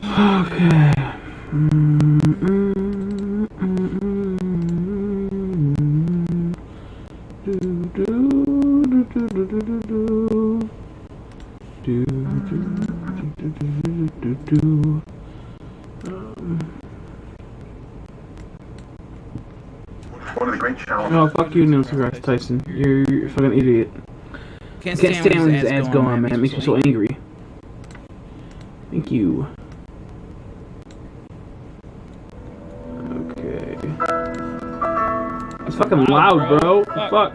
Okay. One of the great challenges. Oh, fuck you, Neil deGrasse Tyson. You're a fucking idiot. I can't stand when these ads go on, man. It makes me so angry. Thank you. Okay. It's fucking loud, bro. Fuck.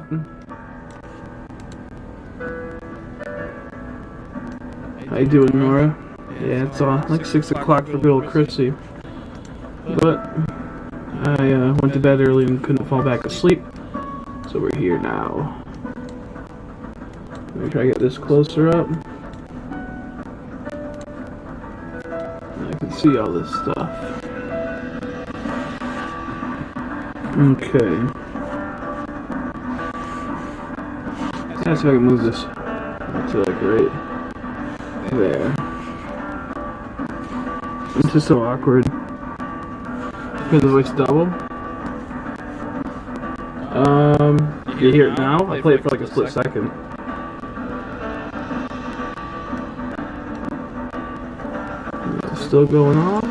How you doing, Nora? Yeah, it's like 6 o'clock for good old Chrissy. But I went to bed early and couldn't fall back asleep. So we're here now. Let me try to get this closer up. I can see all this stuff. Okay. Let's see if I can move this to like right there. It's just so awkward. Because the voice double. You hear it now? I played it for like a split second. Is it still going on?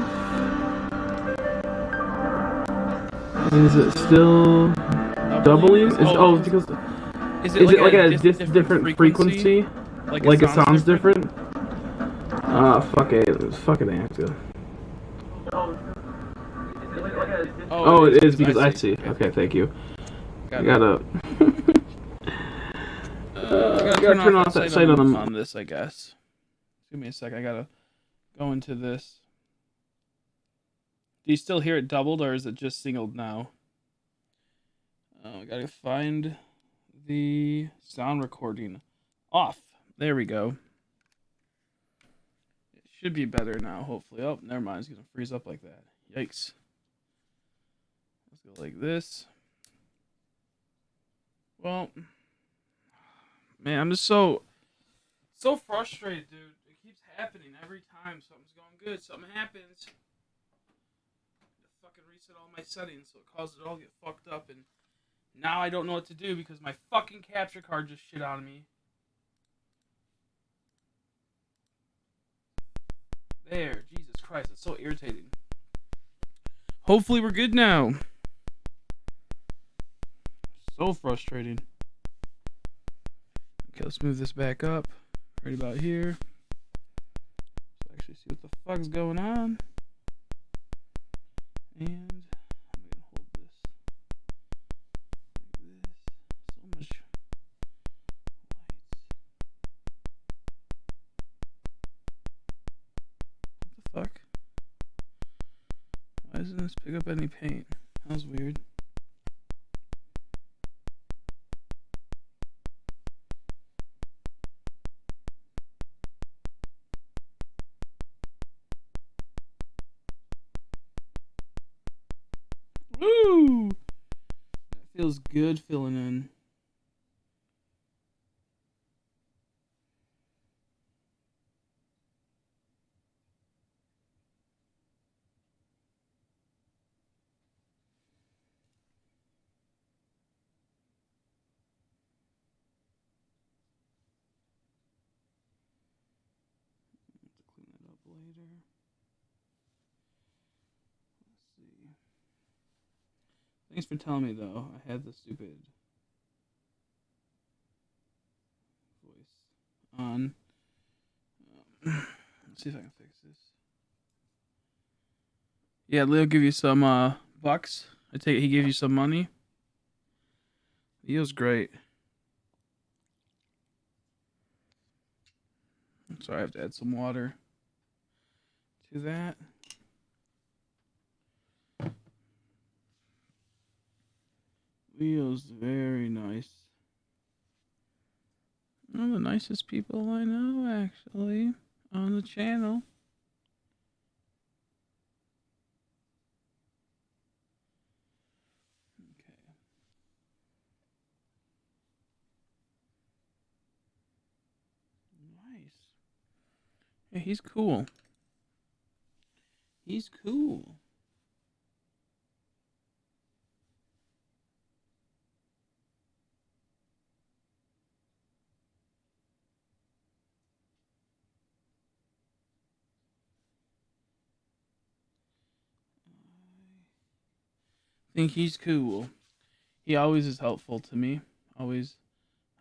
Is it still doubling? It's because is it like a different frequency? Like it sounds different? Fuck it. It's fucking active. Oh, it is because I see. Okay, thank you. I gotta turn off that sight on this, I guess. Give me a sec. I gotta go into this. Do you still hear it doubled, or is it just singled now? I gotta find the sound recording off. There we go. It should be better now, hopefully. Oh, never mind. It's gonna freeze up like that. Yikes. Let's go like this. Well, man, I'm just so frustrated, dude. It keeps happening every time something's going good. Something happens. I fucking reset all my settings, so it causes it all to get fucked up, and now I don't know what to do because my fucking capture card just shit out of me. There, Jesus Christ, it's so irritating. Hopefully we're good now. So frustrating. Okay, let's move this back up. Right about here. Let's actually see what the fuck's going on. And I'm gonna hold this like this. So much lights. What the fuck? Why doesn't this pick up any paint? That was weird. Woo! That feels good filling in. I'll have to clean that up later. Let's see. Thanks for telling me, though. I had the stupid voice on. Let's see if I can fix this. Yeah, Leo give you some bucks. I take it he gave you some money. Leo's great. Sorry, I have to add some water to that. Leo's very nice. One of the nicest people I know, actually, on the channel. Okay. Nice. Yeah, he's cool. He's cool. I think he's cool. He always is helpful to me. Always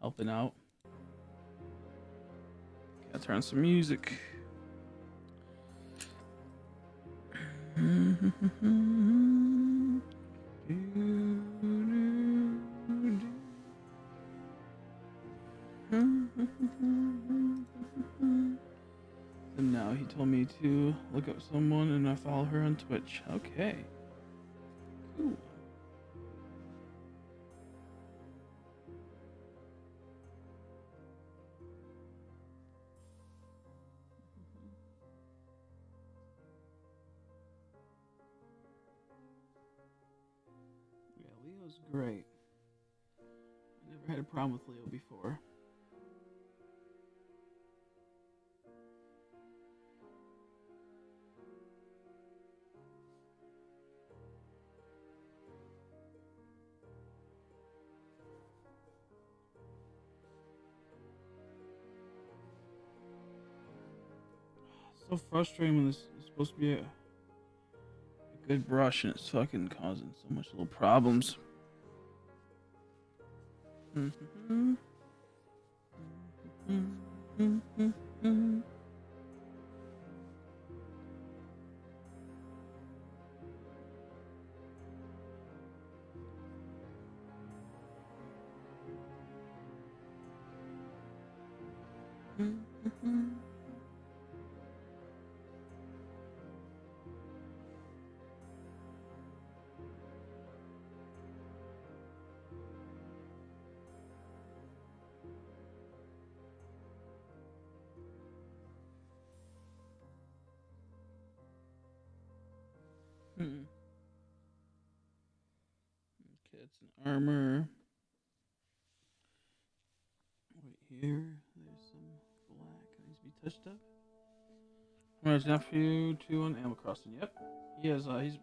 helping out. Gotta turn on some music. And now he told me to look up someone and I follow her on Twitch. Okay. Cool. Yeah, Leo's great. I never had a problem with Leo before. So frustrating when this is supposed to be a good brush and it's fucking causing so much little problems. Okay, it's an armor. Right here, there's some black that needs to be touched up. His nephew to an Animal Crossing. Yep, he has. His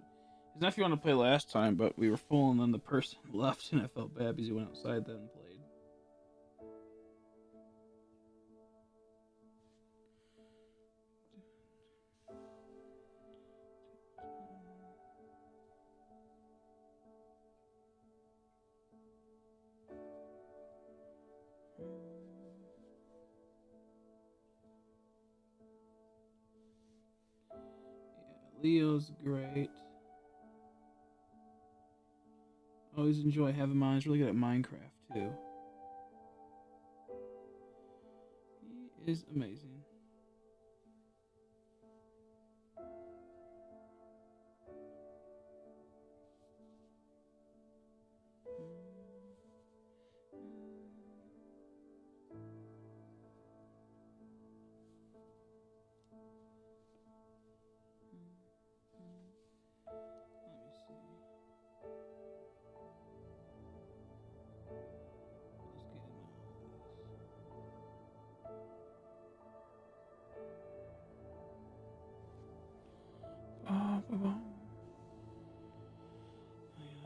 nephew wanted to play last time, but we were full, and then the person left, and I felt bad because he went outside then and played. Yeah, Leo's great. Always enjoy having mine. He's really good at Minecraft too. He is amazing.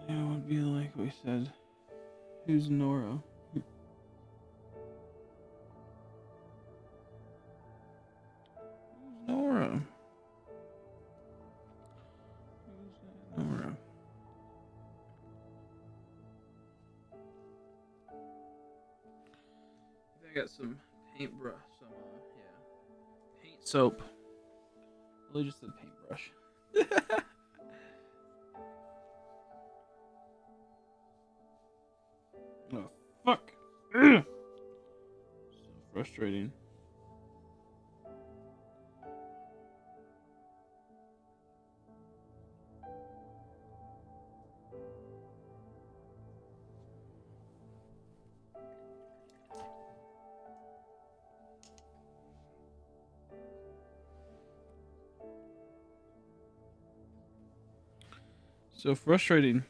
Yeah, it would be like we said. Who's Nora? Who's Nora? Who's Nora? I got some paintbrush, paint soap. Really just a paintbrush. Oh, fuck. Ugh. So frustrating. So frustrating.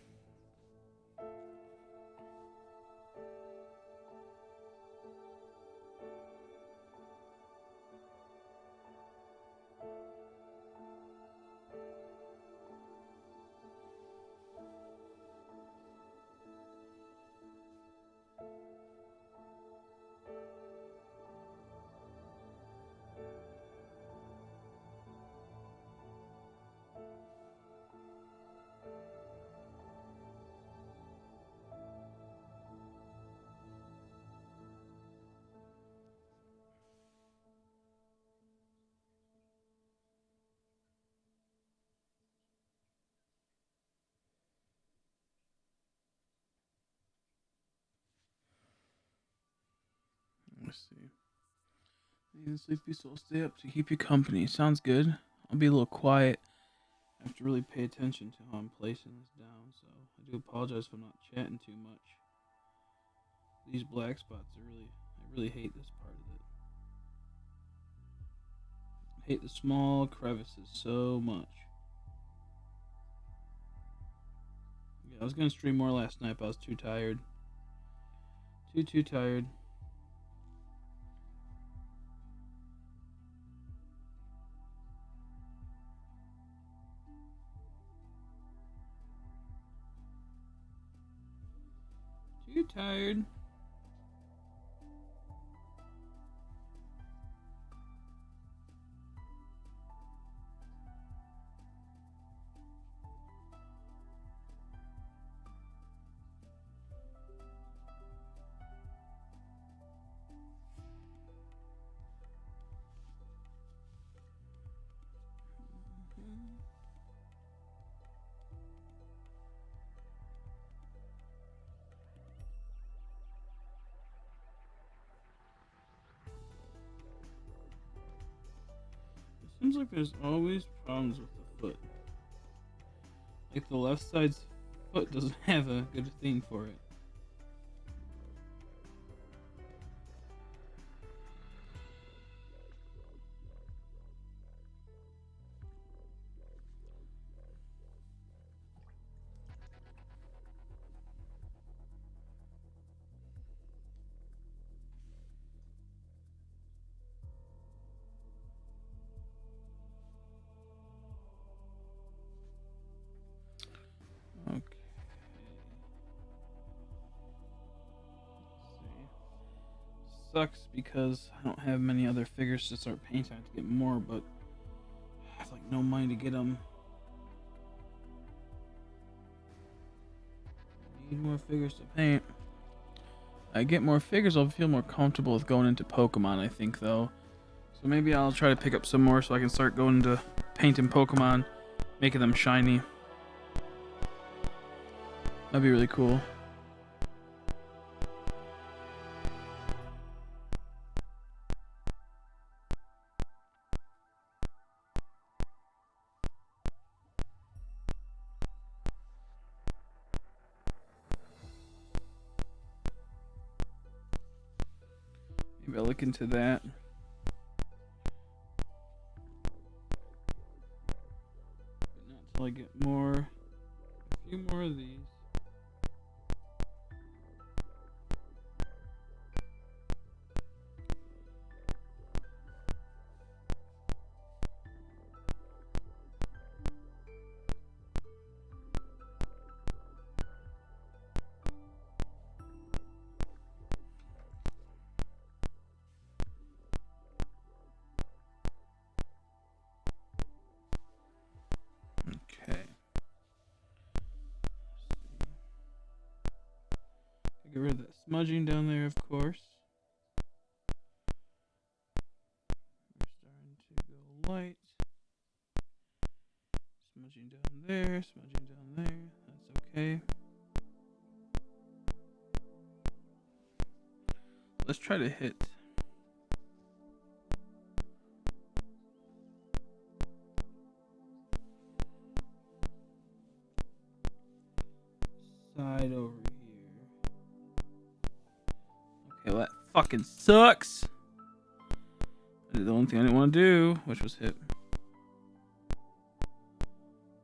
see. And Sleepy Soul, stay up to keep you company. Sounds good. I'll be a little quiet. I have to really pay attention to how I'm placing this down, so I do apologize if I'm not chatting too much. These black spots are I really hate this part of it. I hate the small crevices so much. Yeah, I was gonna stream more last night, but I was too tired. Too tired. Too tired. Seems like there's always problems with the foot. Like the left side's foot doesn't have a good thing for it. Okay. Sucks because I don't have many other figures to start painting. I have to get more, but I have like no money to get them. I need more figures to paint. I get more figures, I'll feel more comfortable with going into Pokemon, I think, though. So maybe I'll try to pick up some more so I can start going into painting Pokemon, making them shiny. That'd be really cool. Maybe I'll look into that. But not until I get a few more of these. Okay. Get rid of that smudging down there, of course. We're starting to go light. Smudging down there, smudging down there. That's okay. Let's try to hit. Side over here. Okay, well that fucking sucks. I did the only thing I didn't want to do, which was hit.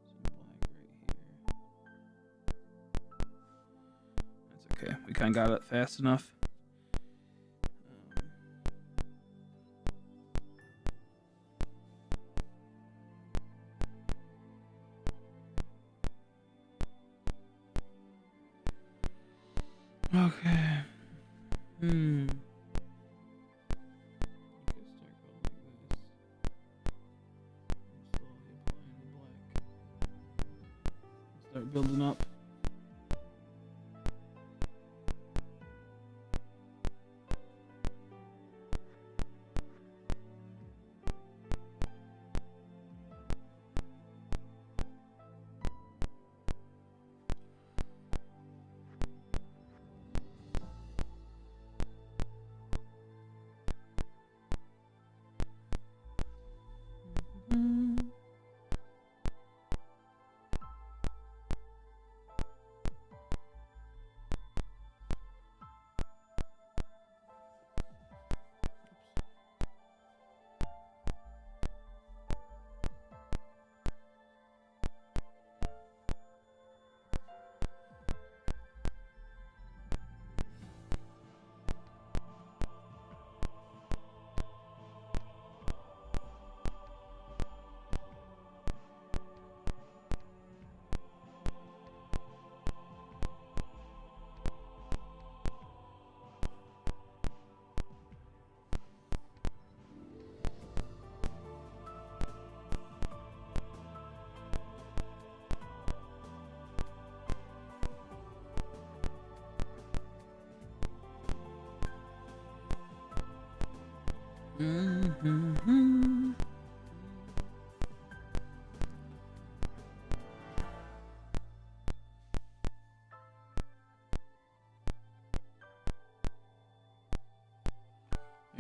Some black right here. That's okay. We kind of got it fast enough. Okay. Hmm. Start building up.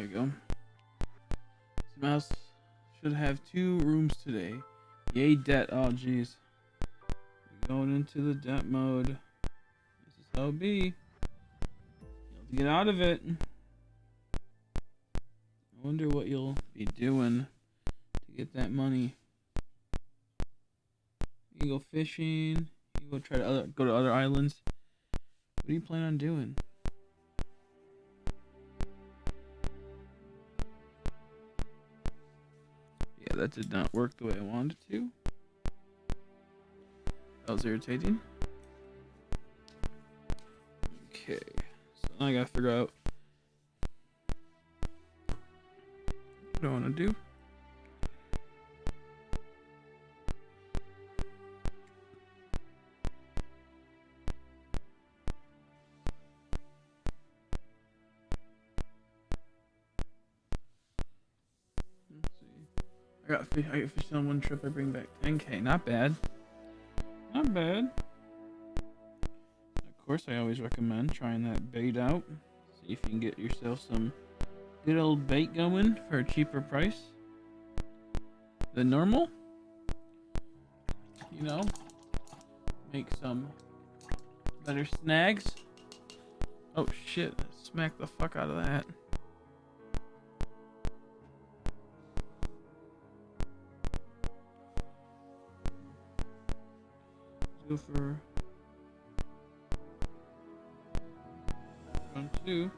There you go. This mouse should have 2 rooms today. Yay, debt. Oh, jeez. Going into the debt mode. This is how it be. You have to get out of it. I wonder what you'll be doing to get that money. You can go fishing. You can go try to go to other islands. What do you plan on doing? Yeah, that did not work the way I wanted it to. That was irritating. Okay, so now I gotta figure out what I want to do. Let's see. I got fish on one trip. I bring back 10K. Not bad. Not bad. Of course, I always recommend trying that bait out. See if you can get yourself some good old bait going for a cheaper price than normal. You know, make some better snags. Oh shit, smack the fuck out of that. Let's go for round 2.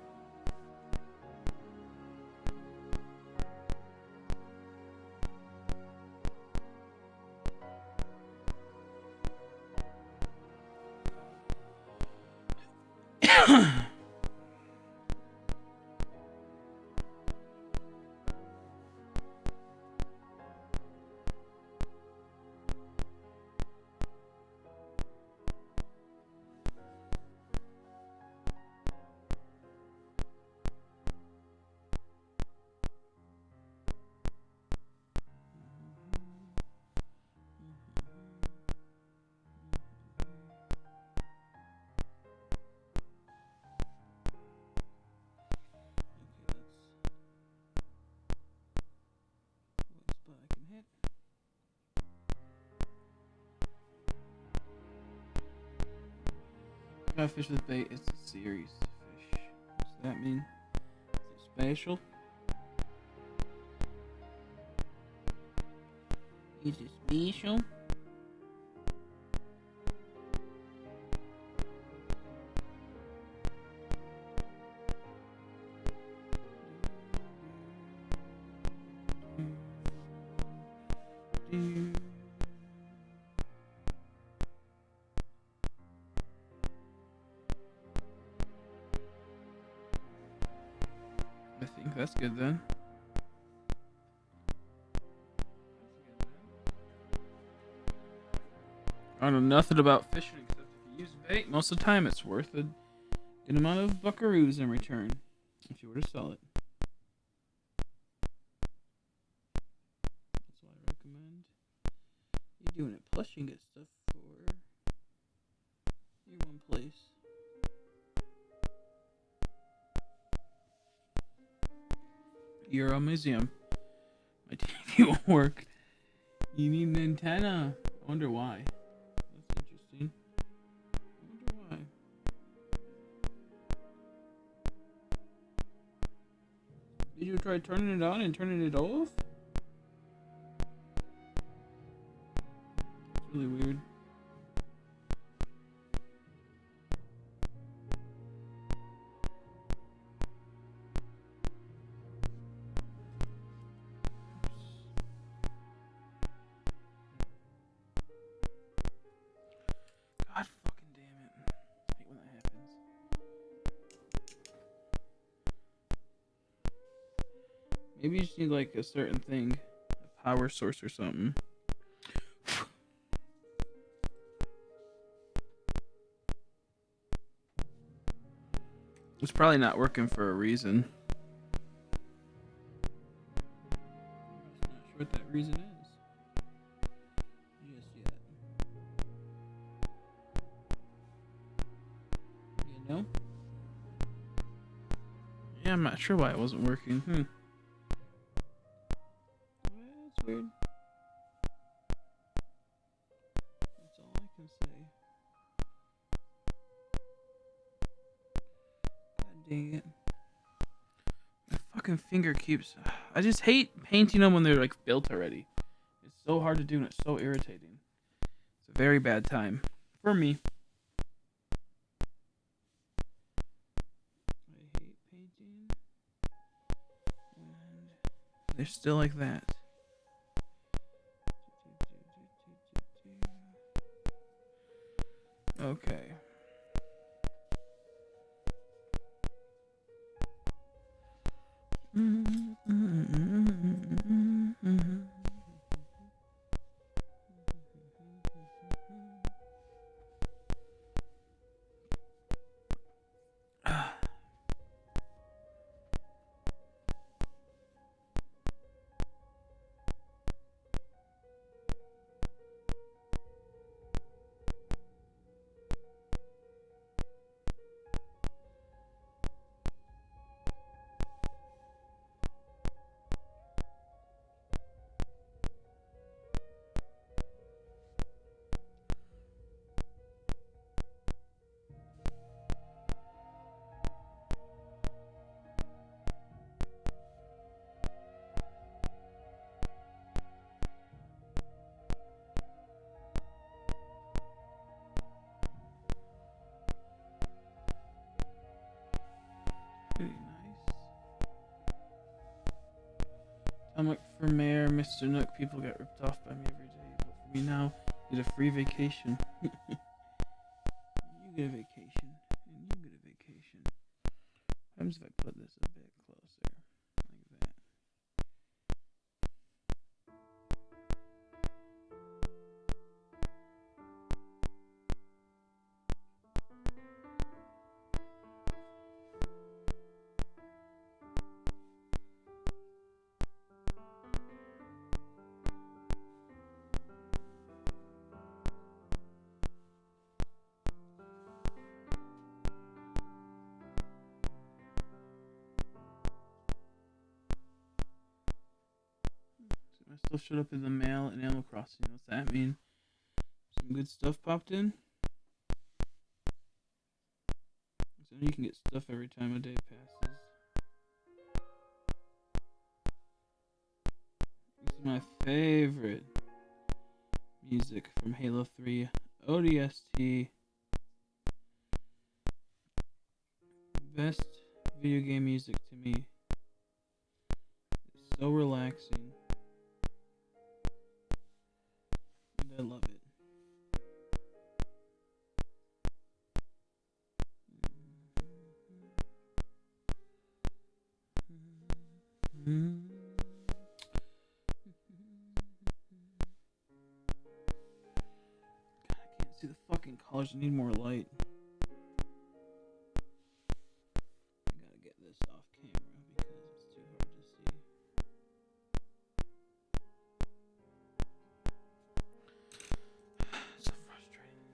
Gotta fish with bait. It's a series fish. What does that mean? Is it special? Is it special? I think that's good then. I don't know nothing about fishing except if you use bait, most of the time it's worth a good amount of buckaroos in return if you were to sell it. That's why I recommend you doing it. Plus you can get stuff for your one place. Euro Museum. My TV won't work. You need an antenna. I wonder why. That's interesting. I wonder why. Did you try turning it on and turning it off? It's really weird. God fucking damn it. I hate when that happens. Maybe you just need like a certain thing. A power source or something. It's probably not working for a reason. I'm just not sure what that reason is. Just yet. You know? Yeah, I'm not sure why it wasn't working. That's weird. That's all I can say. God dang it. My fucking finger keeps... I just hate painting them when they're like built already. It's so hard to do and it's so irritating. It's a very bad time. For me. I hate painting. And they're still like that. Okay. Pretty nice. I'm like, for Mayor, Mr. Nook, people get ripped off by me every day. But for me now, you get a free vacation. You get a vacation. And you get a vacation. What happens if I put this a bit closer? Like that. So I still showed up in the mail in Animal Crossing. What's that mean? Some good stuff popped in? So you can get stuff every time a day passes. This is my favorite music from Halo 3 ODST. Best video game music to me. It's so relaxing. And I love it. God, I can't see the fucking colors. I need more light. I gotta get this off camera because it's too hard to see. So frustrating.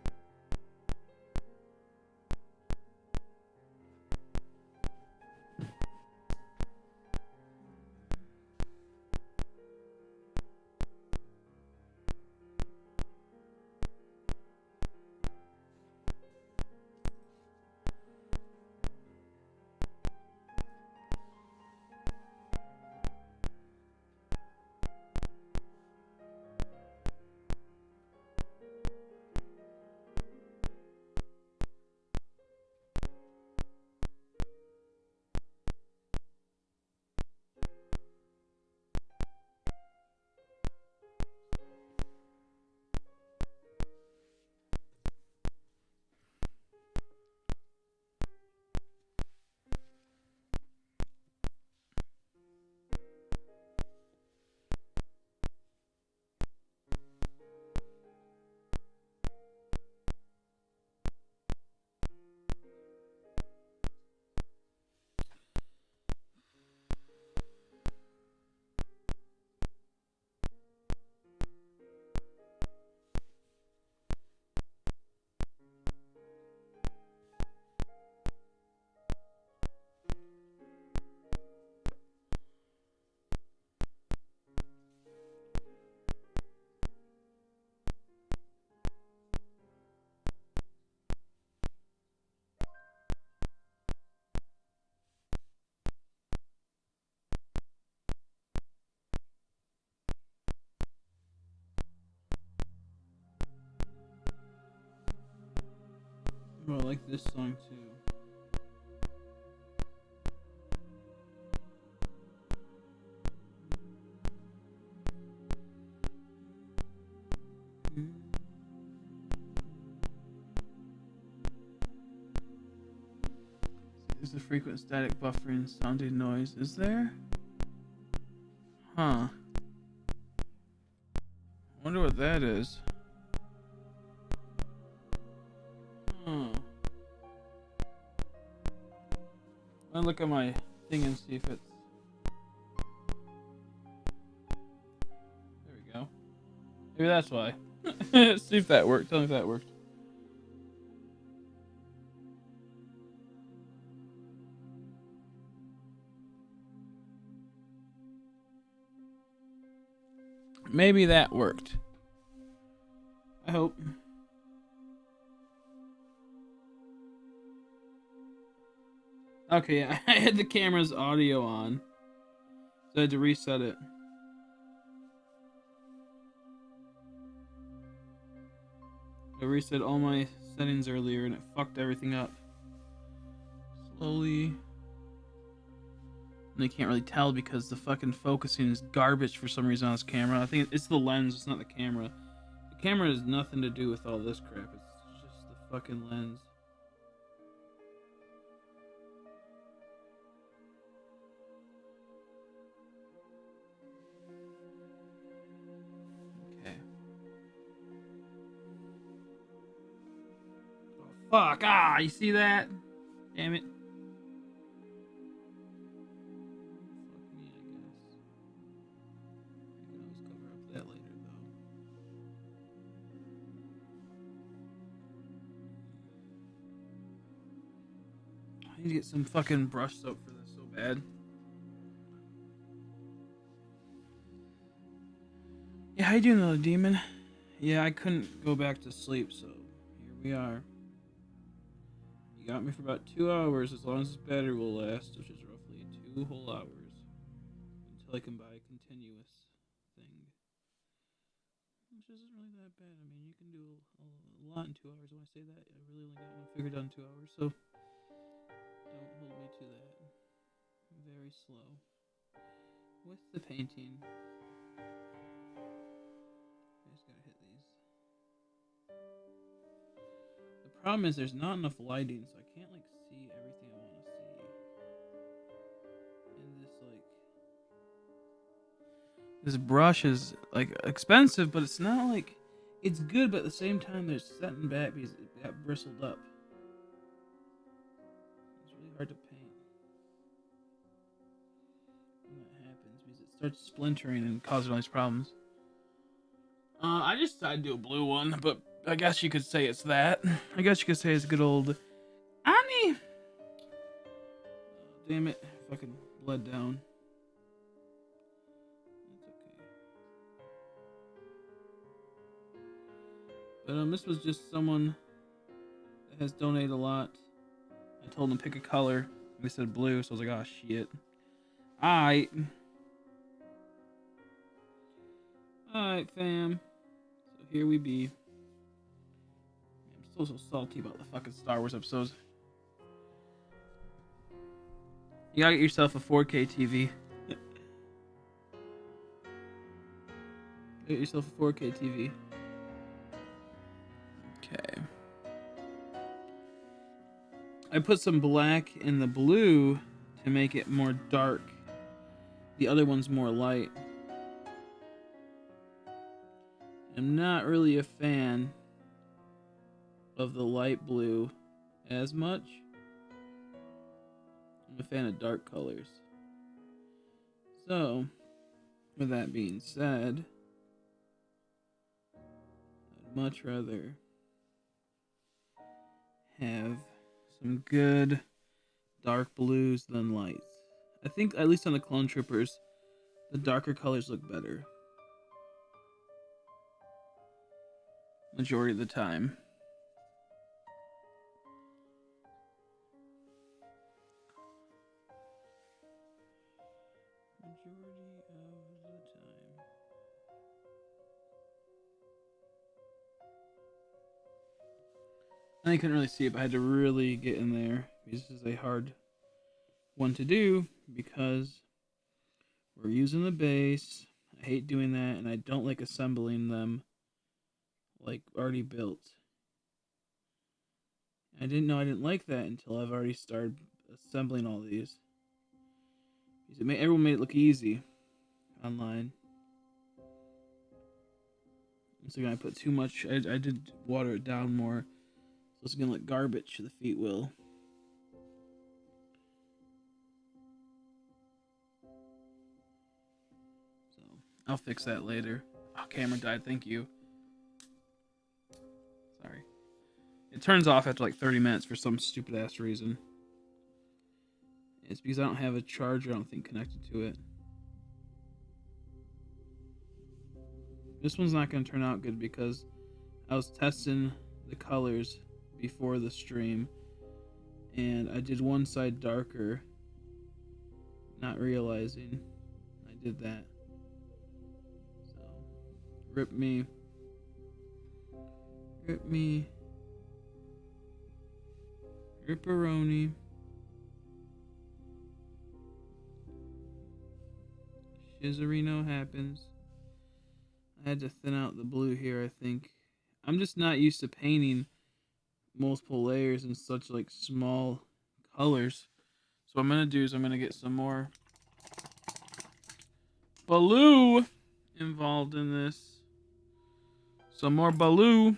Oh, I like this song too. There's a frequent static buffering sounding noise. Is there? Huh. Wonder what that is. Huh. Let me look at my thing and see if it's... There we go. Maybe that's why. See if that worked. Tell me if that worked. Maybe that worked. I hope. Okay, yeah, I had the camera's audio on, so I had to reset it. I reset all my settings earlier and it fucked everything up. Slowly. And they can't really tell because the fucking focusing is garbage for some reason on this camera. I think it's the lens, it's not the camera. The camera has nothing to do with all this crap. It's just the fucking lens. Okay. Oh, fuck. Ah, you see that? Damn it. I need to get some fucking brush soap for this so bad. Yeah, how you doing, little demon? Yeah, I couldn't go back to sleep, so here we are. You got me for about 2 hours, as long as this battery will last, which is roughly 2 whole hours. Until I can buy a continuous thing. Which isn't really that bad. I mean, you can do a lot in 2 hours. When I say that, I really only got one figured out in 2 hours, so... Don't hold me to that. I'm very slow. With the painting. I just gotta hit these. The problem is there's not enough lighting, so I can't like see everything I want to see. And this brush is like expensive, but it's not like it's good, but at the same time there's setting back because it got bristled up. Hard to paint when that happens because it starts splintering and causing all these problems. I just decided to do a blue one, but I guess you could say it's that. I guess you could say it's good old Annie. Damn it, fucking bled down. That's okay. But this was just someone that has donated a lot. I told them to pick a color. And they said blue, so I was like, oh shit. Alright. Alright, fam. So here we be. I'm so salty about the fucking Star Wars episodes. You gotta get yourself a 4K TV. Get yourself a 4K TV. Okay. I put some black in the blue to make it more dark. The other one's more light. I'm not really a fan of the light blue as much. I'm a fan of dark colors. So, with that being said, I'd much rather have some good dark blues than lights. I think, at least on the Clone Troopers, the darker colors look better. Majority of the time. And you couldn't really see it, but I had to really get in there. This is a hard one to do because we're using the base. I hate doing that, and I don't like assembling them like already built. I didn't know I didn't like that until I've already started assembling all these. Everyone made it look easy online. So I put too much. I did water it down more. So it's gonna look garbage. The feet will. So I'll fix that later. Oh, camera died. Thank you. Sorry. It turns off after like 30 minutes for some stupid ass reason. It's because I don't have a charger, I don't think, connected to it. This one's not going to turn out good because I was testing the colors before the stream and I did one side darker, not realizing I did that. So, rip me. Ripperoni. Shizarino happens. I had to thin out the blue here, I think. I'm just not used to painting multiple layers in such like small colors. So what I'm gonna do is I'm gonna get some more Baloo involved in this. Some more Baloo.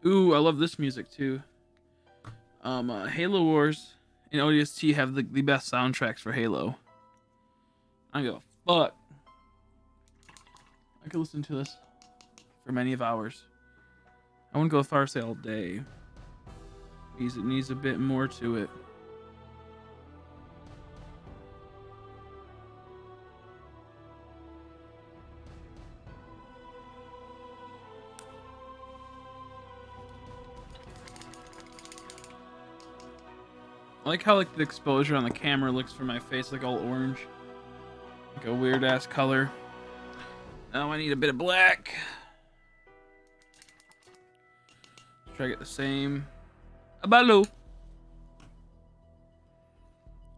Ooh, I love this music too. Halo Wars and ODST have the best soundtracks for Halo. I don't give a fuck. I could listen to this for many of hours. I wouldn't go as far as say all day. It needs a bit more to it. I like how like the exposure on the camera looks for my face like all orange. Like a weird ass color. Now I need a bit of black. Try to get the same. Baloo.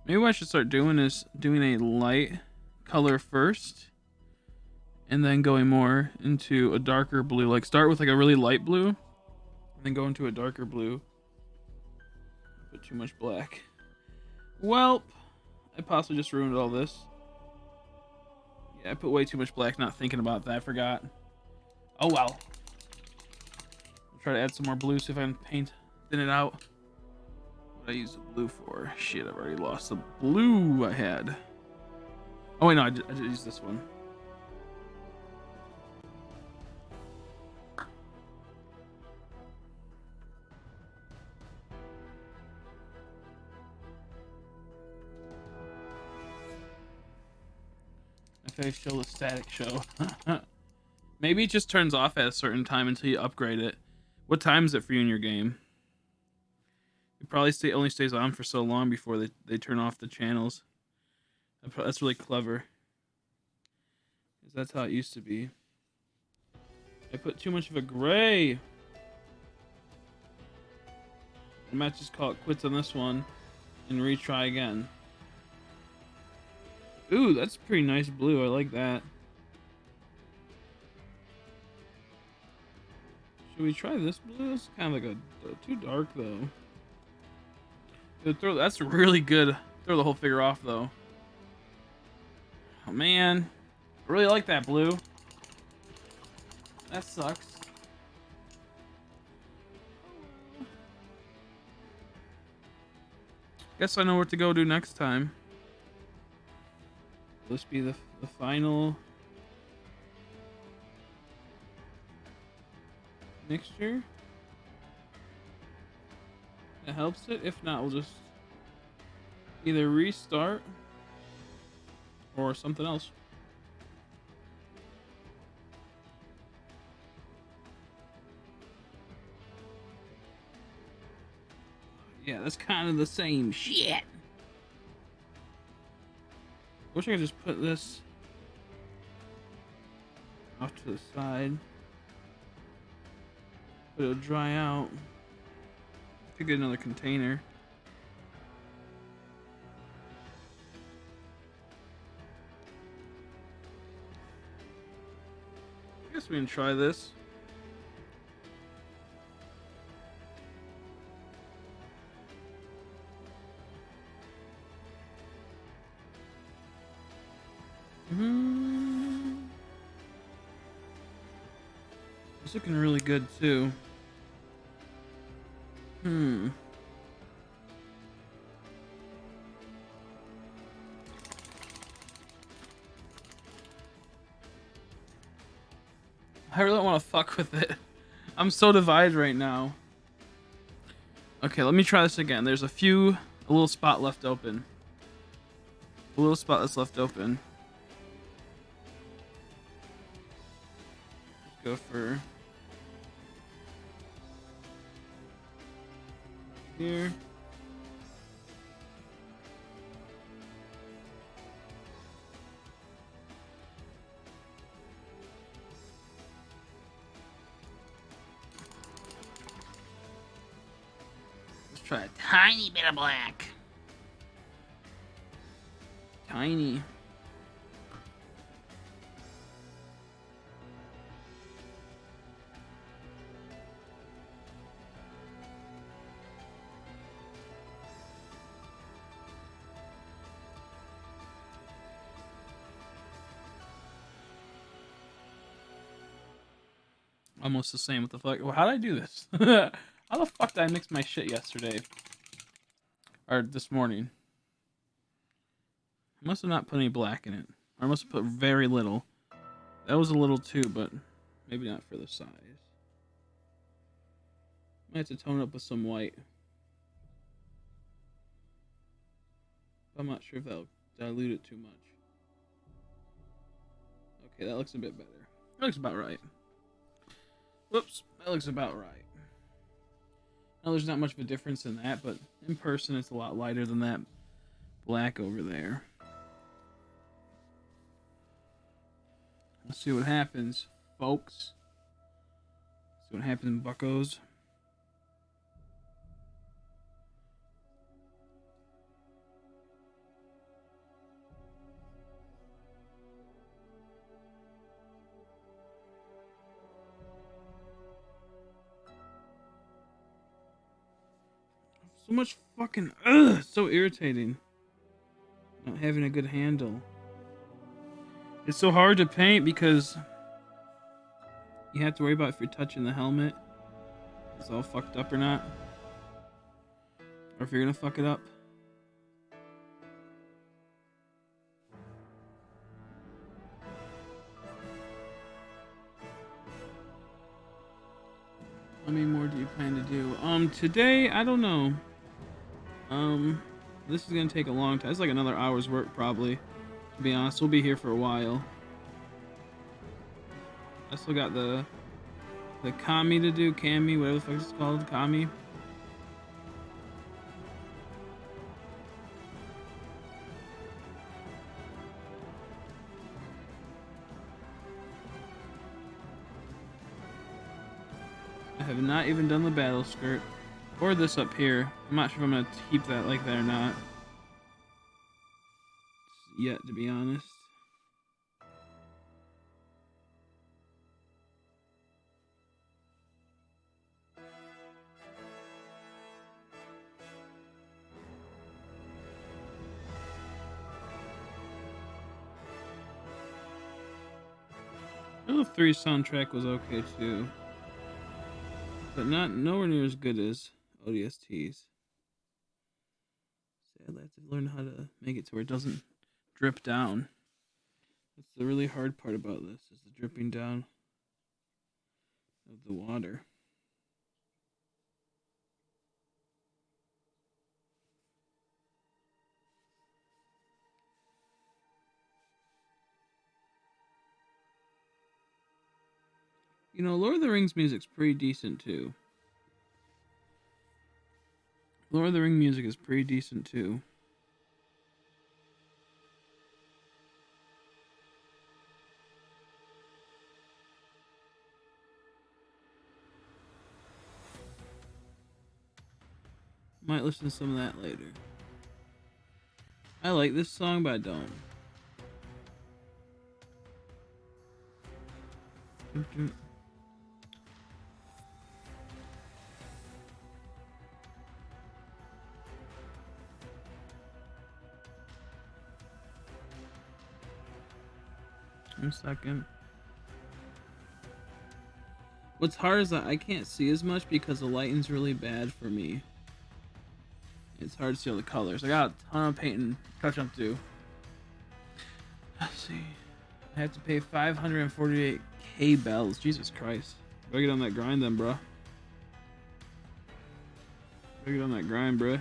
Maybe what I should start doing is doing a light color first. And then going more into a darker blue. Like start with like a really light blue. And then go into a darker blue. Put too much black. Well, I possibly just ruined all this. Yeah, I put way too much black, not thinking about that. I forgot. Oh well. I'll try to add some more blue, see if I can thin it out. What did I use the blue for? Shit, I've already lost the blue I had. Oh wait, no, I did use this one. Okay, show the static show. Maybe it just turns off at a certain time until you upgrade it. What time is it for you in your game? It probably only stays on for so long before they turn off the channels. That's really clever. Because that's how it used to be. I put too much of a gray. I might just call it quits on this one and retry again. Ooh, that's pretty nice blue. I like that. Should we try this blue? It's kind of like too dark though. That's really good. Throw the whole figure off though. Oh man, I really like that blue. That sucks. Guess I know what to go do next time. Will this be the final mixture? That helps it. If not, we'll just either restart or something else. Yeah, that's kind of the same shit. Wish I could just put this off to the side, but it'll dry out. Could get another container. I guess we can try this. It's looking really good too. I really don't want to fuck with it. I'm so divided right now. Okay, let me try this again. There's a little spot left open. A little spot that's left open. Go for here. Let's try a tiny bit of black. Tiny. Almost the same. What the fuck? Well, how did I do this? How the fuck did I mix my shit yesterday? Or this morning? I must have not put any black in it. Or I must have put very little. That was a little too, but maybe not for the size. Might have to tone it up with some white. I'm not sure if that'll dilute it too much. Okay, that looks a bit better. That looks about right. Whoops, that looks about right. Now there's not much of a difference in that, but in person it's a lot lighter than that black over there. Let's see what happens, folks. See what happens, buckos. So much fucking so irritating. Not having a good handle. It's so hard to paint because you have to worry about if you're touching the helmet. It's all fucked up or not. Or if you're gonna fuck it up. How many more do you plan to do? Today, I don't know. This is gonna take a long time. It's like another hour's work probably. To be honest, we'll be here for a while. I still got the kami to do, kami, whatever the fuck it's called, kami. I have not even done the battle skirt or this up here. I'm not sure if I'm gonna keep that like that or not yet, to be honest. The 3 soundtrack was okay too, but nowhere near as good as ODST's. Sad, I have to learn how to make it to where it doesn't drip down. That's the really hard part about this, is the dripping down of the water. You know, Lord of the Rings music's pretty decent too. Lord of the Rings music is pretty decent too. Might listen to some of that later. I like this song, but I don't. One second. What's hard is that I can't see as much because the lighting's really bad for me. It's hard to see all the colors. I got a ton of painting touch up to do. Let's see. I have to pay 548k bells. Jesus Christ. Gotta get on that grind then, bro. Gotta get on that grind, bro.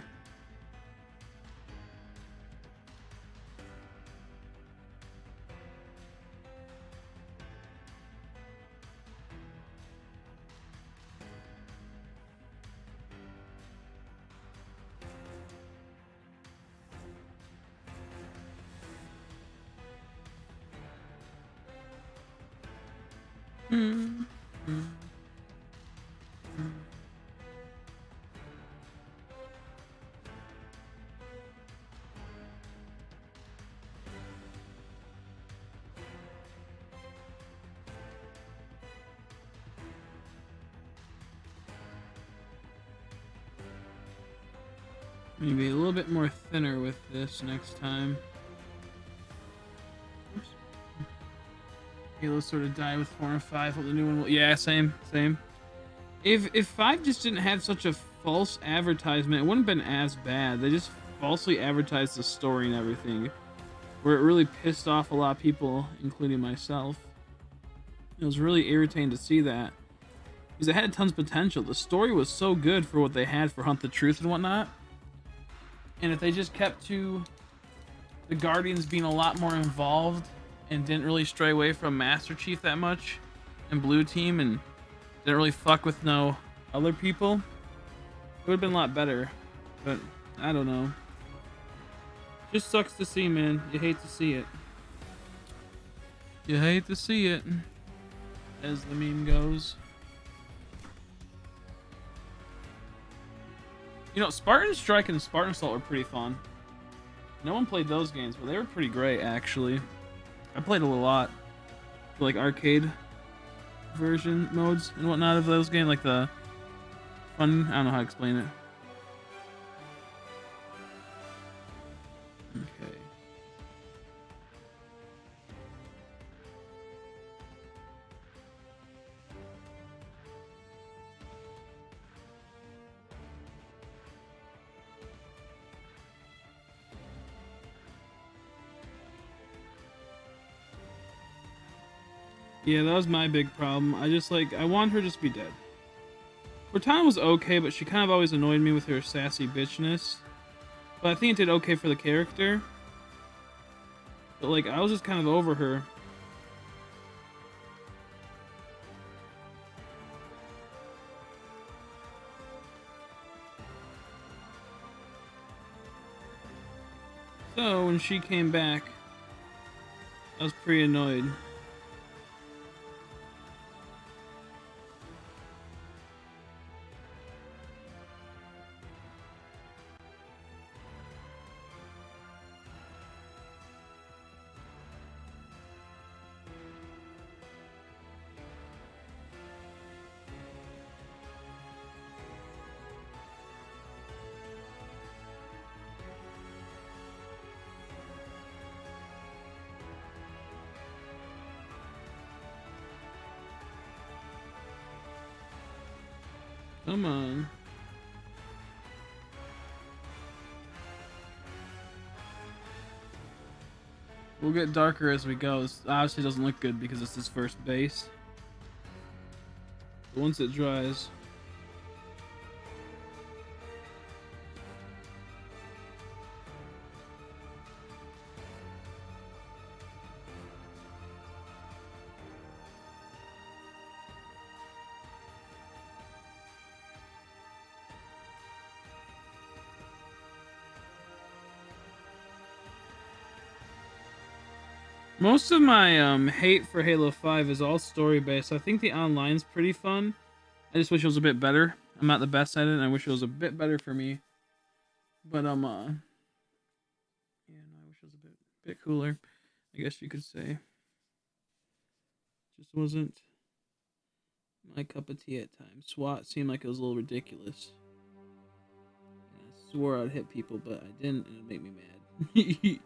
Maybe a little bit more thinner with this next time. Oops. Halo sort of died with 4 and 5. What the new one will... Yeah, same. If 5 just didn't have such a false advertisement, it wouldn't have been as bad. They just falsely advertised the story and everything, where it really pissed off a lot of people, including myself. It was really irritating to see that, because it had tons of potential. The story was so good for what they had for Hunt the Truth and whatnot. And if they just kept to the Guardians being a lot more involved and didn't really stray away from Master Chief that much and Blue Team and didn't really fuck with no other people, it would have been a lot better. But I don't know. Just sucks to see, man. You hate to see it. You hate to see it, as the meme goes. You know, Spartan Strike and Spartan Assault were pretty fun. No one played those games, but they were pretty great, actually. I played a lot. Like arcade version modes and whatnot of those games, like the fun... I don't know how to explain it. Okay. Yeah, that was my big problem. I want her to just be dead. Cortana was okay, but she kind of always annoyed me with her sassy bitchness. But I think it did okay for the character. But, like, I was just kind of over her. So, when she came back, I was pretty annoyed. Come on. We'll get darker as we go. This obviously doesn't look good because it's his first base. But once it dries... Most of my hate for Halo 5 is all story-based. I think the online's pretty fun. I just wish it was a bit better. I'm not the best at it, and I wish it was a bit better for me. But yeah, no, I wish it was a bit cooler. I guess you could say. Just wasn't my cup of tea at times. SWAT seemed like it was a little ridiculous. And I swore I'd hit people, but I didn't, and it made me mad.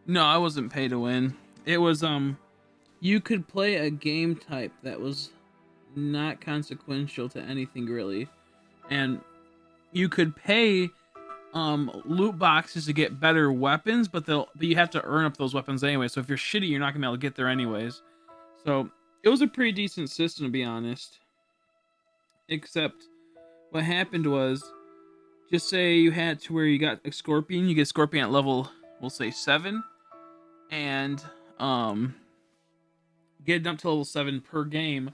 No, I wasn't pay to win. It was you could play a game type that was not consequential to anything really, and you could pay loot boxes to get better weapons, but you have to earn up those weapons anyway. So if you're shitty, you're not gonna be able to get there anyways. So it was a pretty decent system, to be honest. Except what happened was, just say you had to where you got a scorpion, you get scorpion at level, we'll say 7, and get it up to level 7 per game.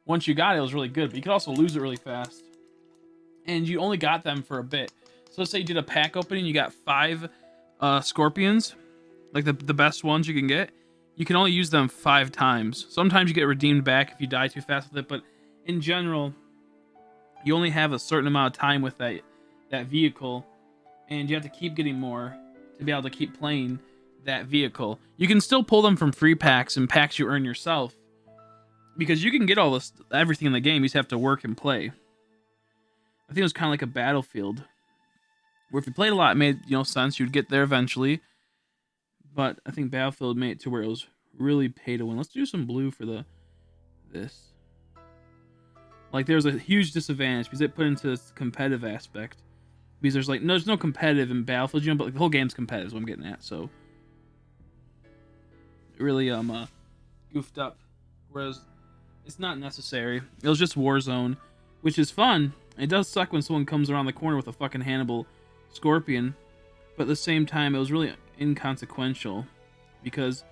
Once you got it, it was really good, but you could also lose it really fast. And you only got them for a bit. So let's say you did a pack opening, you got 5 scorpions, like the best ones you can get. You can only use them 5 times. Sometimes you get redeemed back if you die too fast with it, but in general, you only have a certain amount of time with that vehicle, and you have to keep getting more to be able to keep playing that vehicle. You can still pull them from free packs and packs you earn yourself, because you can get all this everything in the game. You just have to work and play. I think it was kind of like a Battlefield, where if you played a lot, it made sense. You'd get there eventually. But I think Battlefield made it to where it was really pay to win. Let's do some blue for this. Like, there's a huge disadvantage because it put into this competitive aspect. Because there's no competitive in Battlefield, but like, the whole game's competitive is what I'm getting at. So it really goofed up. Whereas it's not necessary. It was just Warzone, which is fun. It does suck when someone comes around the corner with a fucking Hannibal Scorpion, but at the same time, it was really inconsequential because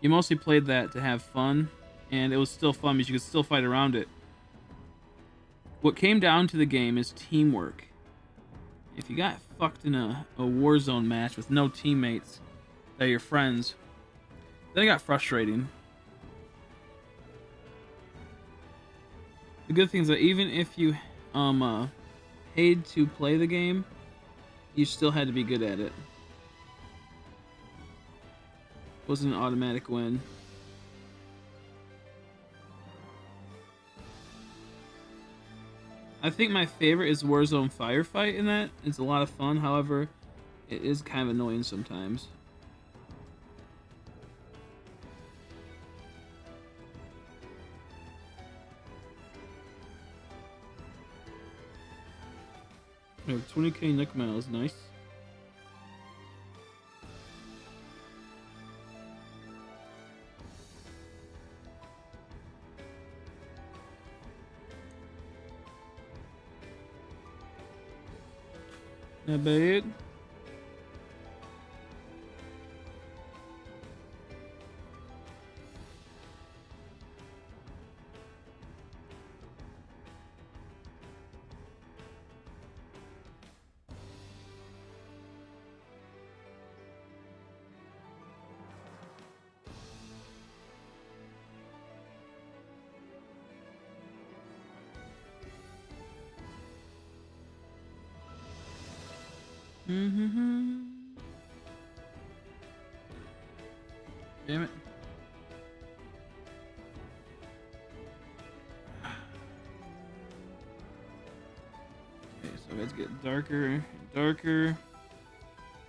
you mostly played that to have fun, and it was still fun because you could still fight around it. What came down to the game is teamwork. If you got fucked in a Warzone match with no teammates that are your friends, then it got frustrating. The good thing is that even if you paid to play the game, you still had to be good at it. It wasn't an automatic win. I think my favorite is Warzone Firefight in that. It's a lot of fun, however, it is kind of annoying sometimes. We have 20k Nick miles, nice. Not bad. Damn it. Okay, so let's get darker and darker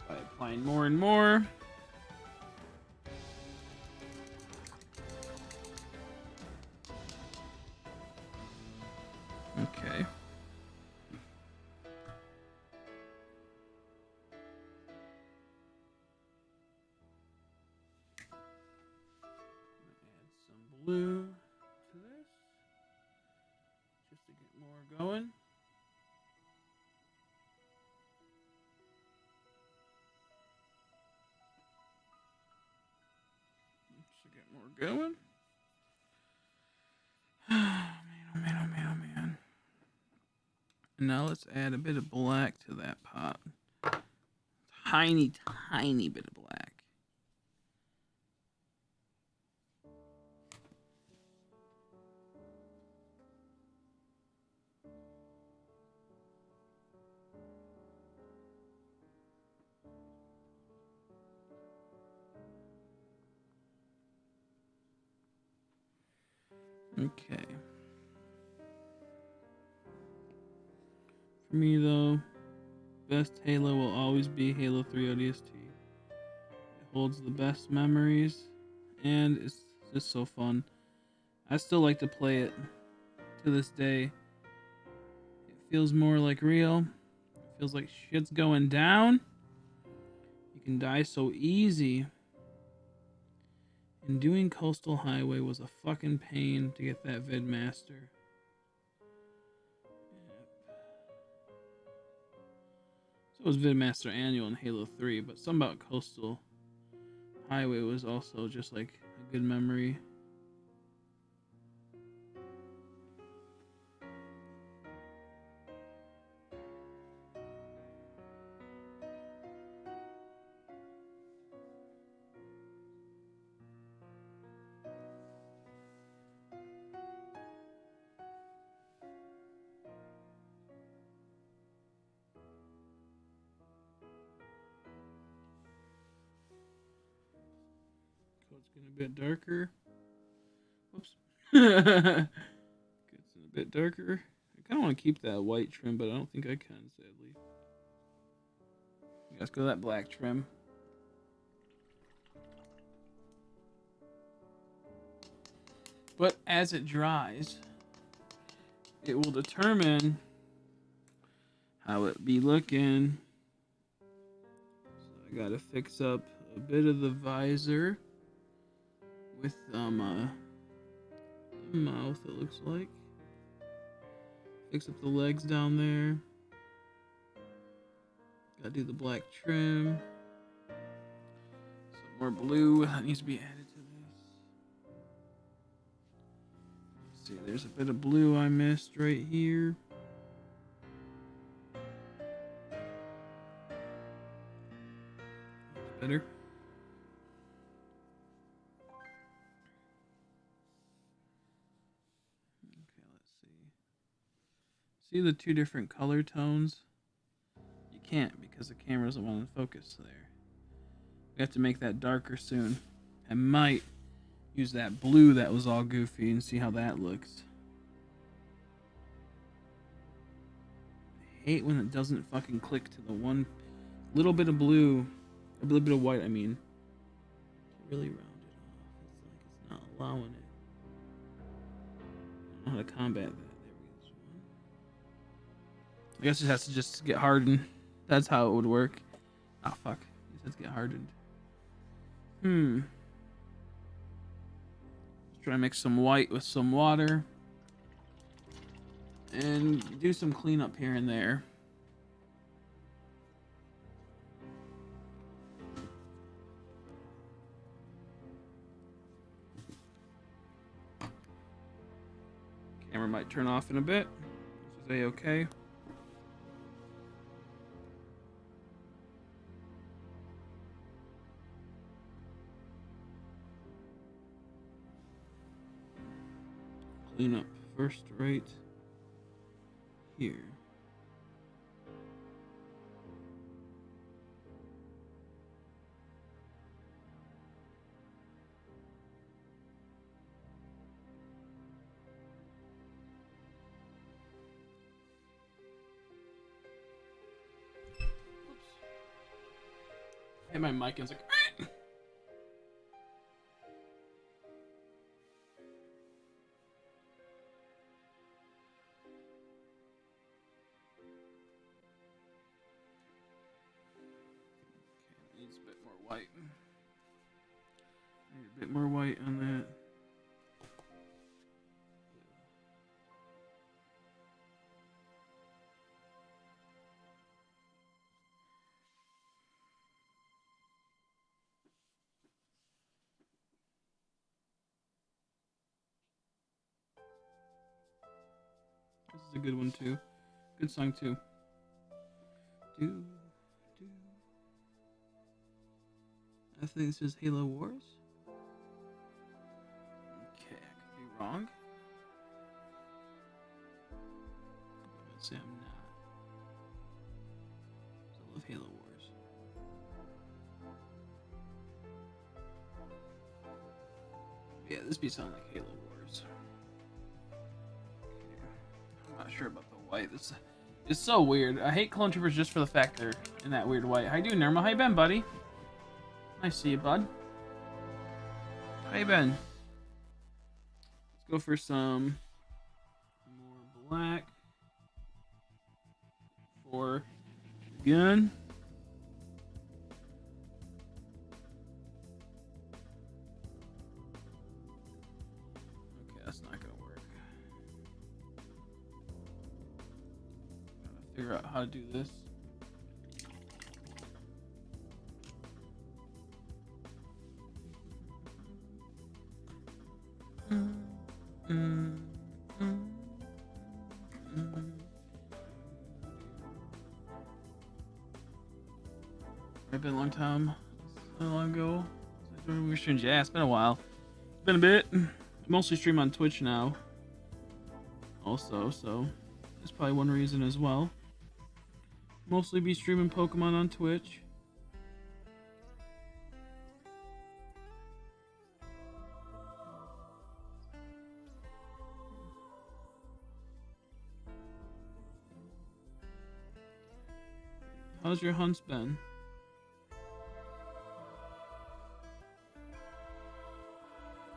by applying more and more. Okay. Blue to this just to get more going. Just to get more going. Oh man, oh man, oh man, oh man. And now let's add a bit of black to that pot. Tiny, tiny bit of black. Okay. For me, though, best Halo will always be Halo 3 ODST. It holds the best memories, and it's just so fun. I still like to play it to this day. It feels more like real. It feels like shit's going down. You can die so easy. And doing Coastal Highway was a fucking pain to get that Vidmaster. So was Vidmaster Annual in Halo 3, but something about Coastal Highway was also just like a good memory. So it's getting a bit darker. Whoops. Gets a bit darker. I kind of want to keep that white trim, but I don't think I can, sadly. Let's go to that black trim. But as it dries, it will determine how it be looking. So I gotta fix up a bit of the visor with a mouth, it looks like. Fix up the legs down there. Gotta do the black trim. Some more blue that needs to be added to this. Let's see, there's a bit of blue I missed right here. That's better. Okay, let's see. See the two different color tones? You can't because the camera doesn't want to focus there. We have to make that darker soon. I might use that blue that was all goofy and see how that looks. I hate when it doesn't fucking click to the one little bit of blue, a little bit of white, I mean. Really round it off. It's like it's not allowing it. I don't know how to combat that. There we go. I guess it has to just get hardened. That's how it would work. Oh fuck. It has to get hardened. Let's try to mix some white with some water. And do some cleanup here and there. Camera might turn off in a bit. This is A-okay. Clean up first right here. Hit my mic and it's like needs a bit more white. Need a bit more white on that. This is a good one too. Good song too. Do. I think this is Halo Wars. Okay, I could be wrong. Let's say I'm not. I love Halo Wars. Yeah, this be sounding like Halo Wars. sure about the white. This is so weird. I hate clone troopers just for the fact they're in that weird white. How you doing, Nerma? How you been, buddy? Nice to see you, bud. How you been? Let's go for some more black for gun. Okay, that's not gonna work. Gotta figure out how to do this. It's been a long time. So long ago. Yeah, it's been a while. It's been a bit. I mostly stream on Twitch now. Also, so that's probably one reason as well. Mostly be streaming Pokemon on Twitch. How's your hunts been?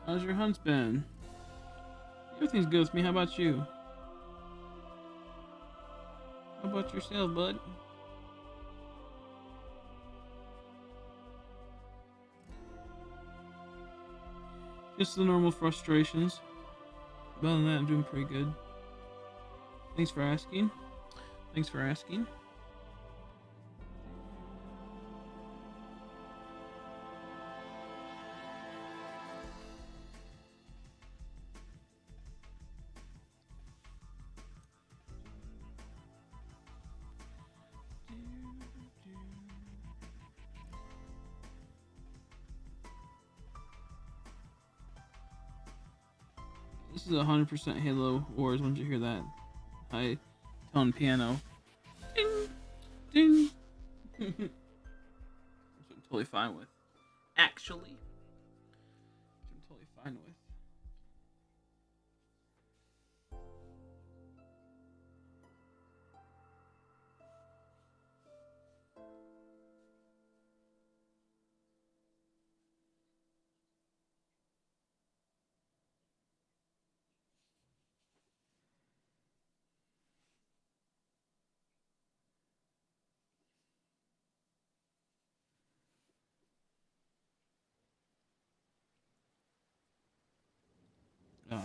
How's your hunts been? Everything's good with me. How about you? How about yourself, bud? Just the normal frustrations. Other than that, I'm doing pretty good. Thanks for asking. Thanks for asking. This is 100% Halo Wars. Once you hear that high tone piano, ding, ding. Which I'm totally fine with. Actually, which I'm totally fine with.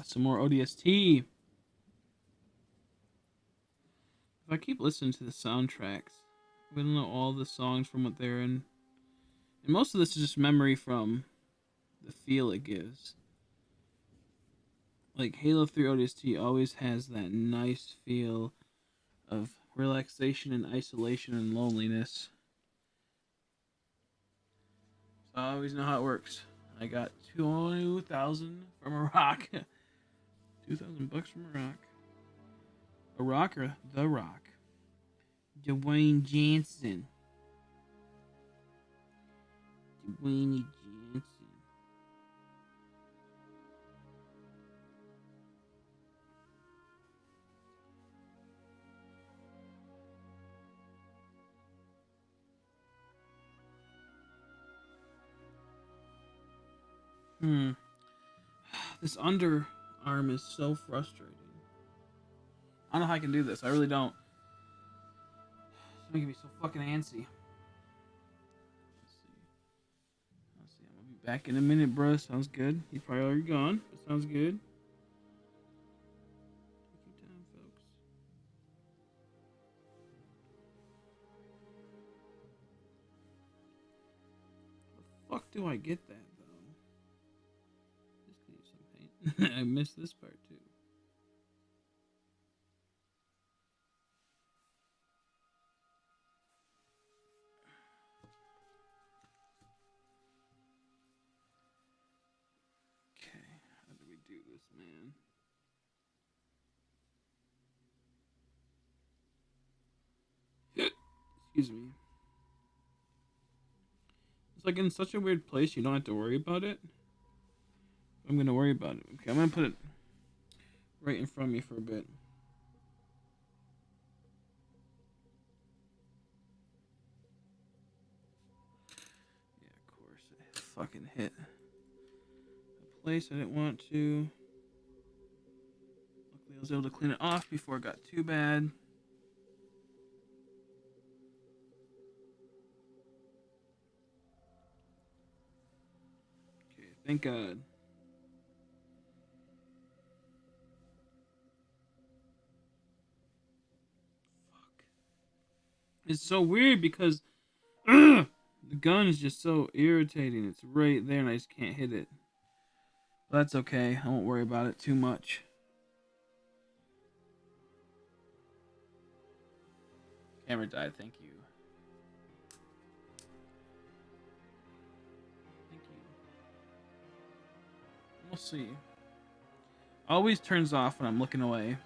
Some more ODST. If I keep listening to the soundtracks, we don't know all the songs from what they're in. And most of this is just memory from the feel it gives. Like Halo 3 ODST always has that nice feel of relaxation and isolation and loneliness. So I always know how it works. I got 2,000 from a rock. 2,000 bucks from a rock. A rock or the Rock? Dwayne Johnson. Dwayne Johnson. This underarm is so frustrating. I don't know how I can do this. I really don't. It's making me so fucking antsy. Let's see. I'm gonna be back in a minute, bro. Sounds good. He's probably already gone. But sounds good. Take your time, folks. How the fuck do I get that, though? This could use some paint. I missed this part, too. How do we do this, man? Excuse me. It's like in such a weird place you don't have to worry about it. I'm gonna worry about it. Okay, I'm gonna put it right in front of me for a bit. fucking hit a place I didn't want to. Luckily, I was able to clean it off before it got too bad. Okay, thank God. Fuck. It's so weird because the gun is just so irritating. It's right there and I just can't hit it. But that's okay. I won't worry about it too much. Camera died. Thank you. Thank you. We'll see. Always turns off when I'm looking away.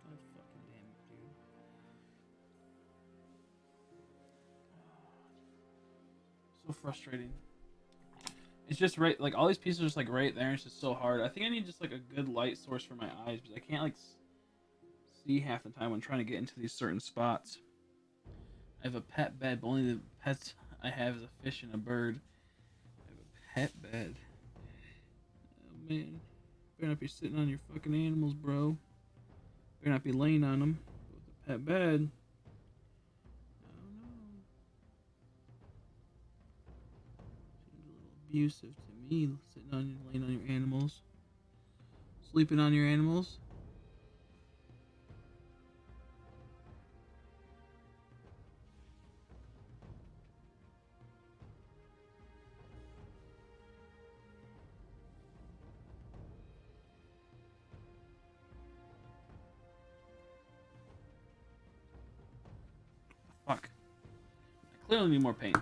God fucking damn it, dude. So frustrating. It's just right, like all these pieces are just like right there. And it's just so hard. I think I need just like a good light source for my eyes because I can't like see half the time when trying to get into these certain spots. I have a pet bed, but only the pets I have is a fish and a bird. I have a pet bed. Oh man, better not be sitting on your fucking animals, bro. Better not be laying on them. With a pet bed. Oh no. Seems a little abusive to me, sitting on, laying on your animals, sleeping on your animals. Fuck. I clearly need more paint.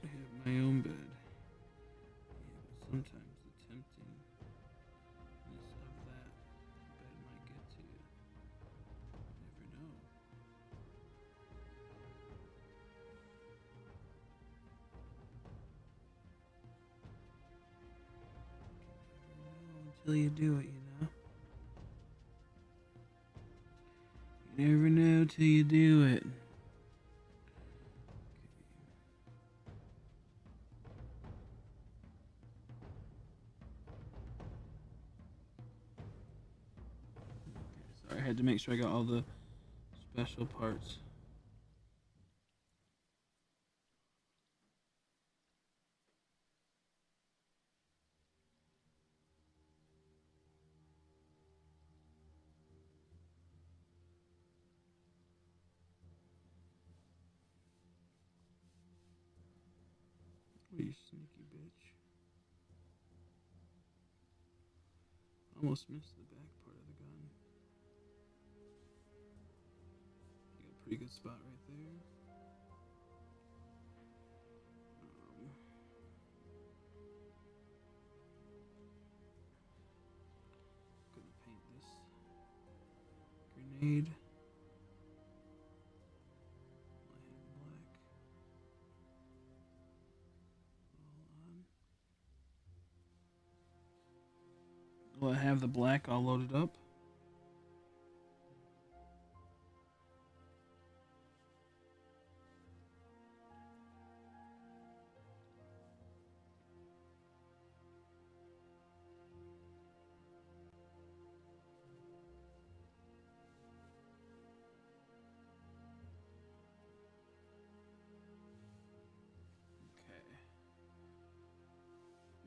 I have my own bed. Yeah, but sometimes the temptingness of that bed might get to you. You never know. Until you do it, you know? You never know till you do it. Sorry, I had to make sure I got all the special parts. Oh, you sneaky bitch. Almost missed the back part of the gun. You got a pretty good spot right there. Gonna paint this grenade. Will I have the black all loaded up?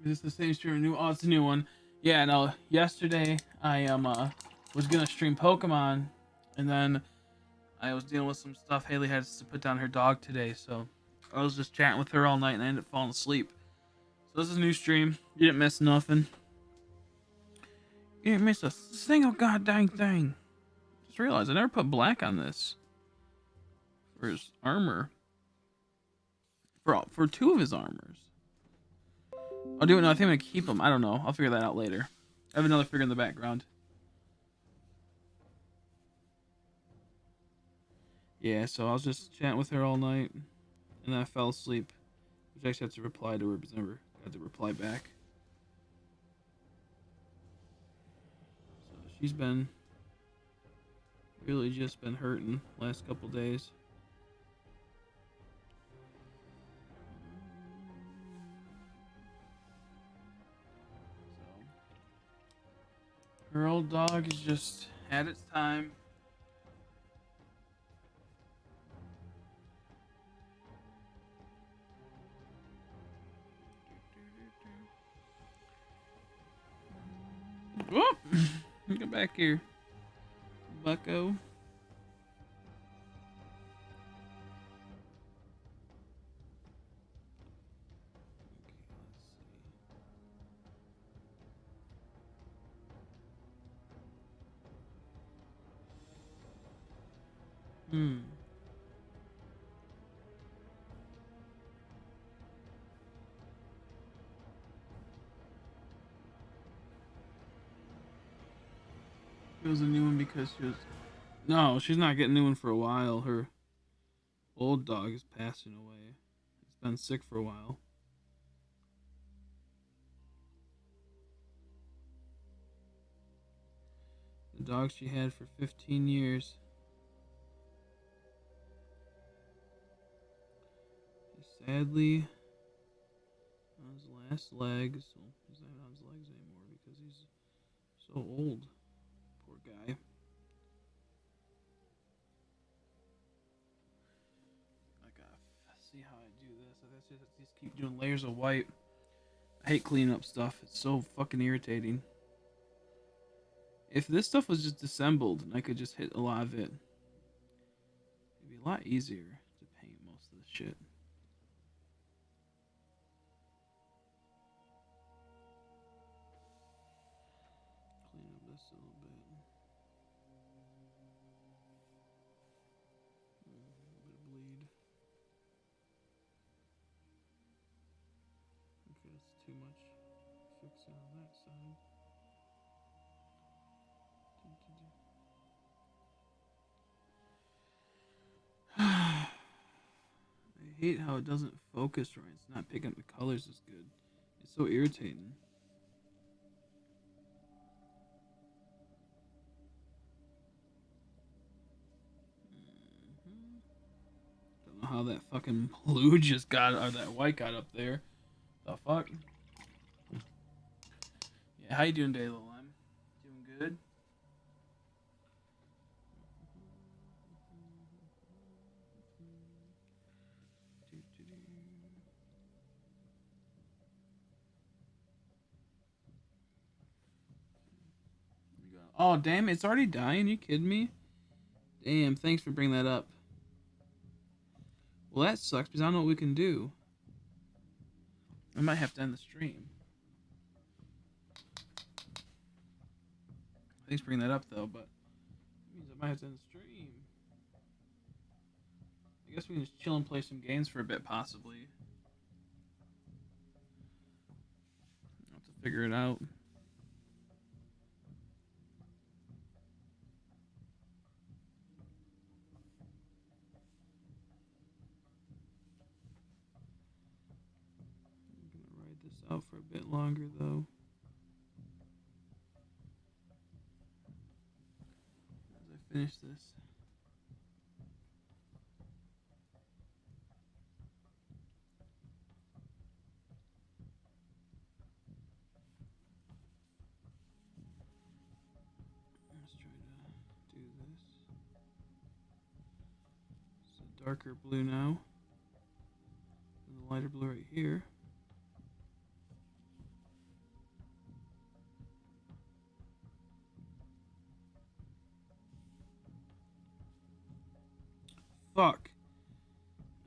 Is this the same stream or new? Oh, it's a new one. Yeah, no. Yesterday I was gonna stream Pokemon, and then I was dealing with some stuff. Haley had to put down her dog today, so I was just chatting with her all night, and I ended up falling asleep. So this is a new stream. You didn't miss nothing. You didn't miss a single goddamn thing. Just realized I never put black on this. for his armor. For 2 of his armors. I'll do it. No, I think I'm gonna keep them. I don't know. I'll figure that out later. I have another figure in the background. Yeah, so I was just chatting with her all night, and then I fell asleep. Which I actually had to reply to her, but never got to reply back. So she's been really just been hurting last couple days. So her old dog has just had its time. Whoop! Get back here, bucko. Hmm. It was a new one because she was. No, she's not getting a new one for a while. Her old dog is passing away. It's been sick for a while. The dog she had for 15 years. Sadly, on his last legs. Well, he's not on his legs anymore because he's so old. Poor guy. I gotta see how I do this. I just keep doing layers of white. I hate cleaning up stuff. It's so fucking irritating. If this stuff was just disassembled and I could just hit a lot of it, it'd be a lot easier to paint most of the shit. Clean up this a little bit. A bit of bleed. Okay, that's too much fixing on that side. I hate how it doesn't focus right. It's not picking up the colors as good. It's so irritating. Don't know how that fucking blue just got, or that white got up there. The fuck? Yeah, how you doing, Day Little M? Doing good? Oh, damn, it's already dying? You kidding me? Damn, thanks for bringing that up. Well, that sucks because I don't know what we can do. I might have to end the stream. Thanks for bringing that up, though, but it means I might have to end the stream. I guess we can just chill and play some games for a bit, possibly. I'll have to figure it out. I'm gonna ride this out for a bit longer, though. As I finish this. Let's try to do this. It's a darker blue now. And the lighter blue right here. Fuck.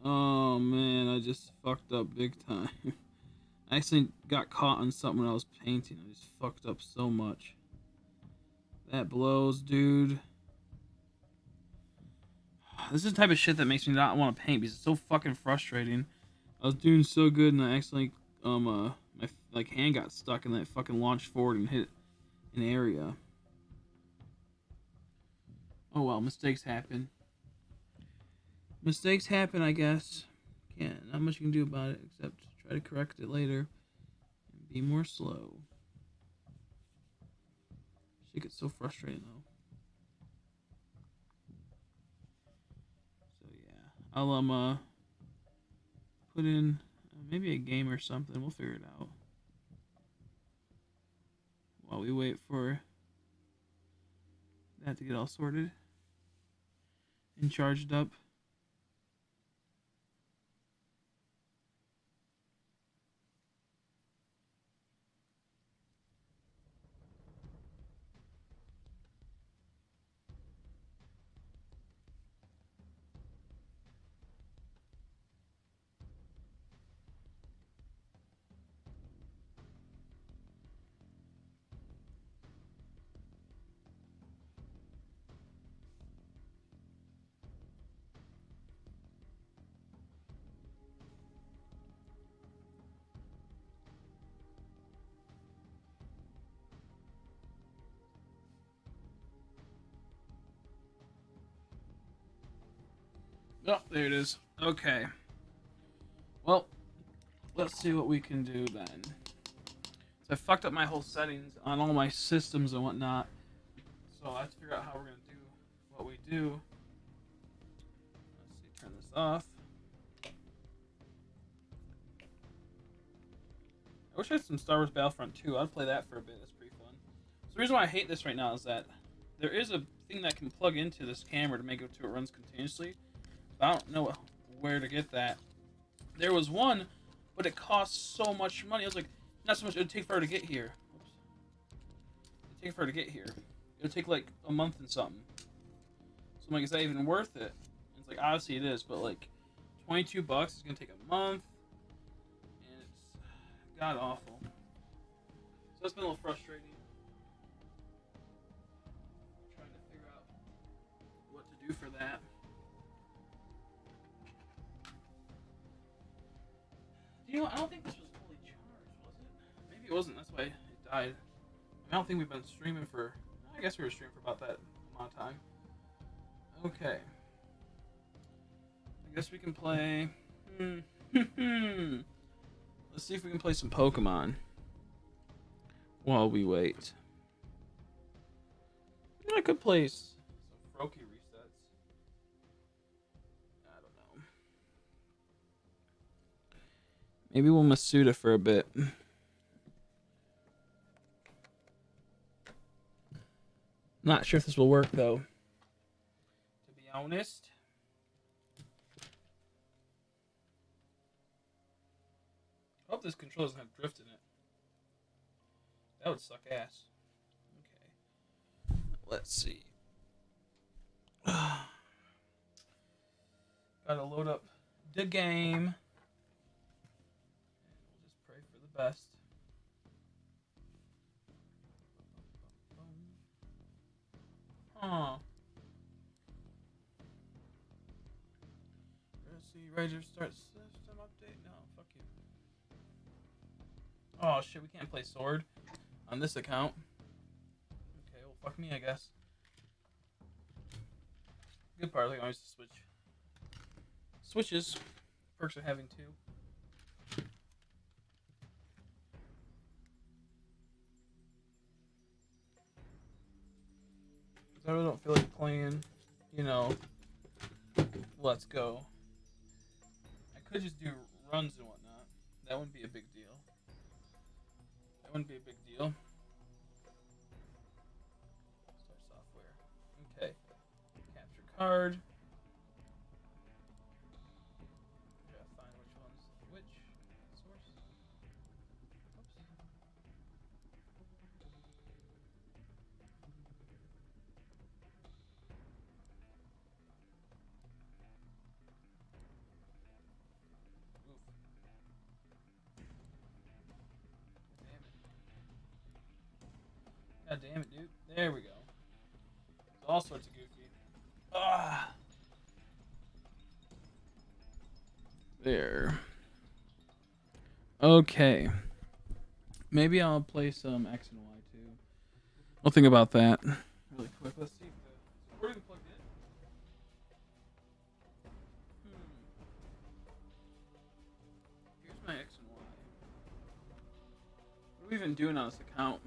Oh man, I just fucked up big time. I actually got caught on something when I was painting. I just fucked up so much. That blows, dude. This is the type of shit that makes me not want to paint because it's so fucking frustrating. I was doing so good and I accidentally my like hand got stuck and then it fucking launched forward and hit an area. Oh well, mistakes happen. Mistakes happen, I guess. Not much you can do about it except try to correct it later and be more slow. Shit gets so frustrating though. So yeah, I'll put in maybe a game or something. We'll figure it out while we wait for that to get all sorted and charged up. Oh, there it is. Okay. Well, let's see what we can do then. So I fucked up my whole settings on all my systems and whatnot. So I have to figure out how we're gonna do what we do. Let's see, turn this off. I wish I had some Star Wars Battlefront 2. I'd play that for a bit. That's pretty fun. So the reason why I hate this right now is that there is a thing that can plug into this camera to make it so it runs continuously. I don't know where to get that. There was one, but it costs so much money. I was like, not so much. It would take forever to get here. Oops. It would take forever to get here. It would take like a month and something. So I'm like, is that even worth it? And it's like, obviously it is, but like, $22 is gonna take a month, and it's god awful. So it's been a little frustrating. Trying to figure out what to do for that. You know, I don't think this was fully charged, was it? Maybe it wasn't. That's why it died. I don't think we've been streaming for. I guess we were streaming for about that amount of time. Okay. I guess we can play. Let's see if we can play some Pokemon while we wait. I could play some Froakie resets. I don't know. Maybe we'll Masuda for a bit. Not sure if this will work though. To be honest. I hope this controller doesn't have drift in it. That would suck ass. Okay. Let's see. Gotta load up the game. And we'll just pray for the best. Huh. Let's see. Ready to start system update? No, fuck you. Oh shit, we can't play Sword on this account. Okay, well fuck me, I guess. Good part, like I always switch. Switches. Perks of having two. I really don't feel like playing, you know, Let's Go. I could just do runs and whatnot. That wouldn't be a big deal. That wouldn't be a big deal. Start software. Okay. Capture card. Gotta find which one's which. Source. Oops. Oof. God damn it, dude. There we go. There's all sorts of goofy. Ah. there. Okay. Maybe I'll play some X and Y too. I'll think about that really quick. Let's see if the recording plugged in. Here's my X and Y. What are we even doing on this account?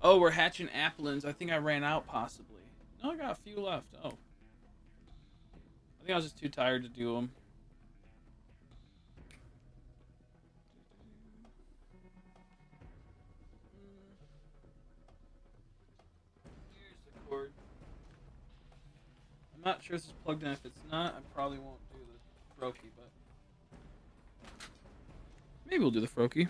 Oh, we're hatching applins. I think I ran out possibly. No, I got a few left. Oh. I think I was just too tired to do them. Here's the cord. I'm not sure if this is plugged in. If it's not, I probably won't do the Froakie, but maybe we'll do the Froakie.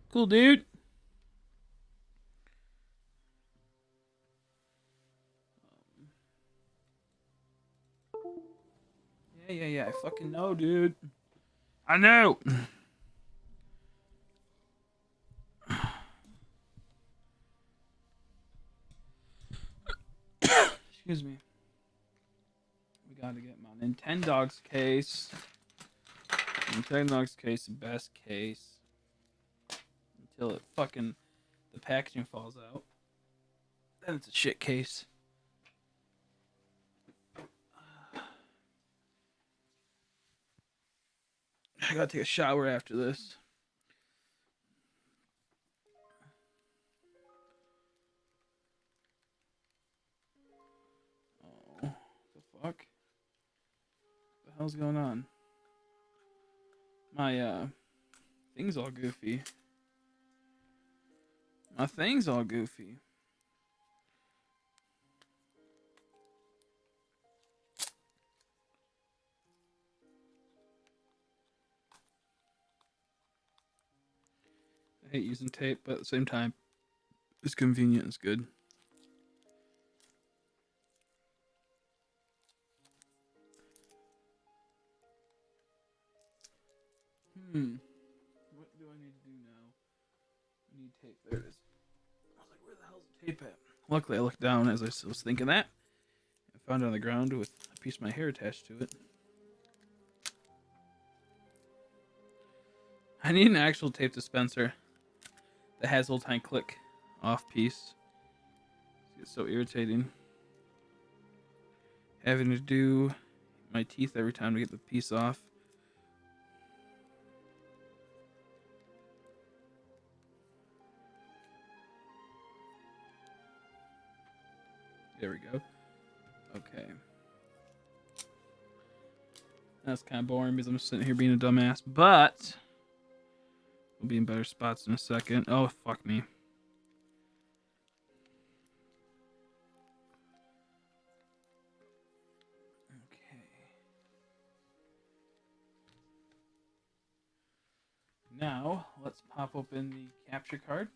Cool, dude. Yeah. I fucking know, dude. I know. Excuse me. We gotta get my Nintendogs case. Nintendogs case, the best case. Until it fucking the packaging falls out. Then it's a shit case. I gotta take a shower after this. Oh, the fuck? What the hell's going on? My thing's all goofy. My thing's all goofy. I hate using tape, but at the same time, it's convenient. It's good. What do I need to do now? I need tape. There it is. I was like, where the hell's the tape at? Luckily, I looked down as I was thinking that. I found it on the ground with a piece of my hair attached to it. I need an actual tape dispenser that has a little tiny click off piece. It's so irritating. Having to do my teeth every time to get the piece off. There we go. Okay. That's kind of boring because I'm sitting here being a dumbass, but we'll be in better spots in a second. Oh, fuck me. Okay. Now, let's pop open the capture card.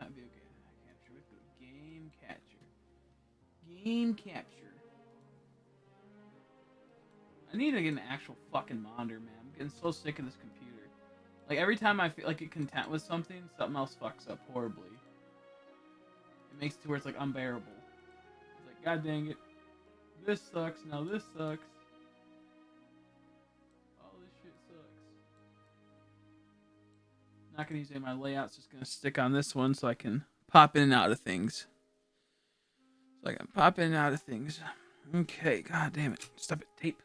Not video game capture. Let's go game capture. Game capture. I need to get an actual fucking monitor, man. I'm getting so sick of this computer. Like every time I feel like get content with something, something else fucks up horribly. It makes it to where it's like unbearable. It's like, god dang it. This sucks, now this sucks. All this shit sucks. Not gonna use any of my layouts, just gonna stick on this one so I can pop in and out of things. Okay, god damn it. Stop it, tape.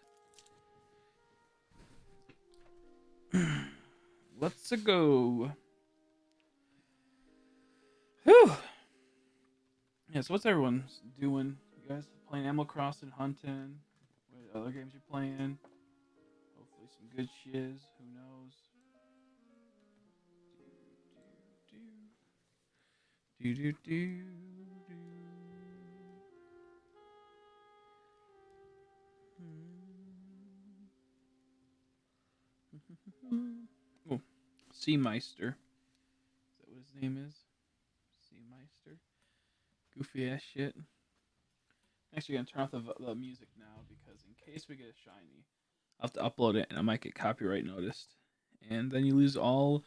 Let's go. Whew. Yeah, so what's everyone doing? You guys playing Animal Crossing, hunting? What other games you're playing? Hopefully some good shiz. Who knows? Oh, Seameister. Is that what his name is? Seameister. Goofy ass shit. Actually, gonna turn off the music now because in case we get a shiny, I'll have to upload it and I might get copyright noticed. And then you lose all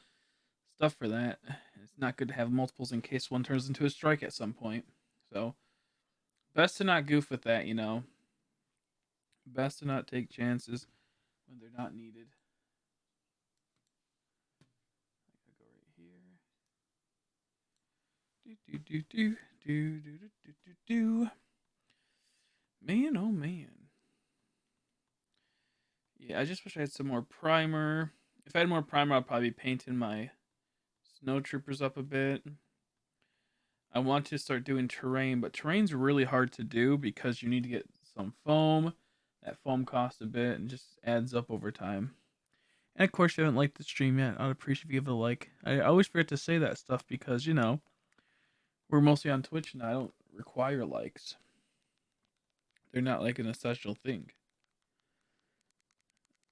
stuff for that. It's not good to have multiples in case one turns into a strike at some point. So best to not goof with that, you know. Best to not take chances when they're not needed. I go right here. Do. Man, oh man. Yeah, I just wish I had some more primer. If I had more primer, I'd probably be painting my snow troopers up a bit. I want to start doing terrain, but terrain's really hard to do because you need to get some foam. That foam costs a bit and just adds up over time. And of course, if you haven't liked the stream yet, I'd appreciate if you give it a like. I always forget to say that stuff because, you know, we're mostly on Twitch and I don't require likes. They're not like an essential thing.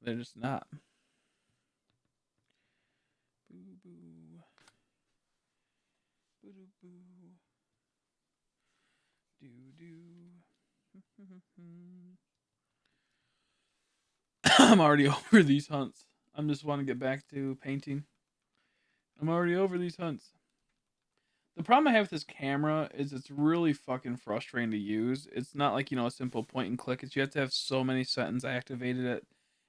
They're just not. Boo boo. Boo doo boo. Do do. I'm already over these hunts. I just want to get back to painting. I'm already over these hunts. The problem I have with this camera is it's really fucking frustrating to use. It's not like, you know, a simple point and click. It's you have to have so many settings activated it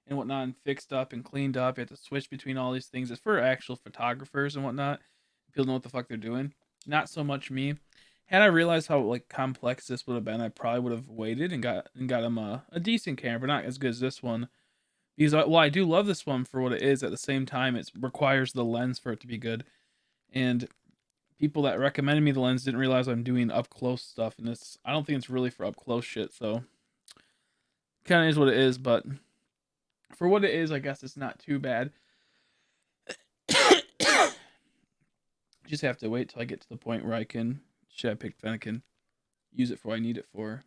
and whatnot and fixed up and cleaned up. You have to switch between all these things. It's for actual photographers and whatnot. People know what the fuck they're doing. Not so much me. Had I realized how like complex this would have been, I probably would have waited and got him a decent camera, but not as good as this one. Because well, I do love this one for what it is. At the same time, it requires the lens for it to be good. And people that recommended me the lens didn't realize I'm doing up close stuff, and I don't think it's really for up close shit. So, kind of is what it is. But for what it is, I guess it's not too bad. Just have to wait till I get to the point where I can pick Fennekin, use it for what I need it for.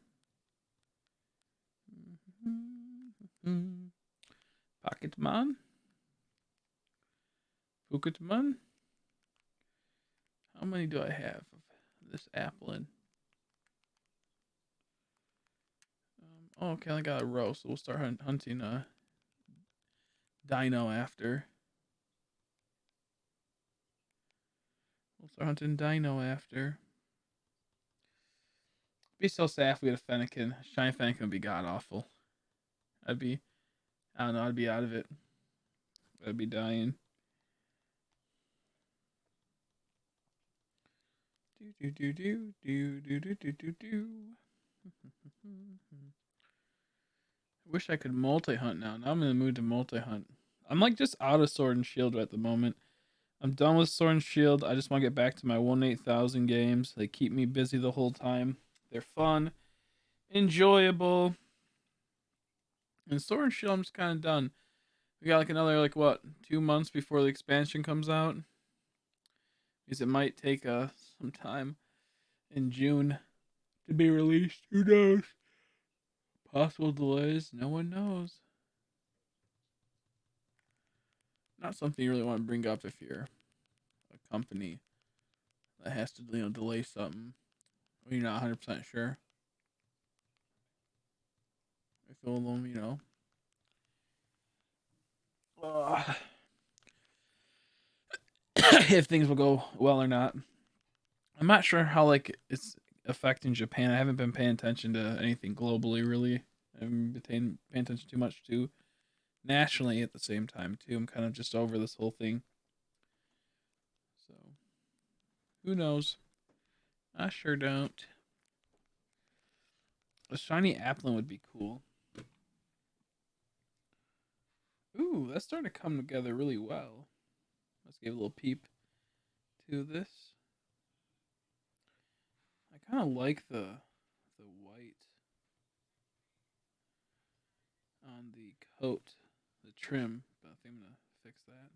Pocketman. Pocketman. How many do I have of this applin? Oh, okay, I got a row, so we'll start hunting dino after. We'll start hunting dino after. Be so sad if we had a Fennekin. Shiny Fennekin would be god awful. I don't know, I'd be out of it. I'd be dying. I wish I could multi-hunt now. Now I'm in the mood to multi-hunt. I'm like just out of Sword and Shield at the moment. I'm done with Sword and Shield. I just want to get back to my 1-8,000 games. They keep me busy the whole time. They're fun, enjoyable. And Sword and Shield, I'm just kind of done. We got like another, like, what, 2 months before the expansion comes out? Because it might take some time in June to be released. Who knows? Possible delays. No one knows. Not something you really want to bring up if you're a company that has to, you know, delay something when you're not 100% sure. I feel them, you know. If things will go well or not. I'm not sure how like it's affecting Japan. I haven't been paying attention to anything globally really. I haven't been paying attention too much to nationally at the same time too. I'm kind of just over this whole thing. So who knows? I sure don't. A shiny Applin would be cool. Ooh, that's starting to come together really well. Let's give a little peep to this. I kind of like the white on the coat, the trim, but I think I'm gonna fix that.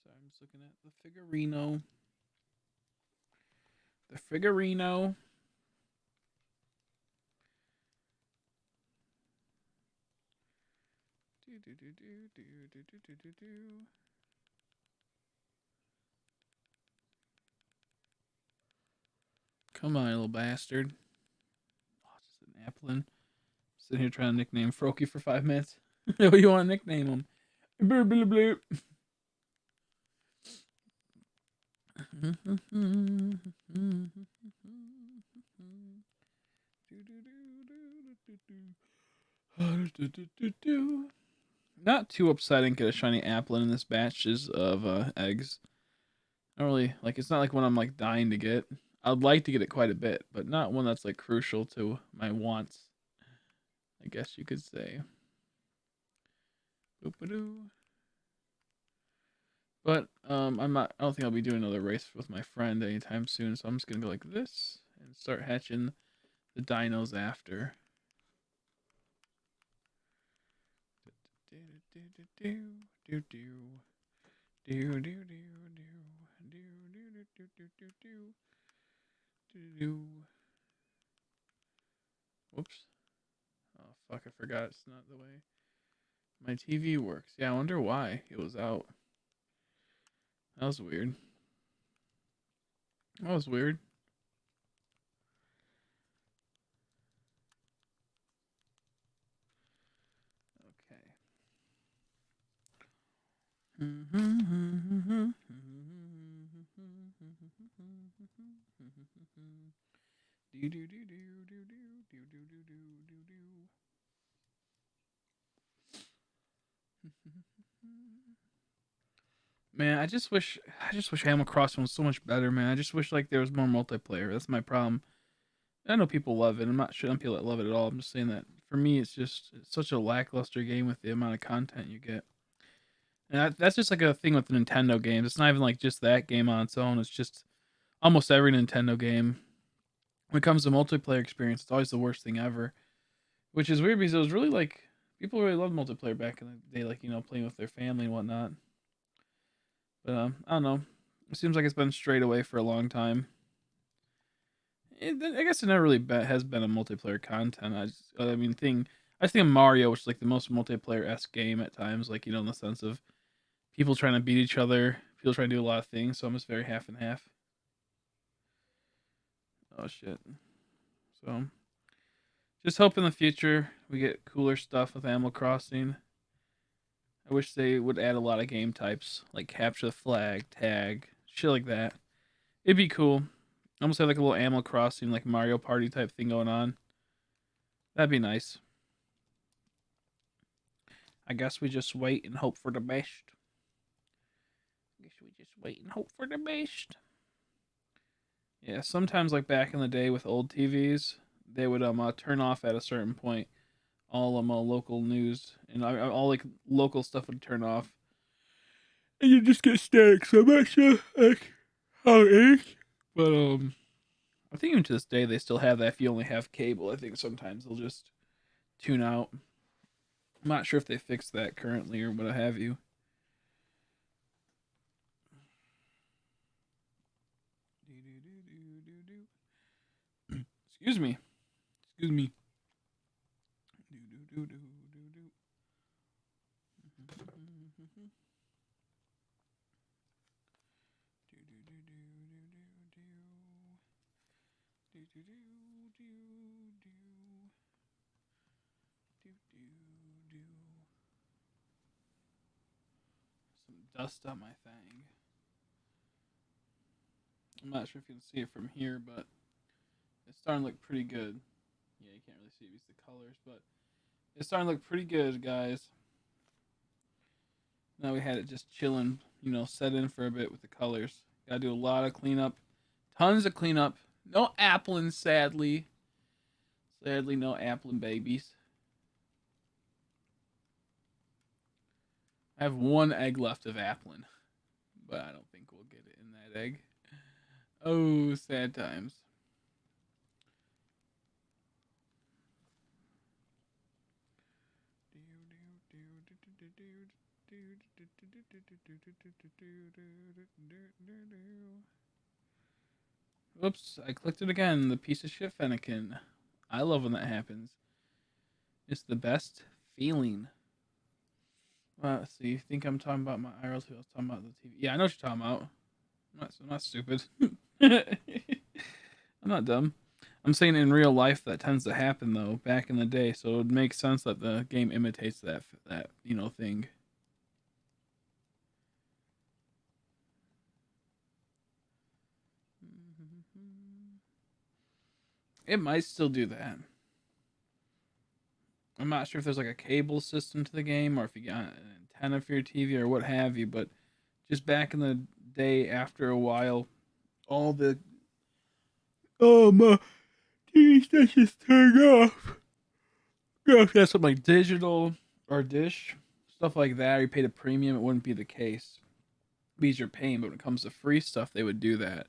Sorry, I'm just looking at the Figurino. The Figurino. Come on, little bastard. Oh, it's just an Applin. Sitting here trying to nickname Froakie for 5 minutes. What do you want to nickname him? Bloop, bloop, bloop. Not too upset I didn't get a shiny apple in this batches of eggs. Not really, like, it's not like one I'm like dying to get. I'd like to get it quite a bit, but not one that's like crucial to my wants, I guess you could say. Boop-a-doo. But I'm not. I don't think I'll be doing another race with my friend anytime soon. So I'm just gonna go like this and start hatching the dinos after. Whoops. Oh fuck! I forgot. It's not the way my TV works. Yeah, I wonder why it was out. That was weird. That was weird. Okay. Man, I just wish Animal Crossing was so much better, man. I just wish like there was more multiplayer. That's my problem. I know people love it. I'm not sure on people that love it at all. I'm just saying that for me, it's such a lackluster game with the amount of content you get. And that's just like a thing with the Nintendo games. It's not even like just that game on its own. It's just almost every Nintendo game. When it comes to multiplayer experience, it's always the worst thing ever. Which is weird because it was really like people really loved multiplayer back in the day, like playing with their family and whatnot. But I don't know. It seems like it's been strayed away for a long time. I guess it never really has been a multiplayer content. I just think of Mario, which is like the most multiplayer esque game at times, like in the sense of people trying to beat each other, people trying to do a lot of things. So I'm just very half and half. Oh shit. So just hope in the future we get cooler stuff with Animal Crossing. I wish they would add a lot of game types like capture the flag, tag, shit like that. It'd be cool. Almost have like a little Animal Crossing, like Mario Party type thing going on. That'd be nice. I guess we just wait and hope for the best. I guess we just wait and hope for the best. Yeah, sometimes like back in the day with old TVs, they would turn off at a certain point all local news and all like local stuff would turn off, and you just get static. So I'm not sure like how it is, but I think even to this day they still have that. If you only have cable, I think sometimes they'll just tune out. I'm not sure if they fixed that currently or what have you. Excuse me. Excuse me. Some dust on my thing. I'm not sure if you can see it from here, but it's starting to look pretty good. Yeah, you can't really see it with the colors, but it's starting to look pretty good, guys. Now we had it just chilling, set in for a bit with the colors. Gotta do a lot of cleanup. Tons of cleanup. No appling, sadly. Sadly, no appling babies. I have one egg left of applin, but I don't think we'll get it in that egg. Oh, sad times. Oops, I clicked it again. The piece of shit Fennekin. I love when that happens. It's the best feeling. Let's see. You think I'm talking about my IRL too? I was talking about the TV. Yeah, I know what you're talking about. I'm not stupid. I'm not dumb. I'm saying in real life that tends to happen though back in the day, so it would make sense that the game imitates that thing. It might still do that. I'm not sure if there's like a cable system to the game or if you got an antenna for your TV or what have you, but just back in the day, after a while, all the my TV stations turned off. Yeah, if that's something like digital or dish, stuff like that, or you paid a premium, it wouldn't be the case. Because you're paying, but when it comes to free stuff, they would do that.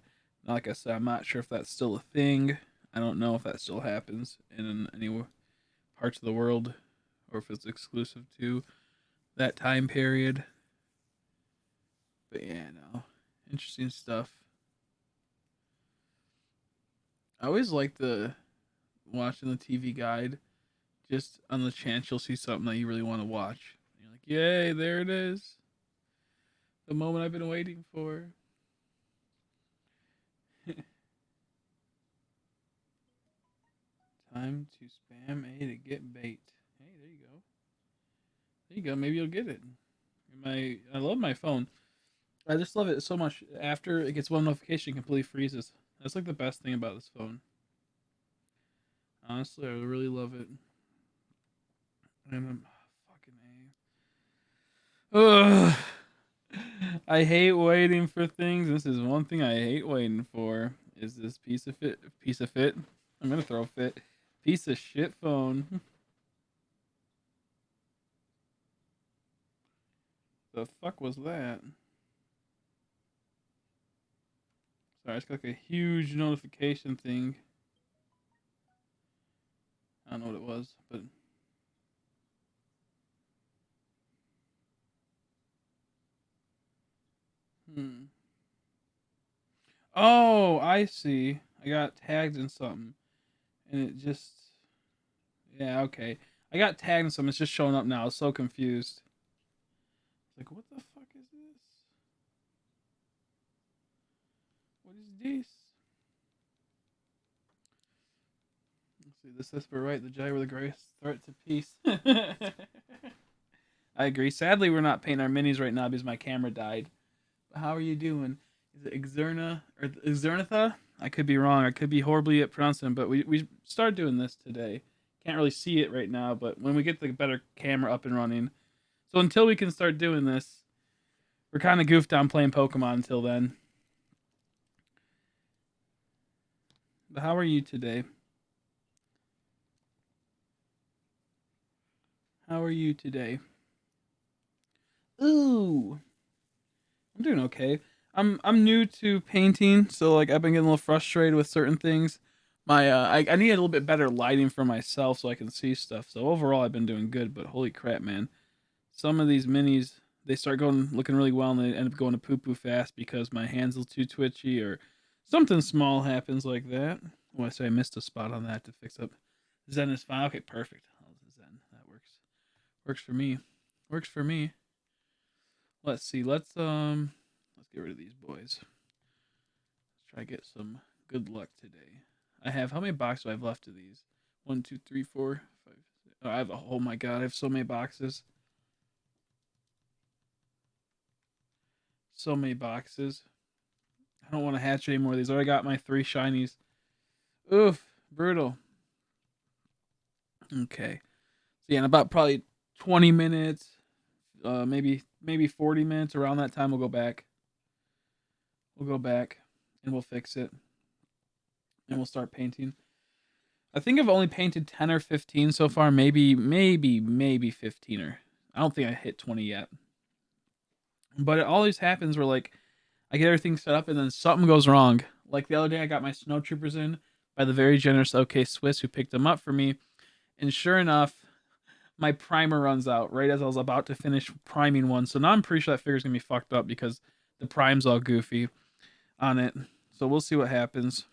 Now, like I said, I'm not sure if that's still a thing. I don't know if that still happens in any parts of the world or if it's exclusive to that time period. But yeah, no. Interesting stuff. I always like the watching the TV guide just on the chance you'll see something that you really want to watch. You're like, yay, there it is. The moment I've been waiting for. Time to spam A to get bait. Hey, there you go. There you go. Maybe you'll get it. I love my phone. I just love it so much. After it gets one notification, it completely freezes. That's like the best thing about this phone. Honestly, I really love it. And I'm fucking A. Ugh. I hate waiting for things. This is one thing I hate waiting for. Is this piece of fit? I'm gonna throw fit. Piece of shit phone. The fuck was that? Sorry, it's got like a huge notification thing. I don't know what it was, but Oh, I see. I got tagged in something, and it just yeah, okay. I got tagged in something. It's just showing up now. I was so confused. Like, what the fuck is this? What is this? Let's see. This is for right. The Jedi were the greatest threat to peace. I agree. Sadly, we're not painting our minis right now because my camera died. But how are you doing? Is it Exerna or Exernatha? I could be wrong. I could be horribly at pronouncing them, but we started doing this today. Can't really see it right now, but when we get the better camera up and running. So until we can start doing this, we're kind of goofed on playing Pokemon until then. But how are you today? How are you today? Ooh, I'm doing okay. I'm new to painting, so like I've been getting a little frustrated with certain things. I need a little bit better lighting for myself so I can see stuff. So overall, I've been doing good. But holy crap, man! Some of these minis they start going looking really well, and they end up going to poo poo fast because my hands are too twitchy or something small happens like that. Oh, I say I missed a spot on that to fix up. Zen is fine. Okay, perfect. Zen, that works. Works for me. Works for me. Let's see. Let's get rid of these boys. Let's try to get some good luck today. I have how many boxes do I have left of these? 1, 2, 3, 4, 5. Oh, I have oh my god, I have so many boxes. So many boxes. I don't want to hatch any more of these. I already got my 3 shinies. Oof, brutal. Okay. So yeah, in about probably 20 minutes, maybe 40 minutes around that time we'll go back. We'll go back and we'll fix it. And we'll start painting. I think I've only painted 10 or 15 so far, maybe 15 or I don't think I hit 20 yet. But it always happens where like I get everything set up and then something goes wrong. Like the other day I got my snow troopers in by the very generous OK Swiss who picked them up for me. And sure enough, my primer runs out right as I was about to finish priming one. So now I'm pretty sure that figure's gonna be fucked up because the prime's all goofy on it. So we'll see what happens.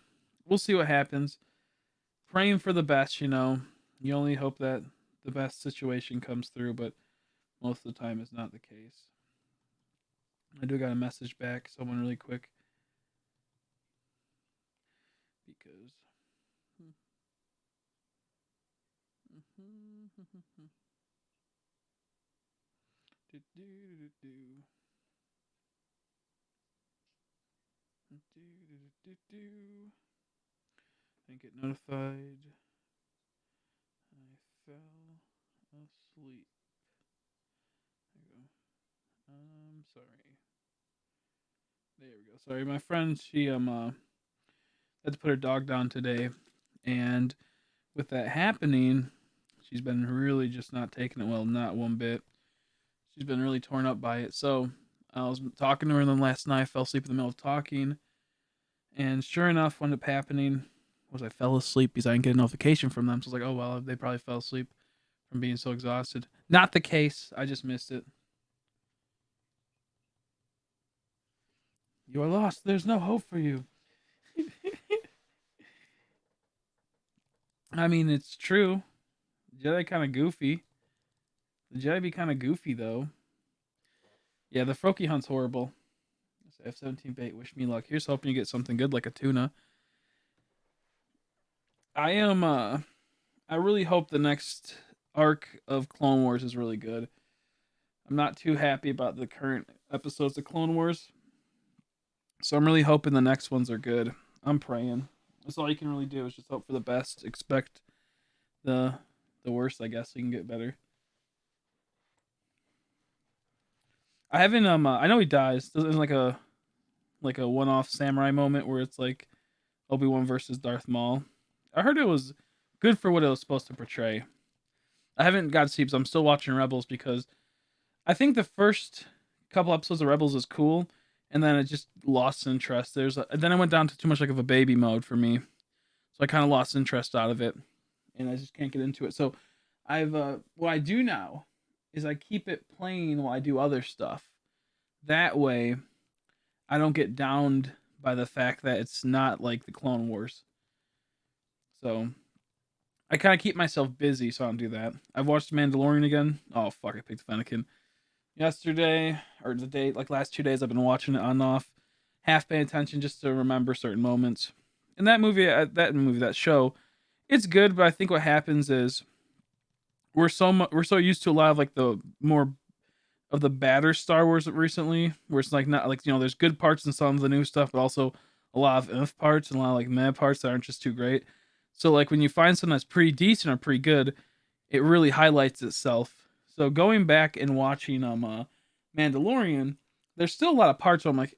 We'll see what happens. Praying for the best, you know. You only hope that the best situation comes through, but most of the time it's not the case. I do got a message back, someone really quick. Because Didn't get notified. I fell asleep. There we go. I'm sorry. There we go. Sorry, my friend, she had to put her dog down today, and with that happening, she's been really just not taking it well, not one bit. She's been really torn up by it. So I was talking to her, and then last night I fell asleep in the middle of talking, and sure enough, what ended up happening was I fell asleep because I didn't get a notification from them. So I was like, oh well, they probably fell asleep from being so exhausted. Not the case. I just missed it. You are lost. There's no hope for you. I mean, it's true. Jedi kind of goofy. The Jedi be kind of goofy though. Yeah, the Froakie hunt's horrible. F-17 bait. Wish me luck. Here's hoping you get something good like a tuna. I am. I really hope the next arc of Clone Wars is really good. I'm not too happy about the current episodes of Clone Wars, so I'm really hoping the next ones are good. I'm praying. That's all you can really do is just hope for the best. Expect the worst, I guess, so you can get better. I haven't I know he dies. There's like a one-off samurai moment where it's like Obi-Wan versus Darth Maul. I heard it was good for what it was supposed to portray. I haven't got to see because I'm still watching Rebels because I think the first couple episodes of Rebels is cool, and then it just lost interest. Then I went down to too much like of a baby mode for me, so I kind of lost interest out of it, and I just can't get into it. So I've what I do now is I keep it playing while I do other stuff. That way, I don't get downed by the fact that it's not like the Clone Wars. So I kind of keep myself busy, so I don't do that. I've watched Mandalorian again. Oh fuck, I picked Fennekin yesterday or the day, like last 2 days. I've been watching it on and off, half paying attention just to remember certain moments. And that show, it's good, but I think what happens is we're so used to a lot of like the more of the badder Star Wars recently, where it's like not like there's good parts in some of the new stuff, but also a lot of if parts and a lot of like meh parts that aren't just too great. So like when you find something that's pretty decent or pretty good, it really highlights itself. So going back and watching Mandalorian, there's still a lot of parts where I'm like,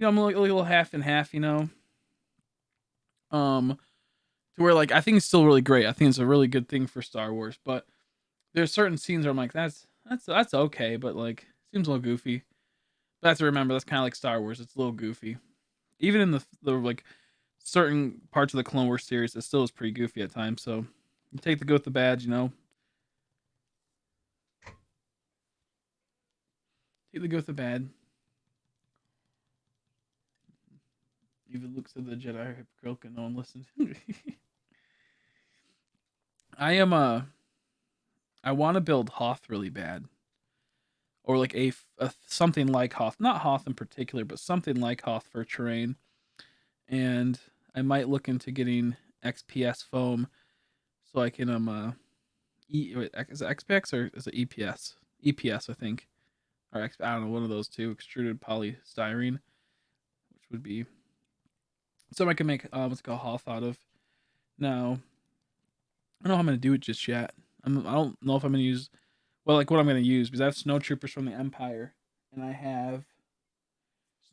I'm like a little half and half, to where like I think it's still really great. I think it's a really good thing for Star Wars, but there's certain scenes where I'm like, that's okay, but like seems a little goofy. But I have to remember that's kind of like Star Wars. It's a little goofy, even in the like certain parts of the Clone Wars series. It still is pretty goofy at times. So you take the good with the bad, Take the good with the bad. Even Luke said the Jedi are hypocritical and no one listened. I am I want to build Hoth really bad, or like a something like Hoth, not Hoth in particular, but something like Hoth for terrain. And I might look into getting XPS foam so I can is it XPX or is it EPS? EPS I think, or I don't know, one of those two, extruded polystyrene, which would be something I can make what's called Hoth out of. Now I don't know how I'm gonna do it just yet. I don't know if I'm gonna use what I'm gonna use because I have snowtroopers from the Empire, and I have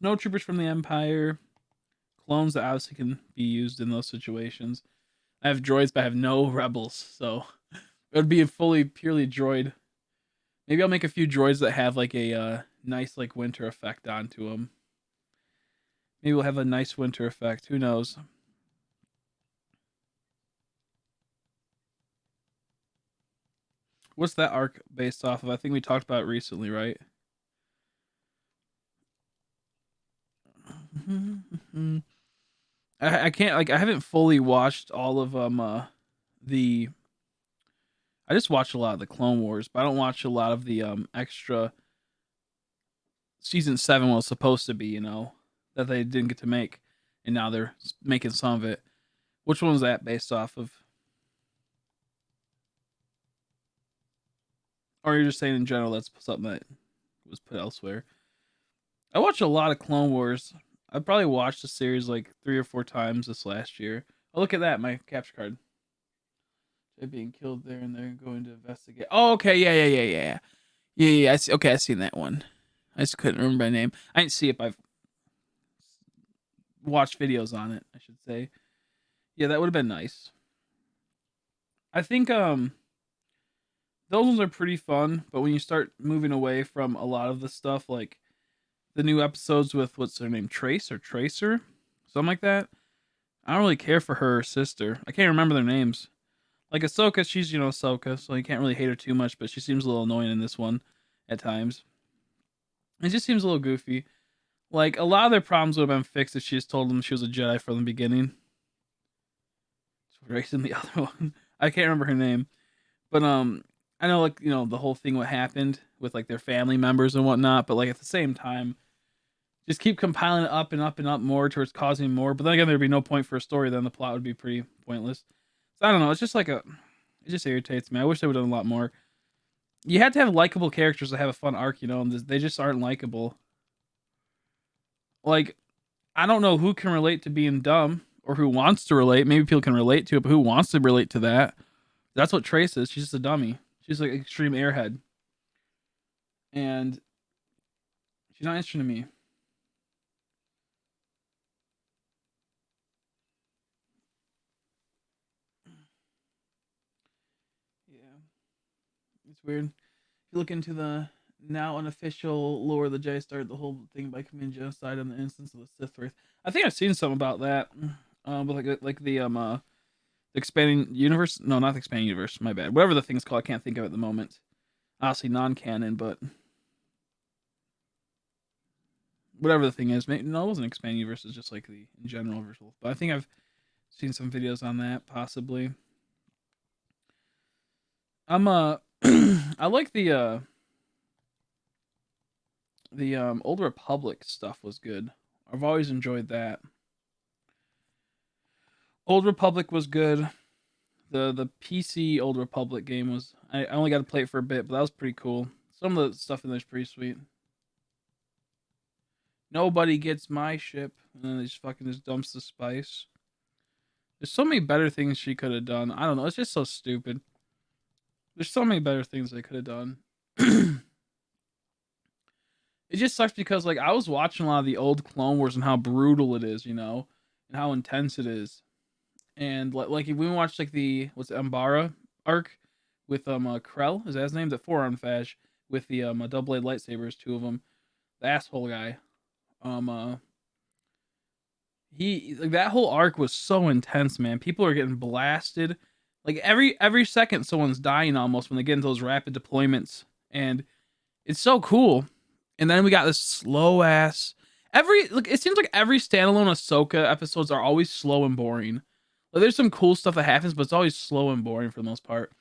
snowtroopers from the Empire, clones that obviously can be used in those situations. I have droids, but I have no rebels, so it would be a purely droid. Maybe I'll make a few droids that have like a nice like winter effect onto them. Maybe we'll have a nice winter effect. Who knows? What's that arc based off of? I think we talked about it recently, right? I can't like I haven't fully watched all of the I just watch a lot of the Clone Wars, but I don't watch a lot of the extra season 7 was supposed to be, that they didn't get to make, and now they're making some of it. Which one was that based off of? Or you're just saying in general that's something that was put elsewhere? I watched a lot of Clone Wars. I probably watched the series like 3 or 4 times this last year. Oh, look at that, my capture card. They're being killed there, and they're going to investigate. Oh, okay, yeah. I see. Okay, I seen that one. I just couldn't remember my name. I didn't see it. But I've watched videos on it, I should say. Yeah, that would have been nice. I think those ones are pretty fun, but when you start moving away from a lot of the stuff, like the new episodes with what's her name, Trace or Tracer, something like that. I don't really care for her sister. I can't remember their names. Like Ahsoka, she's Ahsoka, so you can't really hate her too much, but she seems a little annoying in this one at times. It just seems a little goofy. Like a lot of their problems would have been fixed if she just told them she was a Jedi from the beginning. Racing the other one. I can't remember her name. But I know like, the whole thing what happened with like their family members and whatnot, but like at the same time, just keep compiling it up and up and up more towards causing more. But then again, there'd be no point for a story, then the plot would be pretty pointless. So I don't know, it's just like it just irritates me. I wish they would have done a lot more. You had to have likable characters to have a fun arc, and they just aren't likable. Like, I don't know who can relate to being dumb or who wants to relate. Maybe people can relate to it, but who wants to relate to that? That's what Trace is. She's just a dummy. She's like extreme airhead. And she's not interesting to me. Yeah. It's weird. If you look into the now unofficial lore of the Jedi, started the whole thing by committing genocide on the instance of the Sith Wraith. I think I've seen something about that. But like the expanding universe. No, not the expanding universe. My bad. Whatever the thing's called, I can't think of it at the moment. Obviously non-canon, but whatever the thing is, maybe, no, it wasn't expanding universe. It's just like the in general virtual. But I think I've seen some videos on that, possibly. I'm I like the Old Republic stuff was good. I've always enjoyed that. Old Republic was good. The PC Old Republic game was. I only got to play it for a bit, but that was pretty cool. Some of the stuff in there's pretty sweet. Nobody gets my ship, and then they just dumps the spice. There's so many better things she could have done. I don't know. It's just so stupid. There's so many better things they could have done. It just sucks because like I was watching a lot of the old Clone Wars and how brutal it is, and how intense it is. And like if we watched like the what's it, Umbara arc with Krell, is that his name? The forearm Fash with the double blade lightsabers, two of them. The asshole guy. He like that whole arc was so intense, man. People are getting blasted. Like every second someone's dying almost when they get into those rapid deployments. And it's so cool. And then we got this slow ass it seems like every standalone Ahsoka episodes are always slow and boring. Like there's some cool stuff that happens, but it's always slow and boring for the most part.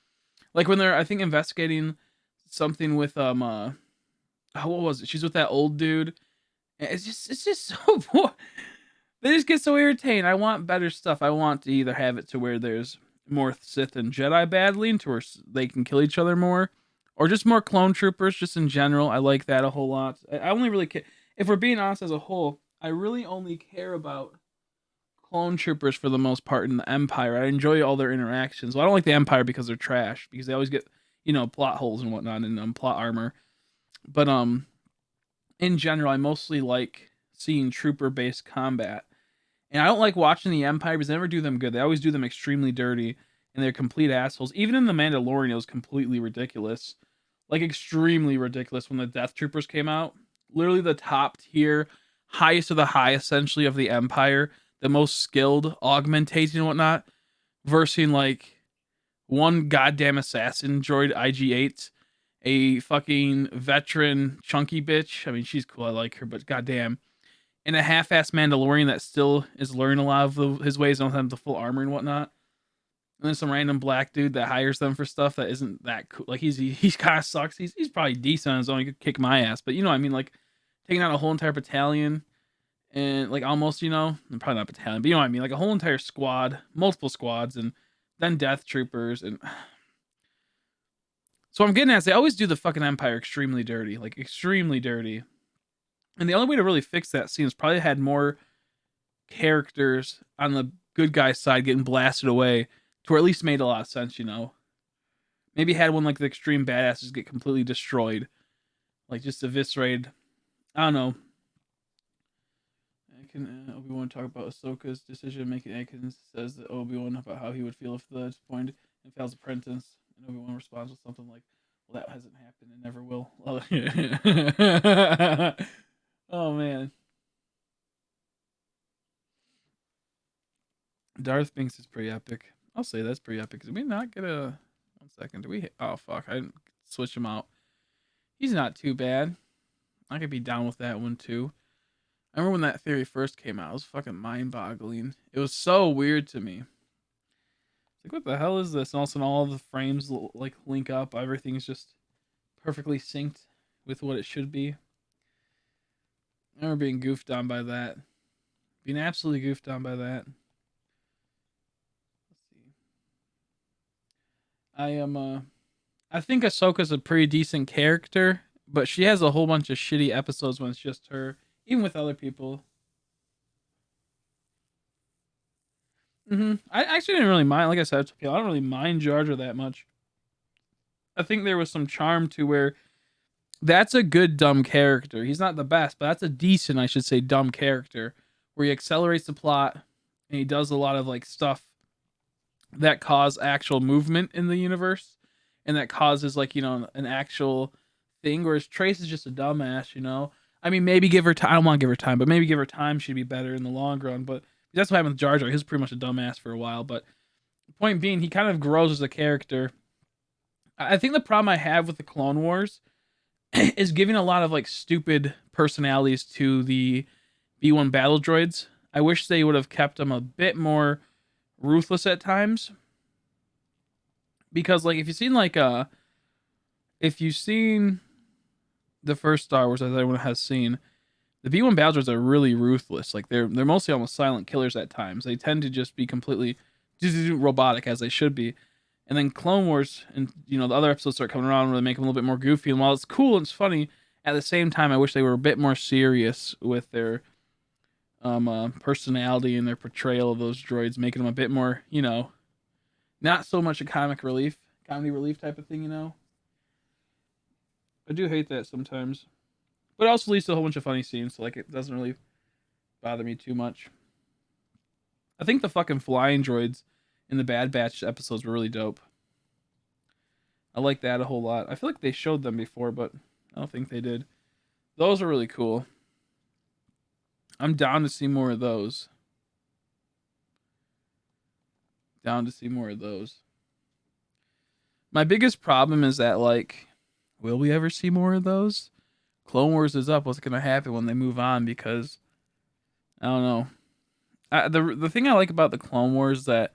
Like when they're I think investigating something with what was it? She's with that old dude. It's just so boring. They just get so irritating. I want better stuff. I want to either have it to where there's more Sith and Jedi battling to where they can kill each other more, or just more clone troopers just in general. I like that a whole lot. I only really care, if we're being honest as a whole, I really only care about clone troopers for the most part in the Empire. I enjoy all their interactions. Well, I don't like the Empire because they're trash, because they always get, plot holes and whatnot and plot armor. But in general, I mostly like seeing trooper-based combat. And I don't like watching the Empire because they never do them good. They always do them extremely dirty, and they're complete assholes. Even in The Mandalorian, it was completely ridiculous. Like, extremely ridiculous when the Death Troopers came out. Literally the top tier, highest of the high, essentially, of the Empire. The most skilled, augmentating and whatnot. Versing, like, one goddamn assassin droid IG-8. A fucking veteran chunky bitch. I mean, she's cool. I like her, but goddamn. And a half-assed Mandalorian that still is learning a lot of his ways, don't have the full armor and whatnot. And then some random black dude that hires them for stuff that isn't that cool. Like he's kind of sucks. He's probably decent on his own. He could kick my ass, but you know what I mean. Like taking out a whole entire battalion, and like almost probably not battalion, but you know what I mean. Like a whole entire squad, multiple squads, and then Death Troopers and. So I'm getting at is they always do the fucking Empire extremely dirty, like extremely dirty. And the only way to really fix that scene is probably had more characters on the good guy side getting blasted away to where at least made a lot of sense, you know. Maybe had one like the extreme badasses get completely destroyed, like just eviscerated. I don't know. Obi-Wan talk about Ahsoka's decision making. Anakin says that Obi-Wan about how he would feel if the disappointed and fails apprentice, and Obi-Wan responds with something like, "Well, that hasn't happened and never will." Oh man, Darth Binks is pretty epic. I'll say that's pretty epic. Did we not get a? 1 second. Did we? Oh fuck! I didn't switch him out. He's not too bad. I could be down with that one too. I remember when that theory first came out. It was fucking mind-boggling. It was so weird to me. Like, what the hell is this? And all of a sudden, all of the frames like link up. Everything's just perfectly synced with what it should be. I remember being goofed on by that. Being absolutely goofed on by that. Let's see. I think Ahsoka's a pretty decent character, but she has a whole bunch of shitty episodes when it's just her, even with other people. I actually didn't really mind. Like I said, I don't really mind Jar Jar that much. I think there was some charm to where that's a good dumb character. He's not the best, but that's a decent, I should say, dumb character where he accelerates the plot and he does a lot of like stuff that cause actual movement in the universe and that causes like, you know, an actual thing. Whereas Trace is just a dumbass, you know. I mean, maybe give her time. I don't want to give her time, but maybe give her time. She'd be better in the long run. But that's what happened with Jar Jar. He was pretty much a dumbass for a while. But point being, he kind of grows as a character. I think the problem I have with the Clone Wars is giving a lot of like stupid personalities to the B1 battle droids. I wish they would have kept them a bit more ruthless at times. Because like if you've seen the first Star Wars, as everyone has seen, the B1 battle droids are really ruthless. Like they're mostly almost silent killers at times. They tend to just be completely robotic as they should be. And then Clone Wars and you know the other episodes start coming around where they make them a little bit more goofy. And while it's cool and it's funny, at the same time I wish they were a bit more serious with their personality and their portrayal of those droids, making them a bit more, you know, not so much a comedy relief type of thing, you know. I do hate that sometimes. But it also leads to a whole bunch of funny scenes, so like it doesn't really bother me too much. I think the fucking flying droids in the Bad Batch episodes were really dope. I like that a whole lot. I feel like they showed them before, but I don't think they did. Those are really cool. I'm down to see more of those. Down to see more of those. My biggest problem is that, like, will we ever see more of those? Clone Wars is up. What's going to happen when they move on? Because, I don't know. The thing I like about the Clone Wars is that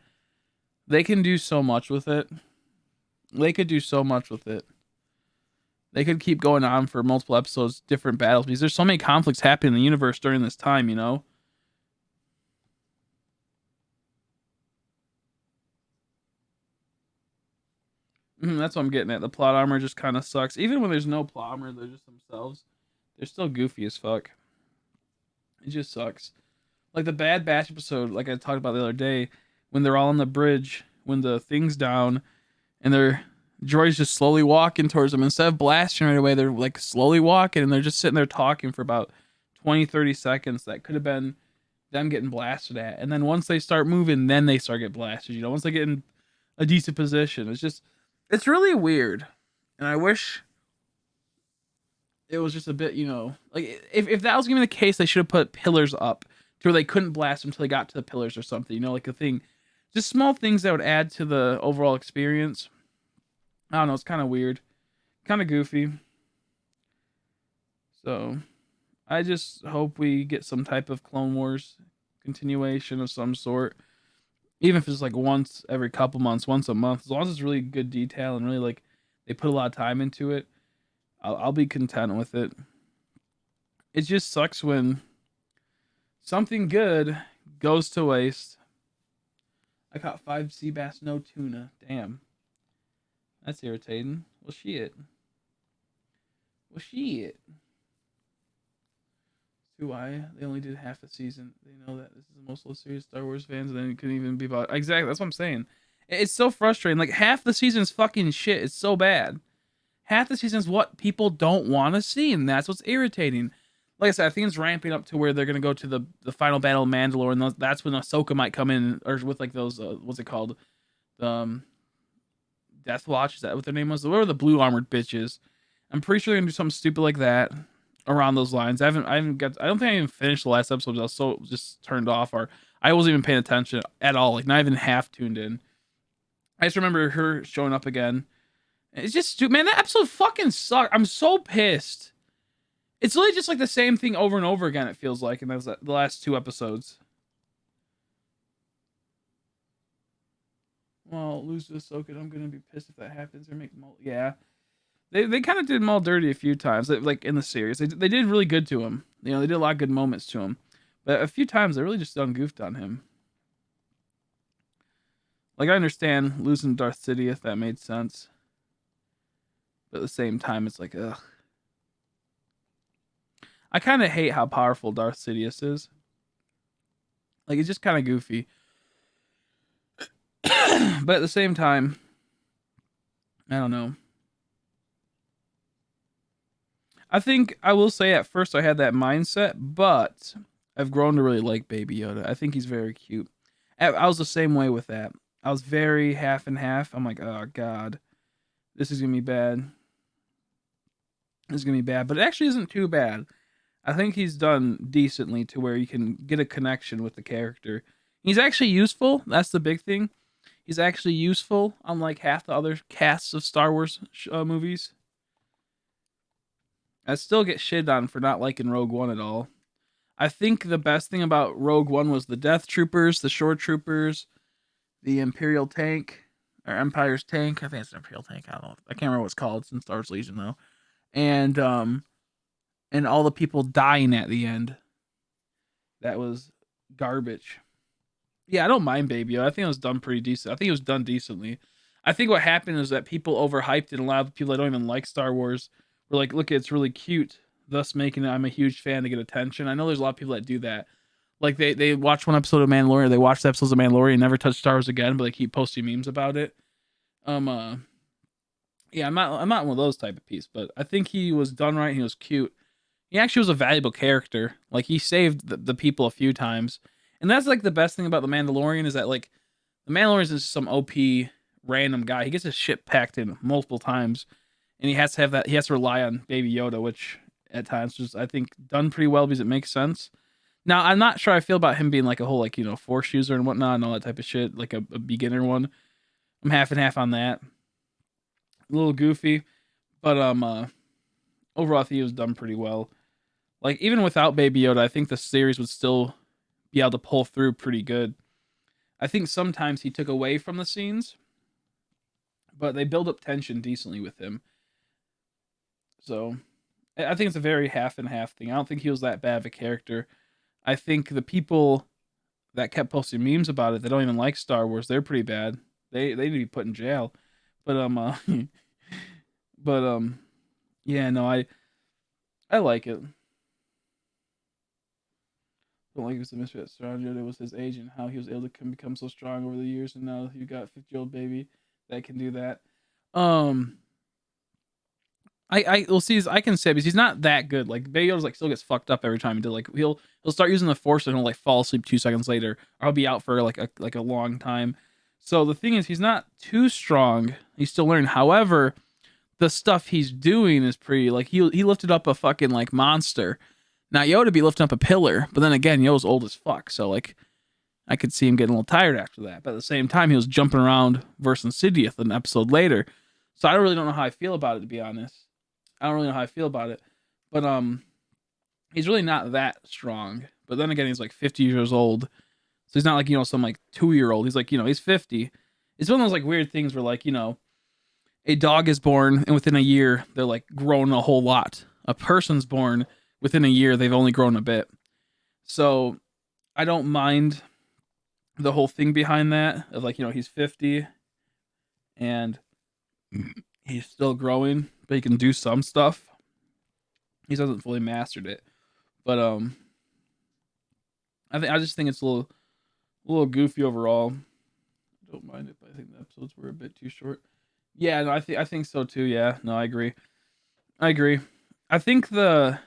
they can do so much with it. They could do so much with it. They could keep going on for multiple episodes, different battles, because there's so many conflicts happening in the universe during this time, you know? That's what I'm getting at. The plot armor just kind of sucks. Even when there's no plot armor, they're just themselves. They're still goofy as fuck. It just sucks. Like the Bad Batch episode, like I talked about the other day, when they're all on the bridge, when the thing's down, and their droids just slowly walking towards them. Instead of blasting right away, they're like slowly walking, and they're just sitting there talking for about 20, 30 seconds. That could have been them getting blasted at. And then once they start moving, then they start getting blasted. You know, once they get in a decent position. It's really weird. And I wish it was just a bit, you know, like if that was gonna be the case, they should have put pillars up to where they couldn't blast them until they got to the pillars or something, you know, like a thing. Just small things that would add to the overall experience. I don't know, it's kind of weird. Kind of goofy. So, I just hope we get some type of Clone Wars continuation of some sort. Even if it's like once every couple months, once a month, as long as it's really good detail and really like they put a lot of time into it, I'll be content with it. It just sucks when something good goes to waste. I caught 5 sea bass, no tuna. Damn. That's irritating. Well, shit. too why they only did half a season. They know that this is the most serious Star Wars fans, and then it couldn't even be about exactly. That's what I'm saying. It's so frustrating. Like half the season's fucking shit. It's so bad. Half the season's what people don't want to see, and that's what's irritating. Like I said, I think it's ramping up to where they're gonna go to the final battle of Mandalore, and that's when Ahsoka might come in, or with like those what's it called, Death Watch. Is that what their name was? What were the blue armored bitches? I'm pretty sure they're gonna do something stupid like that around those lines. I don't think I even finished the last episode. I was so just turned off, or I wasn't even paying attention at all. Like not even half tuned in. I just remember her showing up again. It's just stupid, man. That episode fucking sucked. I'm so pissed. It's literally just like the same thing over and over again. It feels like in those the last 2 episodes. Well, lose to Ahsoka. I'm gonna be pissed if that happens. Or make them all, yeah. They kind of did him all dirty a few times, like in the series. They did really good to him. You know, they did a lot of good moments to him, but a few times they really just done goofed on him. Like I understand losing Darth Sidious, that made sense, but at the same time, it's like ugh. I kind of hate how powerful Darth Sidious is. Like it's just kind of goofy, but at the same time, I don't know. I think I will say at first I had that mindset, but I've grown to really like Baby Yoda. I think he's very cute. I was the same way with that. I was very half and half. I'm like, oh god, this is gonna be bad. This is gonna be bad, but it actually isn't too bad. I think he's done decently to where you can get a connection with the character. He's actually useful. That's the big thing. He's actually useful, unlike half the other casts of Star Wars movies. I still get shit on for not liking Rogue One at all. I think the best thing about Rogue One was the Death Troopers, the Shore Troopers, the Imperial tank, or Empire's tank. I think it's an Imperial tank. I don't know. I can't remember what it's called. It's in Star Wars Legion though. And all the people dying at the end. That was garbage. Yeah, I don't mind Baby Yoda. I think it was done pretty decent. I think it was done decently. I think what happened is that people overhyped it, and a lot of people that don't even like Star Wars were like, look, it's really cute, thus making it I'm a huge fan to get attention. I know there's a lot of people that do that. Like they watch one episode of Mandalorian, they watch the episodes of Mandalorian, never touch Star Wars again, but they keep posting memes about it. Yeah, I'm not one of those type of piece, but I think he was done right. He was cute. He actually was a valuable character. Like he saved the people a few times, and that's like the best thing about the Mandalorian is that like the Mandalorian is some OP random guy. He gets his shit packed in multiple times, and he has to have that. He has to rely on Baby Yoda, which at times just I think done pretty well because it makes sense. Now I'm not sure I feel about him being like a whole like Force user and whatnot and all that type of shit, like a beginner one. I'm half and half on that. A little goofy, but overall I think he was done pretty well. Like even without Baby Yoda, I think the series would still be able to pull through pretty good. I think sometimes he took away from the scenes, but they build up tension decently with him. So I think it's a very half and half thing. I don't think he was that bad of a character. I think the people that kept posting memes about it, they don't even like Star Wars, they're pretty bad. They need to be put in jail. But yeah, no, I like it. Don't like it was the mystery that surrounded Yoda was his age and how he was able to become so strong over the years, and now you got a 50-year-old baby that can do that. I will see. I can say because he's not that good. Like Baby Yoda's like still gets fucked up every time he does. Like he'll start using the Force and he'll like fall asleep 2 seconds later, or he'll be out for like a long time. So the thing is, he's not too strong. He's still learning. However, the stuff he's doing is pretty. Like he lifted up a fucking like monster. Now Yoda be lifting up a pillar, but then again, Yoda's old as fuck. So like, I could see him getting a little tired after that. But at the same time, he was jumping around versus Sidious an episode later. So I don't know how I feel about it, to be honest. I don't really know how I feel about it. But he's really not that strong. But then again, he's like 50 years old. So he's not like, some like 2-year-old. He's like, he's 50. It's one of those like weird things where like, a dog is born and within a year they're like grown a whole lot. A person's born within a year, they've only grown a bit. So I don't mind the whole thing behind that of like, he's 50 and he's still growing, but he can do some stuff. He hasn't fully mastered it. But I just think it's a little goofy overall. I don't mind it, but I think the episodes were a bit too short. Yeah, no, I think so too. Yeah, no, I agree. I agree. I think the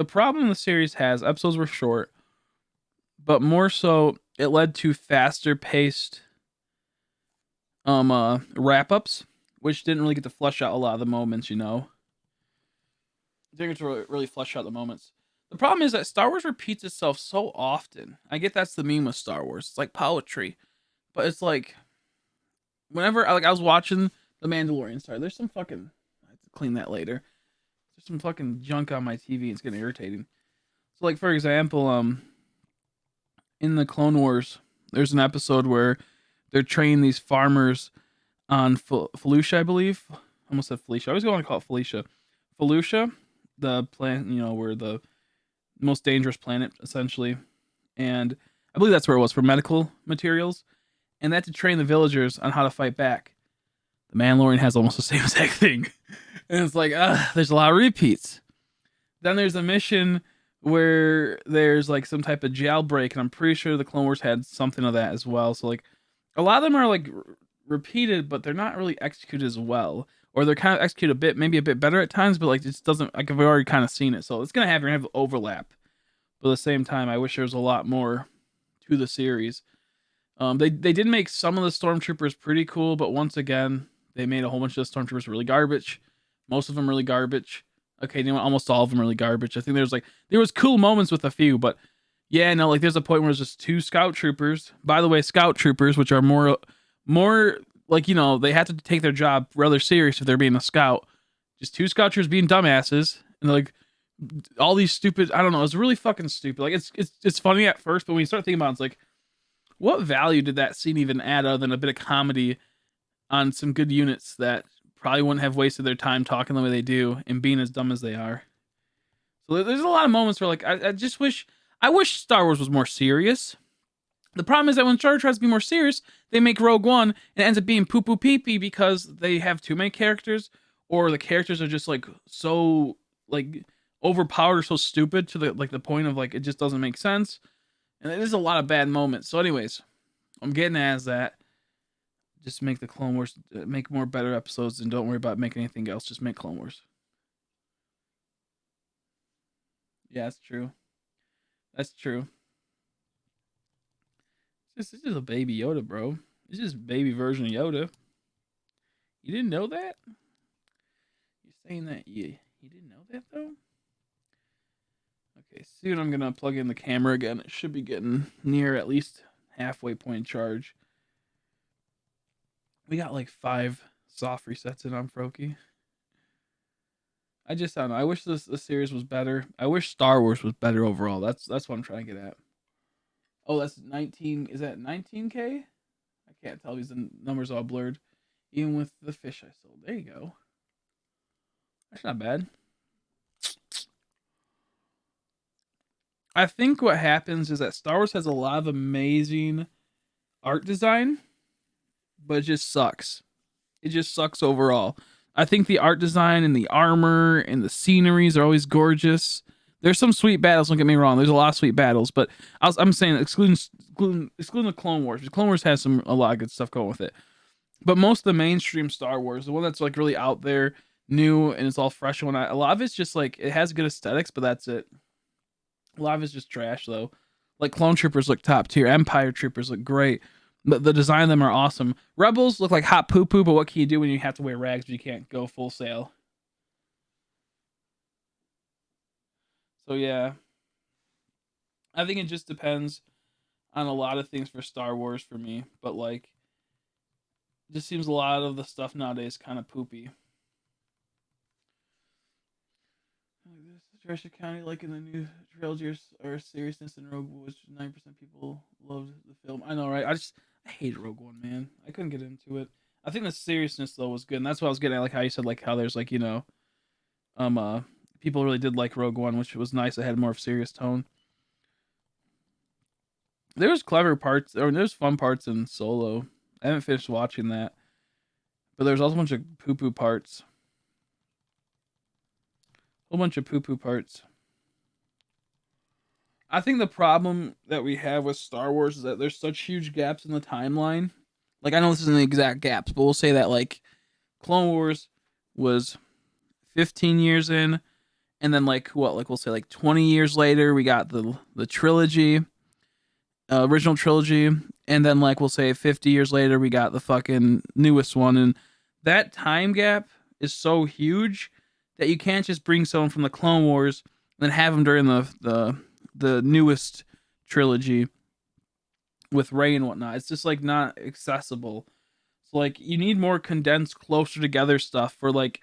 problem the series has, episodes were short, but more so it led to faster paced wrap ups, which didn't really get to flesh out a lot of the moments, you know. Didn't get to really flesh out the moments. The problem is that Star Wars repeats itself so often. I get that's the meme with Star Wars. It's like poetry, but it's like whenever I was watching The Mandalorian. Sorry, there's some fucking I have to clean that later. There's some fucking junk on my TV. It's getting irritating. So like for example, in the Clone Wars, there's an episode where they're training these farmers on Felucia, I believe. I almost said Felicia. I always want to call it Felicia. Felucia, the planet, you know, where the most dangerous planet essentially, and I believe that's where it was for medical materials, and they had to train the villagers on how to fight back. The Mandalorian has almost the same exact thing, and it's like, there's a lot of repeats. Then there's a mission where there's like some type of jailbreak, and I'm pretty sure the Clone Wars had something of that as well. So like, a lot of them are like repeated, but they're not really executed as well, or they're kind of executed maybe a bit better at times, but like it just doesn't like I've already kind of seen it, so it's gonna have overlap. But at the same time, I wish there was a lot more to the series. They did make some of the stormtroopers pretty cool, but once again, they made a whole bunch of the stormtroopers really garbage. Most of them really garbage. Okay, you know what? Almost all of them really garbage. I think there was cool moments with a few, but yeah, no, like there's a point where there's just 2 scout troopers. By the way, scout troopers, which are more like, you know, they have to take their job rather serious if they're being a scout. Just 2 scout troopers being dumbasses, and like all these stupid. I don't know. It's really fucking stupid. Like it's funny at first, but when you start thinking about it, it's like, what value did that scene even add other than a bit of comedy on some good units that probably wouldn't have wasted their time talking the way they do and being as dumb as they are? So there's a lot of moments where like I wish Star Wars was more serious. The problem is that when Star Wars tries to be more serious, they make Rogue One and it ends up being poo poo pee pee because they have too many characters, or the characters are just like so like overpowered or so stupid to the point of like it just doesn't make sense. And there's a lot of bad moments. So anyways, I'm getting as that. Just make the Clone Wars, make more better episodes, and don't worry about making anything else. Just make Clone Wars. Yeah, that's true. That's true. It's just a baby Yoda, bro. It's just baby version of Yoda. You didn't know that? You're saying that you didn't know that though? Okay, soon I'm gonna plug in the camera again. It should be getting near at least halfway point charge. We got like 5 soft resets in on Froakie. I don't know. I wish the series was better. I wish Star Wars was better overall. That's what I'm trying to get at. Oh, that's 19. Is that 19K? I can't tell because the numbers all blurred. Even with the fish I sold. There you go. That's not bad. I think what happens is that Star Wars has a lot of amazing art design, but it just sucks. It just sucks overall. I think the art design and the armor and the sceneries are always gorgeous. There's some sweet battles, don't get me wrong. There's a lot of sweet battles, but I'm saying excluding the Clone Wars. Clone Wars has a lot of good stuff going with it. But most of the mainstream Star Wars, the one that's like really out there, new, and it's all fresh, a lot of it's just like, it has good aesthetics, but that's it. A lot of it's just trash though. Like Clone Troopers look top tier. Empire Troopers look great. But the design of them are awesome. Rebels look like hot poo poo, but what can you do when you have to wear rags but you can't go full sail? So yeah. I think it just depends on a lot of things for Star Wars for me. But like, it just seems a lot of the stuff nowadays kind of poopy. Treasure County, like in the new trilogy, or seriousness in Rogue One, which 9% people loved the film. I know, right? I hate Rogue One, man. I couldn't get into it. I think the seriousness though was good, and that's what I was getting at. Like how you said, like how there's like, you know, people really did like Rogue One, which was nice. It had more of a serious tone. There was clever parts, or there's fun parts in Solo. I haven't finished watching that, but there's also a bunch of poo poo parts. Whole bunch of poo poo parts. I think the problem that we have with Star Wars is that there's such huge gaps in the timeline. Like, I know this isn't the exact gaps, but we'll say that, like, Clone Wars was 15 years in, and then, like, what? Like, we'll say, like, 20 years later, we got the trilogy, original trilogy, and then, like, we'll say 50 years later, we got the fucking newest one, and that time gap is so huge that you can't just bring someone from the Clone Wars and then have them during the newest trilogy with Rey and whatnot. It's just like not accessible. So like you need more condensed, closer together stuff for like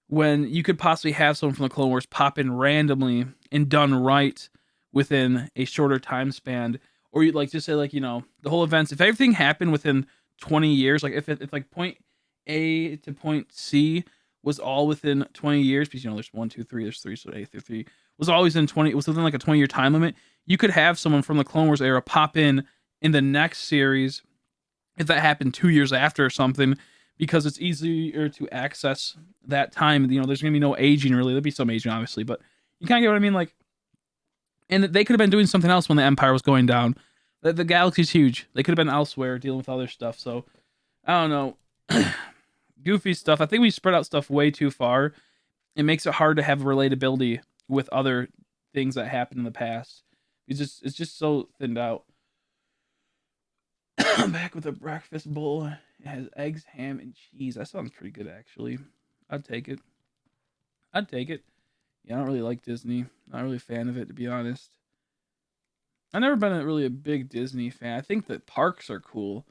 when you could possibly have someone from the Clone Wars pop in randomly and done right within a shorter time span. Or you like just say like, you know, the whole events, if everything happened within 20 years, like if like point A to point C was all within 20 years, because you know there's 1, 2, 3, there's 3, so A through 3 was always in 20, it was within like a 20-year time limit. You could have someone from the Clone Wars era pop in the next series if that happened 2 years after or something, because it's easier to access that time. You know, there's gonna be no aging really. There'll be some aging obviously, but you kind of get what I mean. Like, and they could have been doing something else when the Empire was going down. The galaxy's huge. They could have been elsewhere dealing with other stuff. So I don't know. Goofy stuff. I think we spread out stuff way too far. It makes it hard to have relatability with other things that happened in the past. It's just so thinned out. Back with a breakfast bowl. It has eggs, ham, and cheese. That sounds pretty good, actually. I'd take it. Yeah, I don't really like Disney. Not really a fan of it, to be honest. I've never been really a big Disney fan. I think the parks are cool,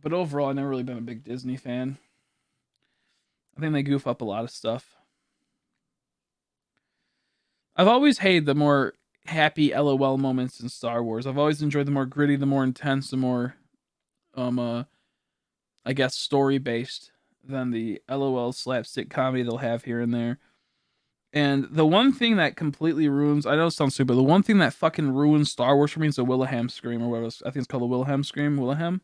but overall, I've never really been a big Disney fan. I think they goof up a lot of stuff. I've always hated the more happy LOL moments in Star Wars. I've always enjoyed the more gritty, the more intense, the more I guess story based than the LOL slapstick comedy they'll have here and there. And the one thing that completely ruins, I know it sounds stupid, the one thing that fucking ruins Star Wars for me is the Wilhelm scream, or whatever. I think it's called the Wilhelm scream. Wilhelm,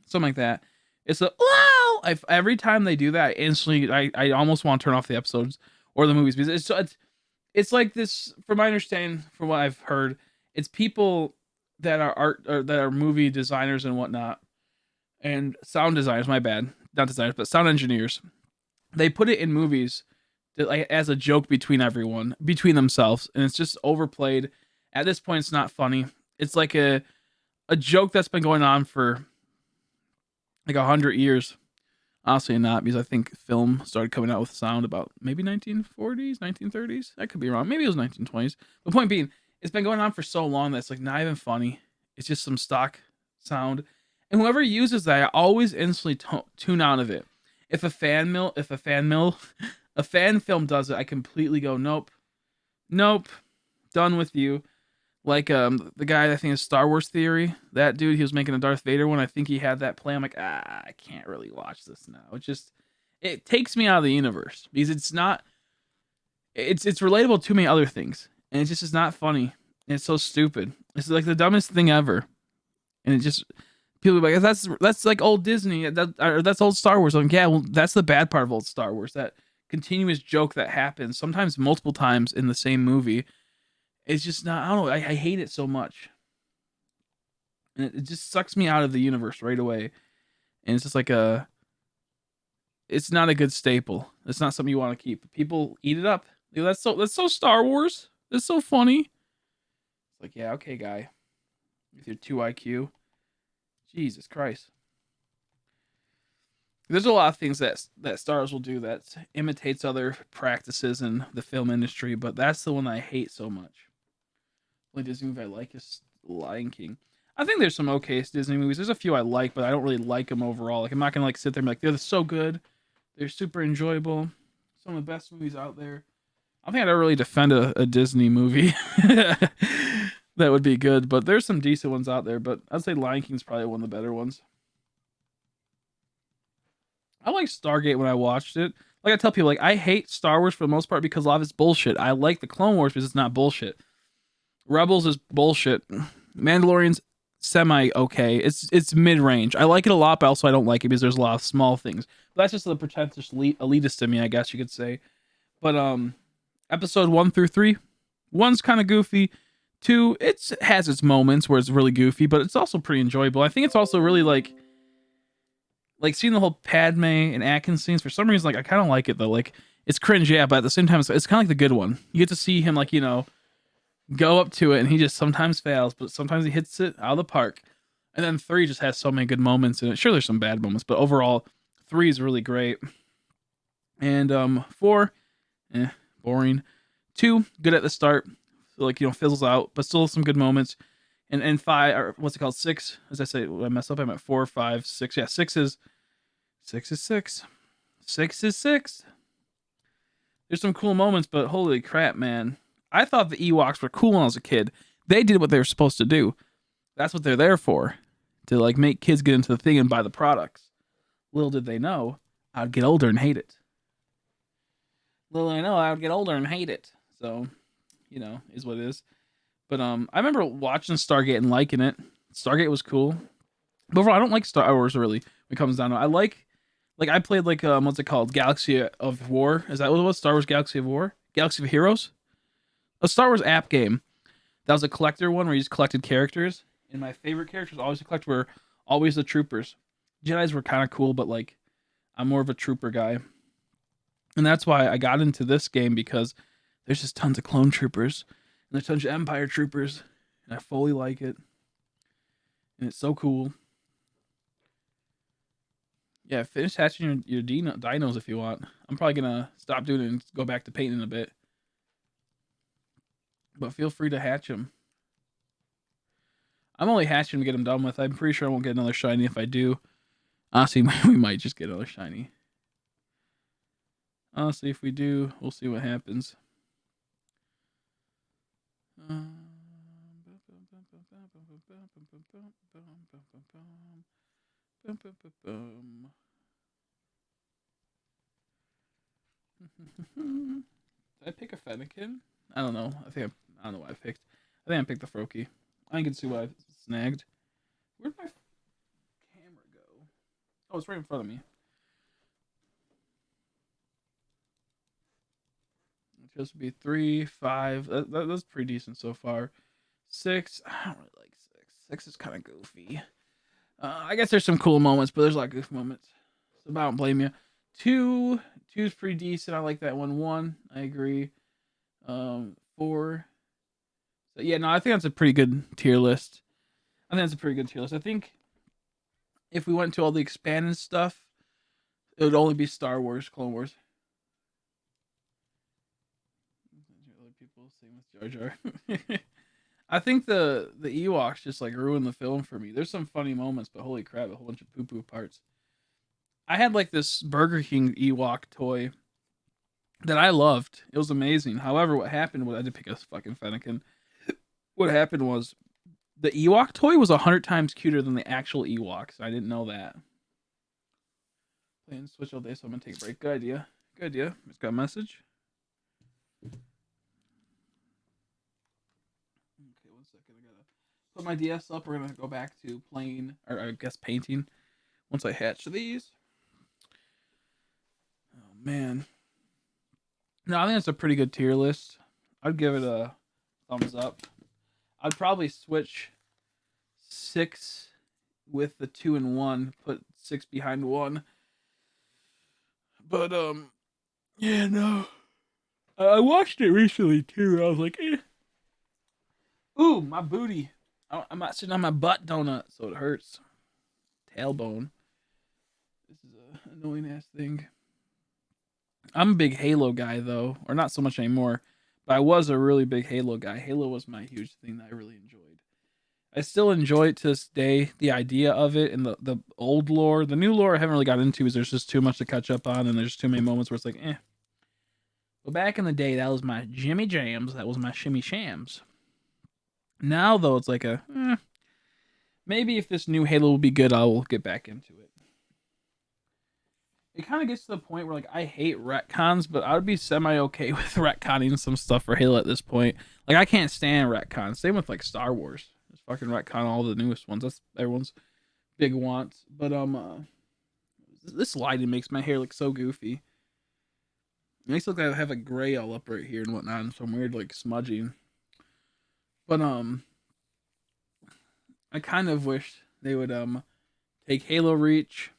something like that. It's a wow. Every time they do that, I instantly, I almost want to turn off the episodes or the movies, because it's like this. From my understanding, from what I've heard, it's people that are art or that are movie designers and whatnot, and sound designers. My bad, not designers, but sound engineers. They put it in movies like as a joke between themselves, and it's just overplayed. At this point, it's not funny. It's like a joke that's been going on for like 100 years. Honestly, not, because I think film started coming out with sound about maybe 1940s, 1930s. I could be wrong. Maybe it was 1920s. The point being, it's been going on for so long that it's like not even funny. It's just some stock sound, and whoever uses that, I always instantly tune out of it. If a fan film does it, I completely go, nope, done with you. Like the guy I think is Star Wars Theory, that dude, he was making a Darth Vader one. I think he had that play. I'm like, I can't really watch this now. It takes me out of the universe, because it's relatable to many other things, and it just is not funny. And it's so stupid. It's like the dumbest thing ever, and it just people are like, that's like old Disney, that's old Star Wars. I'm like, yeah, well, that's the bad part of old Star Wars. That continuous joke that happens sometimes multiple times in the same movie. It's just not, I don't know, I hate it so much. And it just sucks me out of the universe right away. And it's just like it's not a good staple. It's not something you want to keep. People eat it up. You know, that's so Star Wars. It's so funny. It's like, yeah, okay, guy. With your 2 IQ. Jesus Christ. There's a lot of things that Star Wars will do that imitates other practices in the film industry, but that's the one I hate so much. The only Disney movie I like is Lion King. I think there's some okay Disney movies. There's a few I like, but I don't really like them overall. Like, I'm not gonna like sit there and be like, they're so good. They're super enjoyable. Some of the best movies out there. I don't think I'd ever really defend a Disney movie that would be good, but there's some decent ones out there. But I'd say Lion King's probably one of the better ones. I like Stargate when I watched it. Like I tell people, like I hate Star Wars for the most part because a lot of it's bullshit. I like the Clone Wars because it's not bullshit. Rebels is bullshit. Mandalorian's semi okay. It's mid range. I like it a lot, but also I don't like it because there's a lot of small things. But that's just the pretentious elitist in me, I guess you could say. But episode 1 through 3, 1's kind of goofy. 2, it has its moments where it's really goofy, but it's also pretty enjoyable. I think it's also really like seeing the whole Padme and Anakin scenes. For some reason, like I kind of like it though. Like it's cringe, yeah, but at the same time, it's kind of like the good one. You get to see him like go up to it, and he just sometimes fails, but sometimes he hits it out of the park. And then 3 just has so many good moments in it. Sure, there's some bad moments, but overall, 3 is really great. And 4, boring. 2, good at the start, so like fizzles out, but still some good moments. And 5, or what's it called? 6, as I say, I mess up. I'm at 4, 5, 6. Yeah, 6 is 6 is 6. 6 is 6. There's some cool moments, but holy crap, man! I thought the Ewoks were cool when I was a kid. They did what they were supposed to do. That's what they're there for, to like make kids get into the thing and buy the products. Little did they know, I'd get older and hate it. Little did I know, I would get older and hate it. So, is what it is. But I remember watching Stargate and liking it. Stargate was cool. But overall, I don't like Star Wars really. When it comes down to it, I played what's it called? Galaxy of War. Is that what it was? Star Wars Galaxy of War? Galaxy of Heroes? A Star Wars app game. That was a collector one where you just collected characters. And my favorite characters always to collect were always the troopers. Jedis were kind of cool, but I'm more of a trooper guy. And that's why I got into this game, because there's just tons of clone troopers. And there's tons of Empire troopers. And I fully like it. And it's so cool. Yeah, finish hatching your dinos if you want. I'm probably going to stop doing it and go back to painting a bit. But feel free to hatch them. I'm only hatching to get them done with. I'm pretty sure I won't get another shiny if I do. Honestly, we might just get another shiny. Honestly, if we do, we'll see what happens. Did I pick a Fennekin? I don't know. I don't know what I picked. I think I picked the Froakie. I can see what I snagged. Where'd my camera go? Oh, it's right in front of me. It's supposed to be 3, 5. That's pretty decent so far. 6. I don't really like 6. 6 is kind of goofy. I guess there's some cool moments, but there's a lot of goofy moments. So I don't blame you. 2 is pretty decent. I like that one. 1, I agree. 4. So yeah, no, I think that's a pretty good tier list. I think if we went to all the expanded stuff, it would only be Star Wars, Clone Wars. Other people, same with Jar Jar. I think the Ewoks just ruined the film for me. There's some funny moments, but holy crap, a whole bunch of poo-poo parts. I had this Burger King Ewok toy that I loved. It was amazing. However, what happened was I did pick a fucking Fennekin. What happened was the Ewok toy was 100 times cuter than the actual Ewoks. I didn't know that. Playing Switch all day, so I'm gonna take a break. Good idea. Just got a message. Okay, 1 second. I gotta put my DS up. We're gonna go back to playing, or I guess painting, once I hatch these. Oh man. No, I think it's a pretty good tier list. I'd give it a thumbs up. I'd probably switch 6 with the 2 and 1, put 6 behind 1. But yeah, no. I watched it recently too. I was like, eh. Ooh, my booty. I'm not sitting on my butt donut, so it hurts. Tailbone. This is a annoying ass thing. I'm a big Halo guy though, or not so much anymore. But I was a really big Halo guy. Halo was my huge thing that I really enjoyed. I still enjoy it to this day, the idea of it and the old lore. The new lore I haven't really got into because there's just too much to catch up on, and there's too many moments where it's like, eh. But back in the day, that was my Jimmy Jams. That was my Shimmy Shams. Now, though, it's like maybe if this new Halo will be good, I will get back into it. It kind of gets to the point where I hate retcons, but I would be semi-okay with retconning some stuff for Halo at this point. I can't stand retcons. Same with Star Wars. Just fucking retcon all the newest ones. That's everyone's big want. But this lighting makes my hair look so goofy. It makes it look like I have a gray all up right here and whatnot, and some weird smudging. But I kind of wish they would take Halo Reach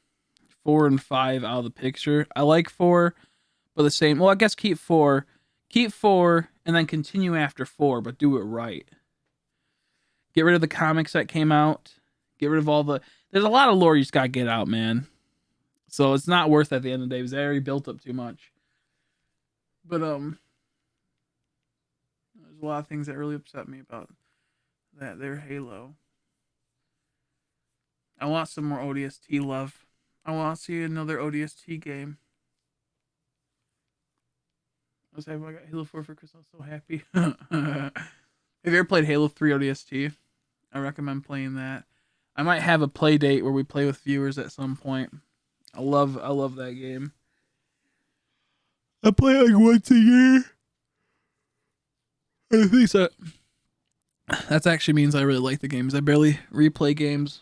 4 and 5 out of the picture. I like 4, but the same. Well, I guess keep 4, and then continue after 4, but do it right. Get rid of the comics that came out. Get rid of all the. There's a lot of lore you just gotta get out, man. So it's not worth it at the end of the day because they already built up too much. But there's a lot of things that really upset me about that. Their Halo. I want some more ODST love. I want to see another ODST game. I was happy I got Halo 4 for Christmas. I was so happy. Have you ever played Halo 3 ODST? I recommend playing that. I might have a play date where we play with viewers at some point. I love that game. I play like once a year. I think so. That actually means I really like the games. I barely replay games.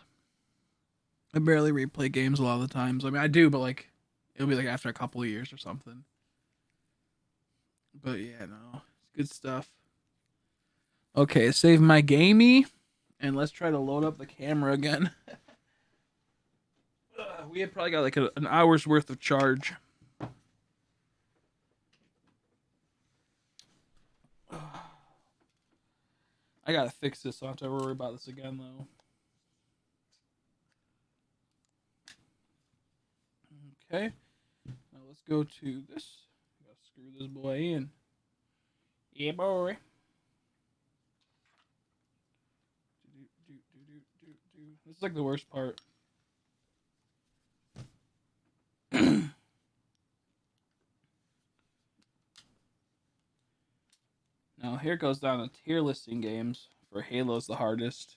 A lot of the times. I mean, I do, but like, it'll be like after a couple of years or something. But yeah, no, it's good stuff. Okay, save my gamey, and let's try to load up the camera again. We had probably got like an hour's worth of charge. I gotta fix this, so I don't have to worry about this again, though. Okay, now let's go to this. Gotta screw this boy in. Yeah, boy. This is like the worst part. Now here goes down to tier listing games. For Halo's the hardest,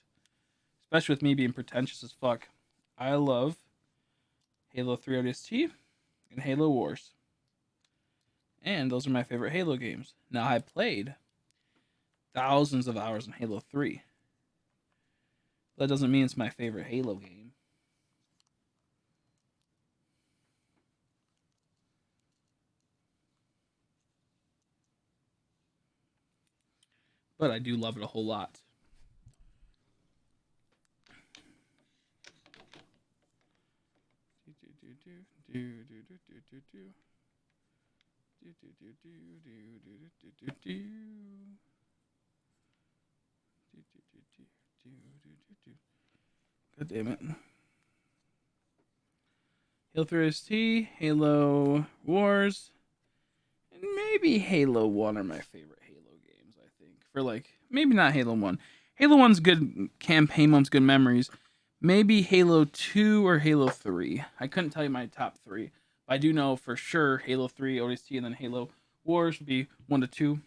especially with me being pretentious as fuck. I love Halo 3 ODST and Halo Wars, and those are my favorite Halo games. Now I played thousands of hours in Halo 3. That doesn't mean it's my favorite Halo game. But I do love it a whole lot. God damn it. Halo 3 ST, Halo Wars, and maybe Halo 1 are my favorite Halo games, I think. For like, maybe not Halo 1. Halo 1's good campaign mode's good memories. Maybe Halo 2 or Halo 3. I couldn't tell you my top 3. But I do know for sure Halo 3, ODST, and then Halo Wars would be 1 to 2.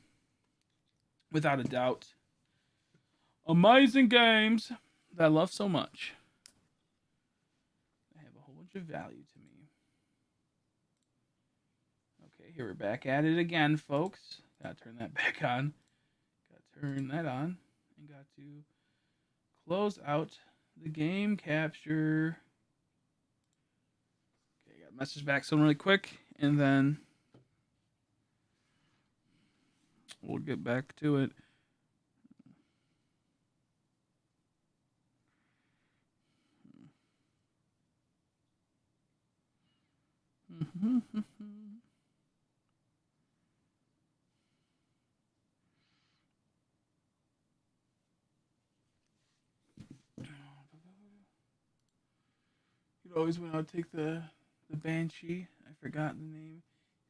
Without a doubt. Amazing games that I love so much. They have a whole bunch of value to me. Okay, here we're back at it again, folks. Gotta turn that back on. Gotta turn that on. And got to close out the game capture. Okay, got a message back someone really quick, and then we'll get back to it. You'd always when I would take the Banshee, I forgot the name,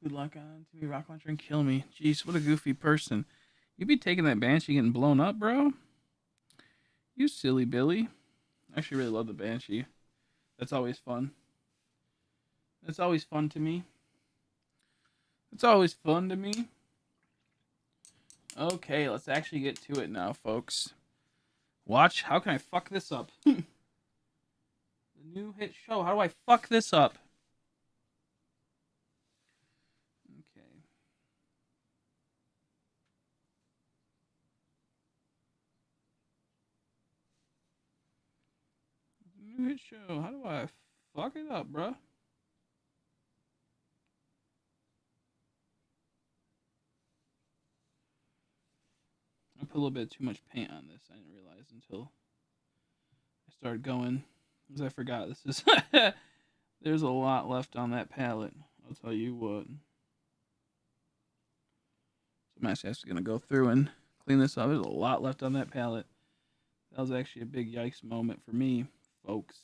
he'd lock on to me, rock launcher, and kill me. Jeez, what a goofy person. You'd be taking that Banshee getting blown up, bro? You silly Billy. I actually really love the Banshee. That's always fun. That's always fun to me. It's always fun to me. Okay, let's actually get to it now, folks. Watch. How can I fuck this up? The new hit show. How do I fuck this up? Okay. The new hit show. How do I fuck it up, bruh? I put a little bit too much paint on this. I didn't realize until I started going, because I forgot this is. There's a lot left on that palette. I'll tell you what. So I'm actually gonna go through and clean this up. There's a lot left on that palette. That was actually a big yikes moment for me, folks.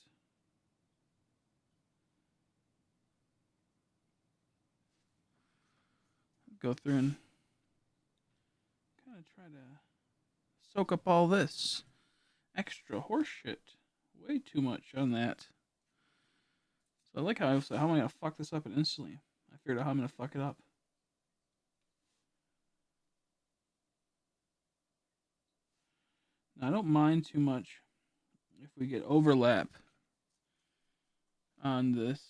Go through and kind of try to soak up all this extra horseshit. Way too much on that. So I like how I was like, how am I gonna fuck this up instantly? I figured out how I'm gonna fuck it up. Now I don't mind too much if we get overlap on this.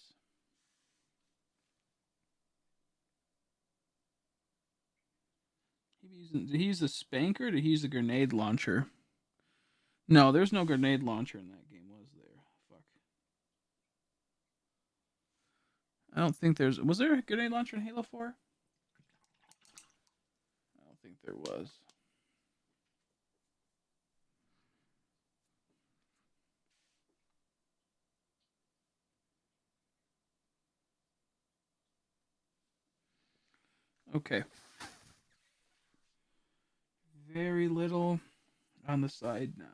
Did he use a spanker or did he use a grenade launcher? No, there's no grenade launcher in that game, was there? Fuck. I don't think there's... Was there a grenade launcher in Halo 4? I don't think there was. Okay. Very little on the side now.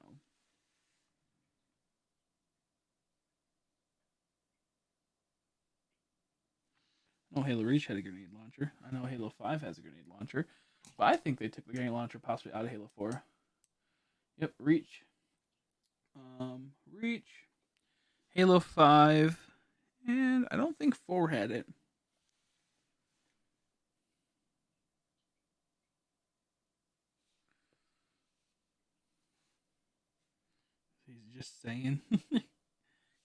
I know Halo Reach had a grenade launcher. I know Halo 5 has a grenade launcher. But I think they took the grenade launcher possibly out of Halo 4. Yep, Reach. Reach. Halo 5. And I don't think 4 had it. He's just saying.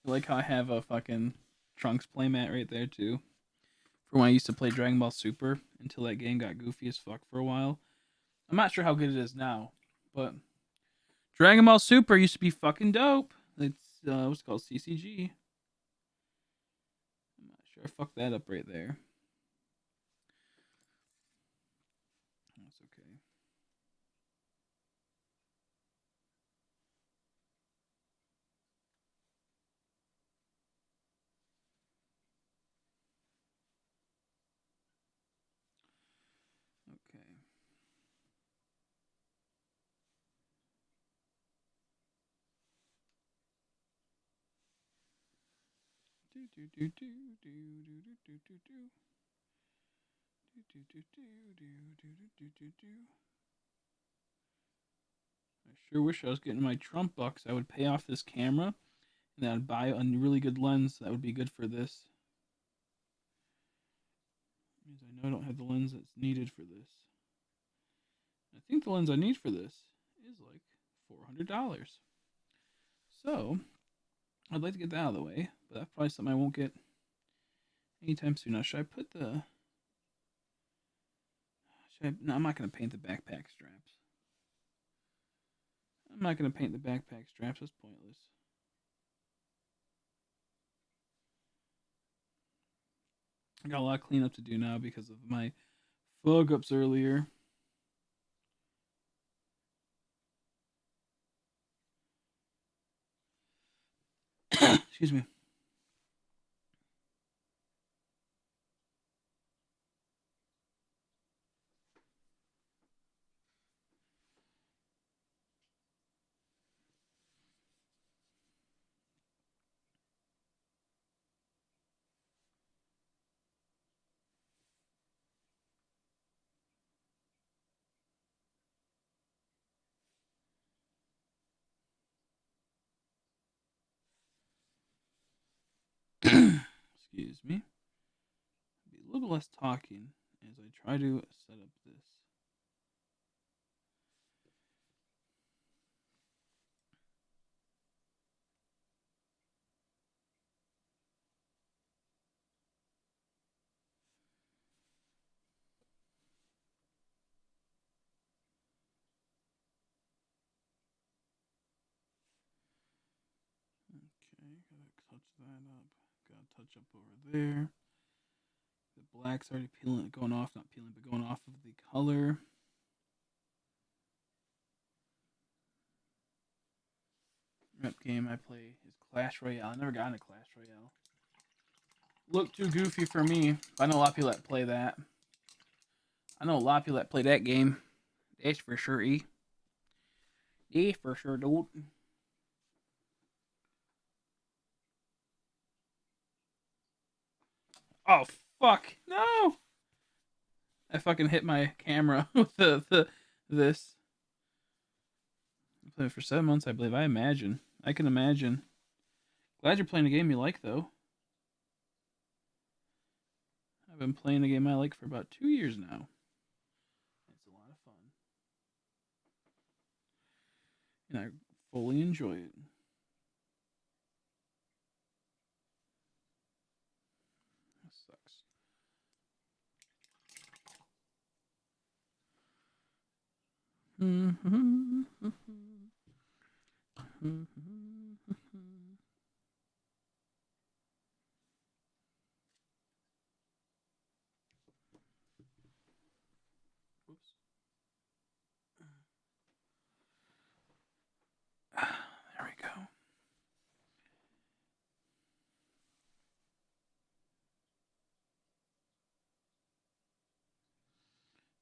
Like how I have a fucking Trunks playmat right there too. For when I used to play Dragon Ball Super until that game got goofy as fuck for a while. I'm not sure how good it is now, but Dragon Ball Super used to be fucking dope. It's what's it called, CCG. I'm not sure. I fucked that up right there. That's okay. Okay. I sure wish I was getting my Trump bucks. I would pay off this camera, and then I'd buy a really good lens that would be good for this. Means I know I don't have the lens that's needed for this. I think the lens I need for this is like $400. So I'd like to get that out of the way, but that's probably something I won't get anytime soon. Now, should I put the... No, I'm not going to paint the backpack straps. I'm not going to paint the backpack straps. That's pointless. I got a lot of cleanup to do now because of my fuck-ups earlier. Excuse me. Excuse me. Be a little less talking as I try to set up this. Okay, gotta touch that up. Gotta touch up over there. The black's already peeling, going off, not peeling, but going off of the color. game I play is Clash Royale. I never got into Clash Royale. Look too goofy for me. I know a lot of people that play that. I know a lot of people that play that game. That's for sure, E. Yeah, for sure, dude. Oh, fuck. No! I fucking hit my camera with this. I played for 7 months, I believe. I imagine. I can imagine. Glad you're playing a game you like, though. I've been playing a game I like for about 2 years now. It's a lot of fun. And I fully enjoy it. That sucks. Oops. There we go.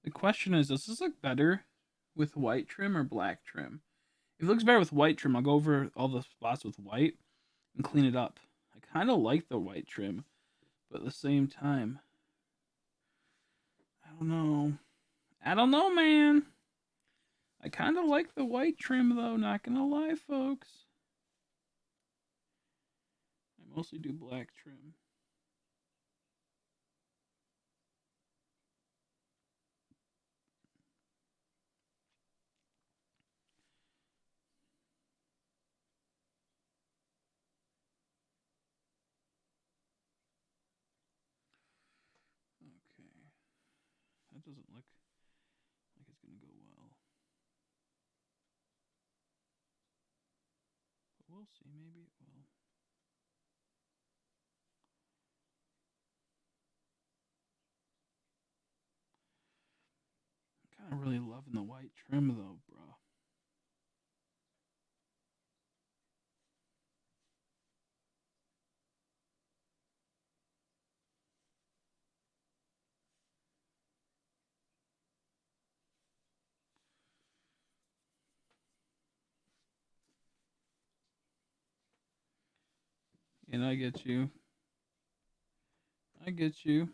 The question is, does this look better with white trim or black trim? If it looks better with white trim, I'll go over all the spots with white and clean it up. I kind of like the white trim, but at the same time, I don't know. I don't know, man. I kind of like the white trim, though, not gonna lie, folks. I mostly do black trim. Okay. That doesn't look like it's gonna go well. But we'll see, maybe it will. I'm kind of really loving the white trim, though, bro. And I get you. I get you.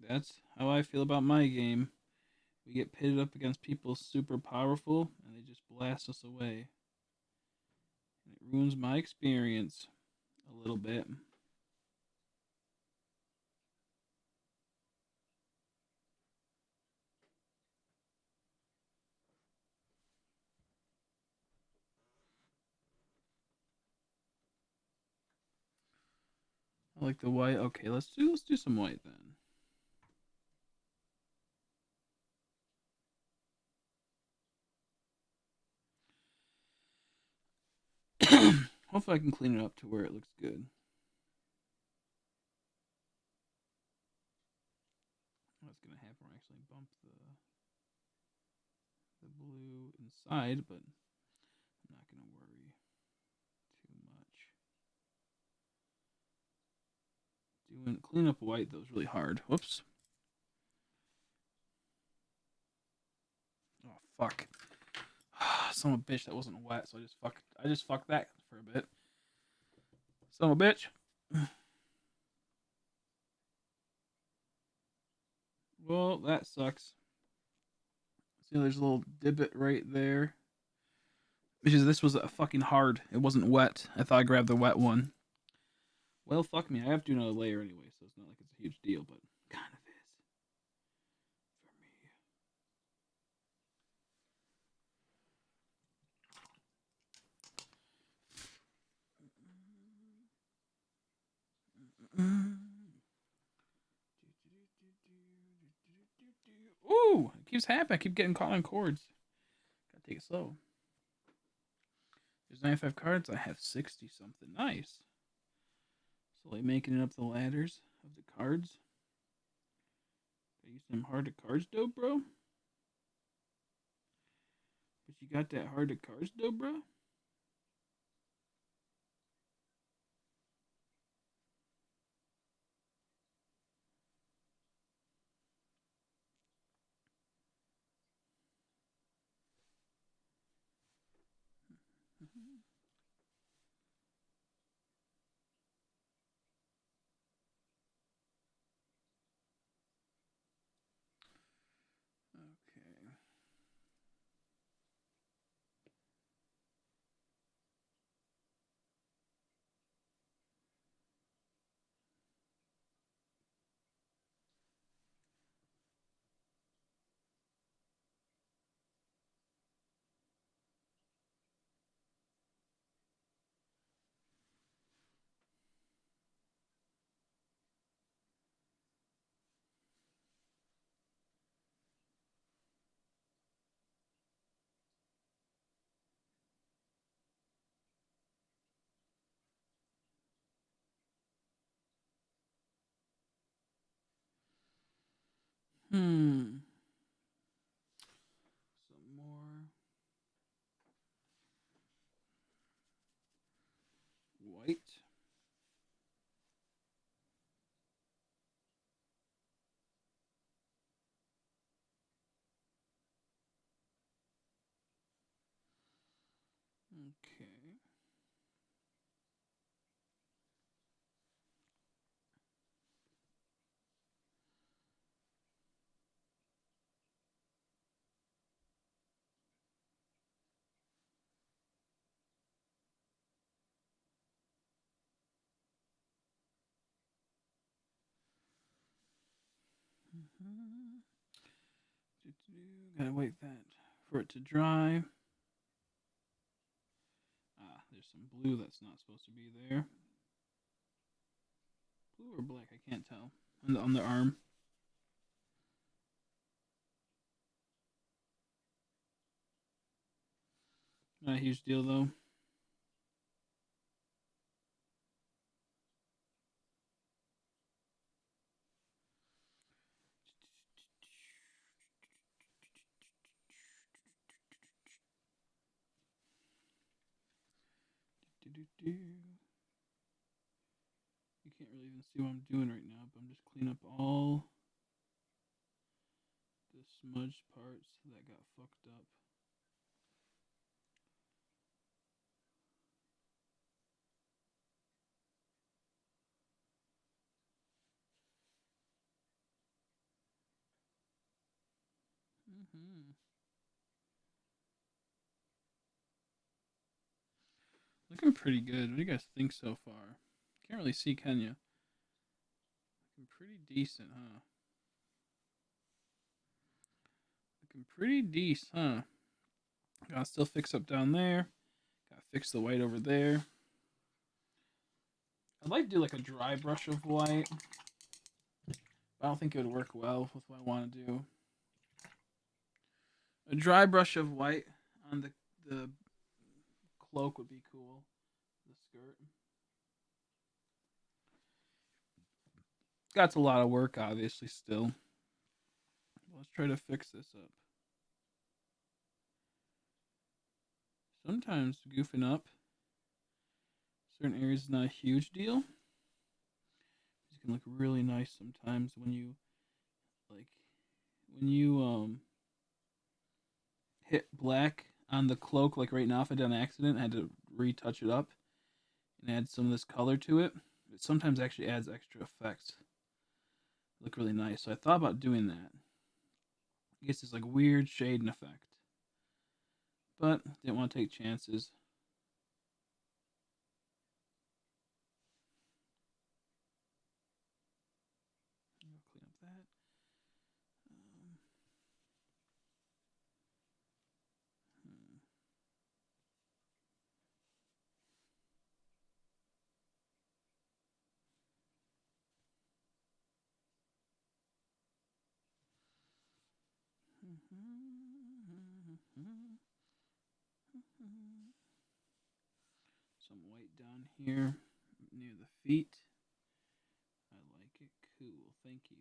That's how I feel about my game. We get pitted up against people super powerful, and they just blast us away. And it ruins my experience a little bit. I like the white. Okay, let's do some white then. Hopefully I can clean it up to where it looks good. What's gonna happen? We're actually bump the blue inside, but I'm not gonna worry too much. Clean up white though is really hard. Whoops. Oh fuck. Son of a bitch, that wasn't wet, so I just fucked that for a bit. Son of a bitch. Well, that sucks. See, there's a little divot right there. Because this was a fucking hard. It wasn't wet. I thought I grabbed the wet one. Well, fuck me. I have to do another layer anyway, so it's not like it's a huge deal, but kind of is for me. Ooh, it keeps happening. I keep getting caught on cords. Gotta take it slow. There's 95 cards. I have 60 something. Nice. Slowly making it up the ladders of the cards. I use them hard to cards, though, bro. But You got that hard to cars though, bro? Okay. Hmm. Some more white. Okay. Mhm. Gotta wait that for it to dry. Ah, there's some blue that's not supposed to be there. Blue or black? I can't tell. On the arm. Not a huge deal though. Do-do-do. You can't really even see what I'm doing right now, but I'm just cleaning up all the smudged parts that got fucked up. Looking pretty good. What do you guys think so far? Can't really see, can you? Looking pretty decent, huh? Looking pretty decent, huh? Gotta still fix up down there. Gotta fix the white over there. I'd like to do like a dry brush of white. But I don't think it would work well with what I want to do. A dry brush of white on the cloak would be cool. The skirt. Got a lot of work, obviously, still. Let's try to fix this up. Sometimes goofing up certain areas is not a huge deal. It can look really nice sometimes when you like when you hit black on the cloak. Like right now, if I did an accident, I had to retouch it up and add some of this color to it. It sometimes actually adds extra effects. Look really nice. So I thought about doing that. I guess it's like weird shading effect, but didn't want to take chances. I'll clean up that. Hmm. Some white down here near the feet. I like it. Cool. Thank you.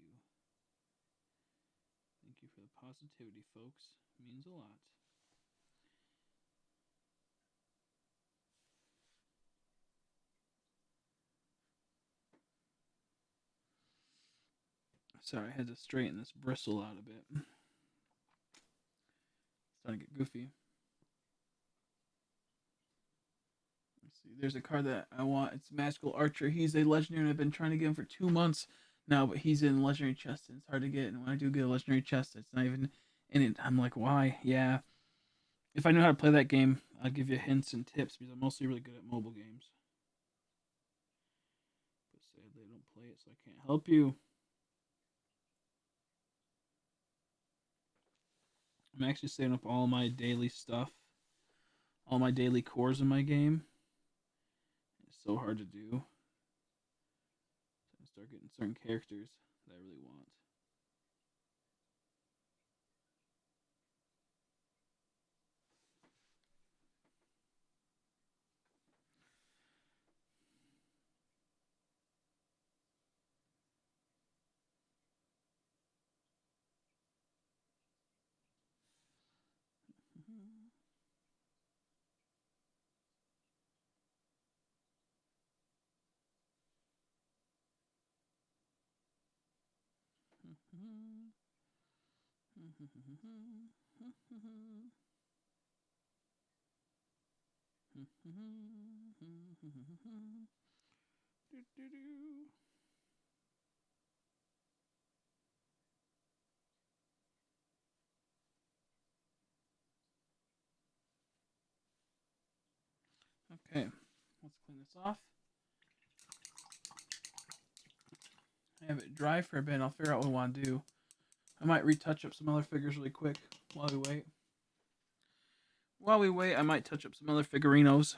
Thank you for the positivity, folks. It means a lot. Sorry, I had to straighten this bristle out a bit. It's starting to get goofy. Let's see. There's a card that I want. It's Magical Archer. He's a legendary, and I've been trying to get him for 2 months now, but he's in legendary chest, and it's hard to get. And when I do get a legendary chest, it's not even in it. I'm like, why? Yeah. If I knew how to play that game, I'd give you hints and tips because I'm mostly really good at mobile games. But sadly, I don't play it, so I can't help you. I'm actually saving up all my daily stuff, all my daily cores in my game. It's so hard to do. So I start getting certain characters that I really want. Okay, let's clean this off. I have it dry for a bit. I'll figure out what I want to do. I might retouch up some other figures really quick while we wait. While we wait, I might touch up some other figurinos.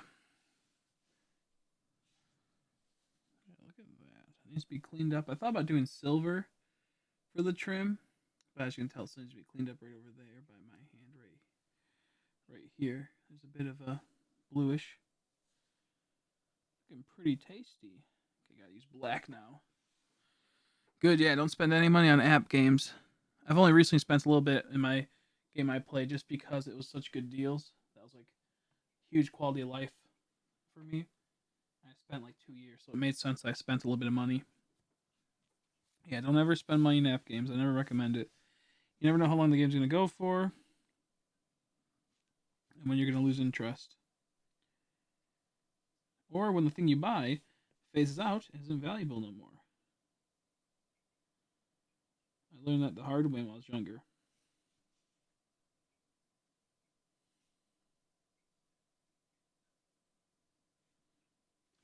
Yeah, look at that. It needs to be cleaned up. I thought about doing silver for the trim, but as you can tell, it needs to be cleaned up right over there by my hand, right here. There's a bit of a bluish. Looking pretty tasty. Okay, gotta use black now. Good, yeah, don't spend any money on app games. I've only recently spent a little bit in my game I played just because it was such good deals. That was like huge quality of life for me. I spent like 2 years, so it made sense I spent a little bit of money. Yeah, don't ever spend money in app games. I never recommend it. You never know how long the game's going to go for and when you're going to lose interest. Or when the thing you buy phases out and isn't valuable no more. I learned that the hard way when I was younger.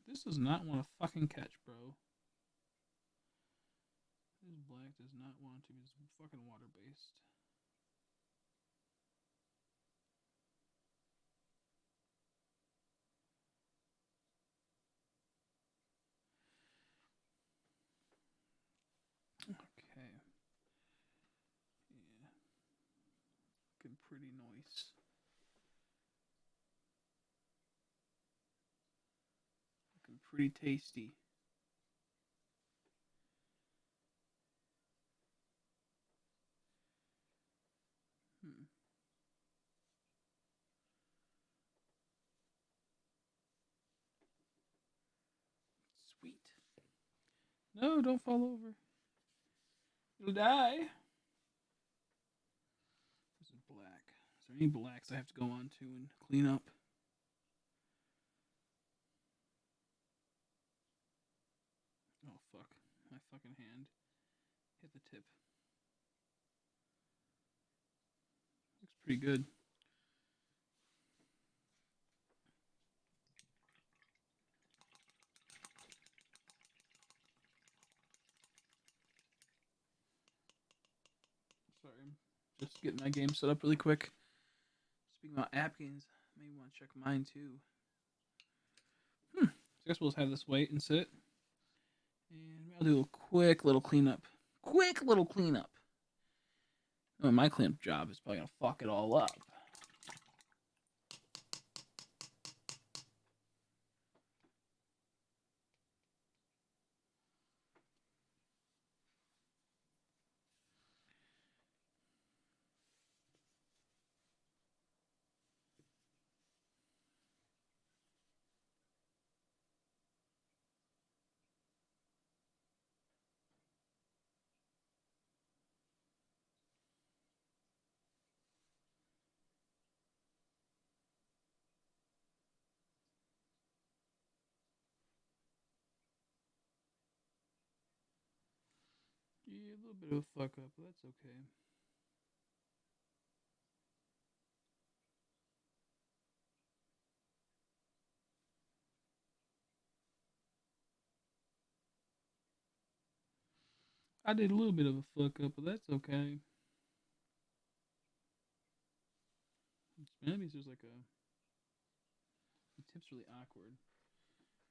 This does not want to fucking catch, bro. This black does not want to be fucking water-based. Okay. Yeah. Looking pretty nice. Looking pretty tasty. Sweet. No, don't fall over. You'll die. This is black. Is there any blacks I have to go on to and clean up? Oh, fuck. My fucking hand hit the tip. Looks pretty good. Sorry, I'm just getting my game set up really quick. Speaking about app games, maybe want to check mine too. So I guess we'll just have this wait and sit. And I'll do a quick little cleanup. Quick little cleanup. Oh, my cleanup job is probably going to fuck it all up. Yeah, a little bit of a fuck up, but that's okay. I did a little bit of a fuck up, but that's okay. Maybe it's just like the tip's really awkward,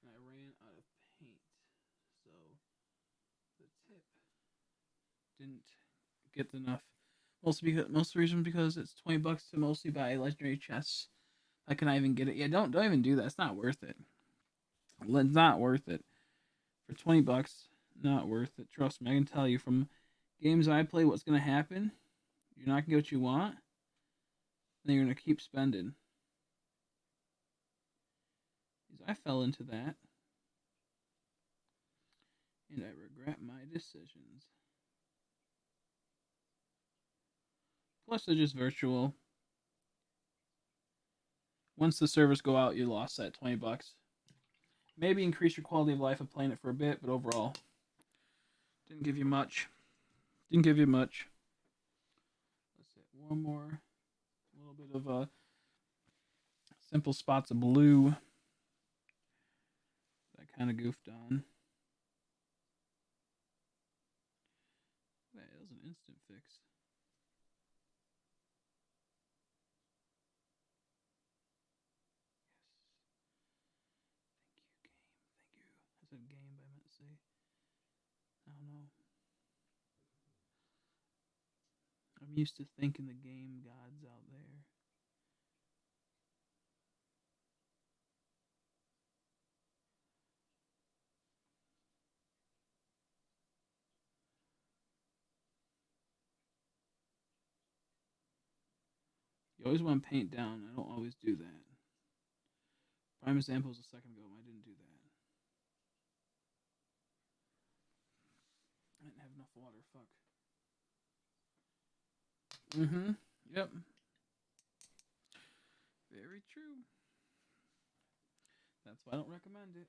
and I ran out of paint, so the tip didn't get enough. Most of the reason because it's $20 to mostly buy legendary chests. I can not even get it. Yeah, don't even do that. It's not worth it. It's not worth it for $20. Not worth it. Trust me, I can tell you from games I play what's gonna happen. You're not gonna get what you want, then you're gonna keep spending. Because I fell into that, and I regret my decisions. Plus, they're just virtual. Once the servers go out, you lost that $20. Maybe increase your quality of life of playing it for a bit, but overall, didn't give you much. Didn't give you much. Let's hit one more. A little bit of simple spots of blue that I kind of goofed on. That was an instant fix. Yes. Thank you, game. Thank you. I said game, but I meant to say. I don't know. I'm used to thinking the game gods out there. You always want to paint down. I don't always do that. Prime example was a second ago. I didn't do that. I didn't have enough water. Fuck. Mm-hmm. Yep. Very true. That's why I don't recommend it.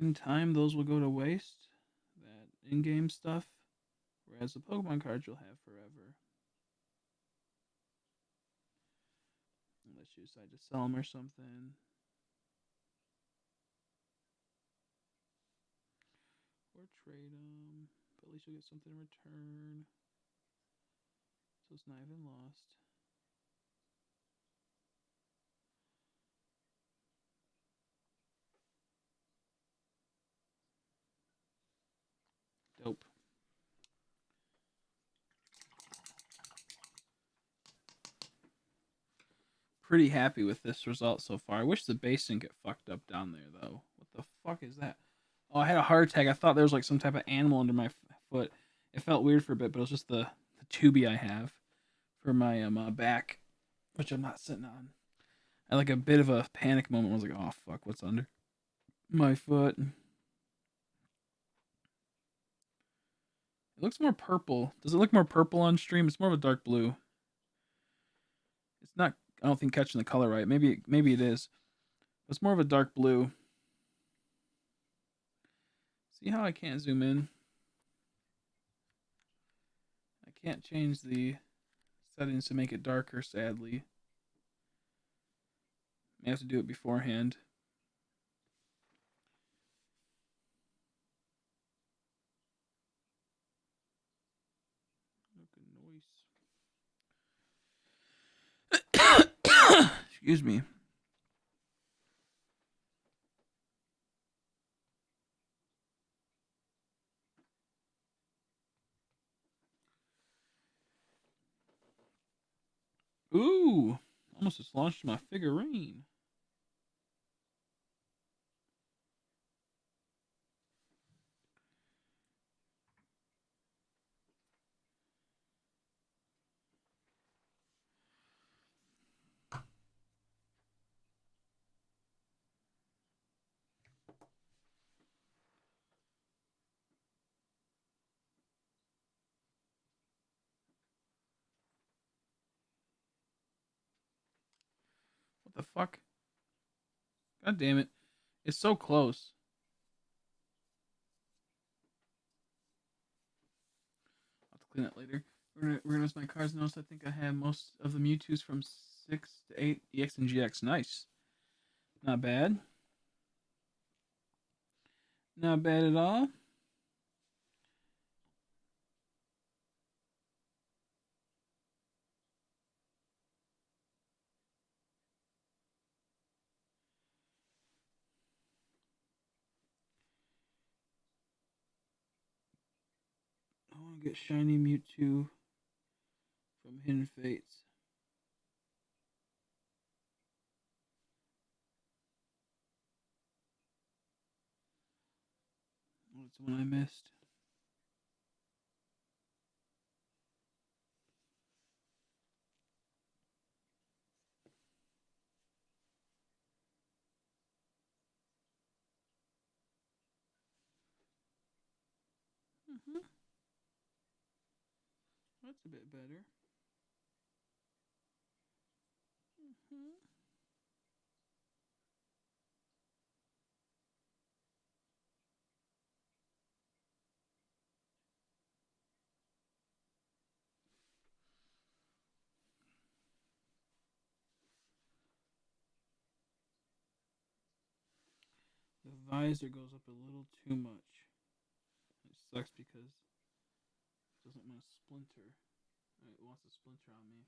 In time, those will go to waste. That in-game stuff. Whereas the Pokemon cards you'll have forever. Unless you decide to sell them or something. Or trade them. But at least you'll get something in return. So it's not even lost. Dope. Pretty happy with this result so far. I wish the base didn't get fucked up down there, though. What the fuck is that? Oh, I had a heart attack. I thought there was like some type of animal under my foot. It felt weird for a bit, but it was just the tubie I have for my back, which I'm not sitting on. I had like a bit of a panic moment. I was like, oh fuck, what's under my foot? It looks more purple. Does it look more purple on stream? It's more of a dark blue. It's not. I don't think catching the color right. Maybe it is. It's more of a dark blue. See how I can't zoom in? I can't change the settings to make it darker, sadly. I have to do it beforehand. Noise. Excuse me. Ooh, almost just launched my figurine. What the fuck? God damn it. It's so close. clean that later. We're gonna use my cards. Notice I think I have most of the Mewtwo's from 6 to 8 EX and GX. Nice. Not bad. Not bad at all. I want to get shiny Mewtwo from Hidden Fates. What's the one I missed? That's a bit better. The visor goes up a little too much. It sucks because it doesn't want to splinter. It wants to splinter on me.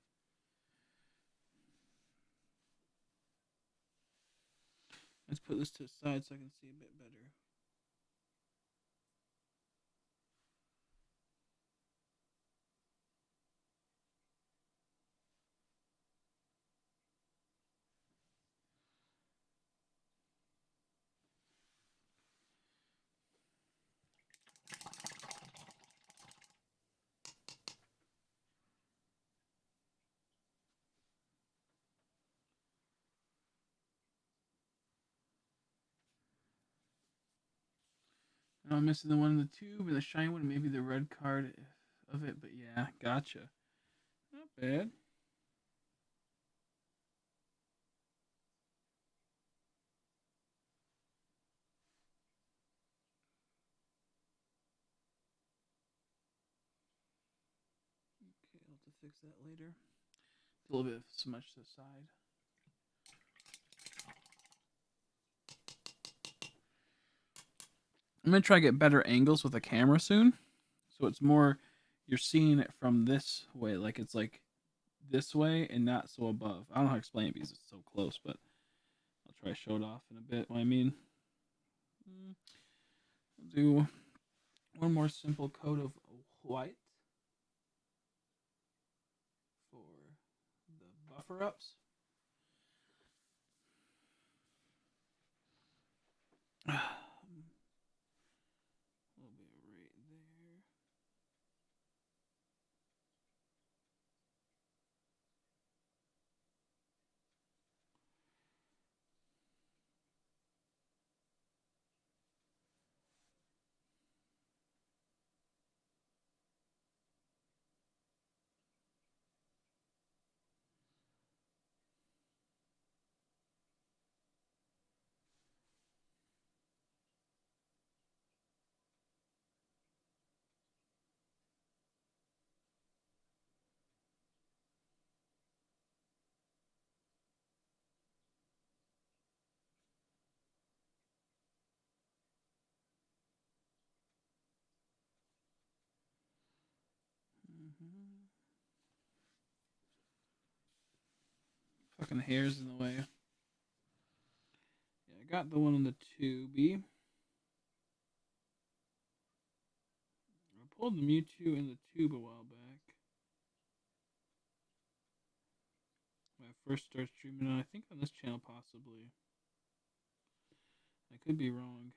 Let's put this to the side so I can see a bit better. Now I'm missing the one in the tube and the shiny one, maybe the red card of it, but yeah, gotcha. Not bad. Okay, I'll have to fix that later. A little bit of smudge to the side. I'm going to try to get better angles with the camera soon. So it's more, you're seeing it from this way, like it's like this way and not so above. I don't know how to explain it because it's so close, but I'll try to show it off in a bit what I mean. I'll do one more simple coat of white for the buffer ups. A little bit right there. Fucking hair's in the way. Yeah, I got the one in the tubey. I pulled the Mewtwo in the tube a while back. When I first started streaming on, I think on this channel possibly. I could be wrong.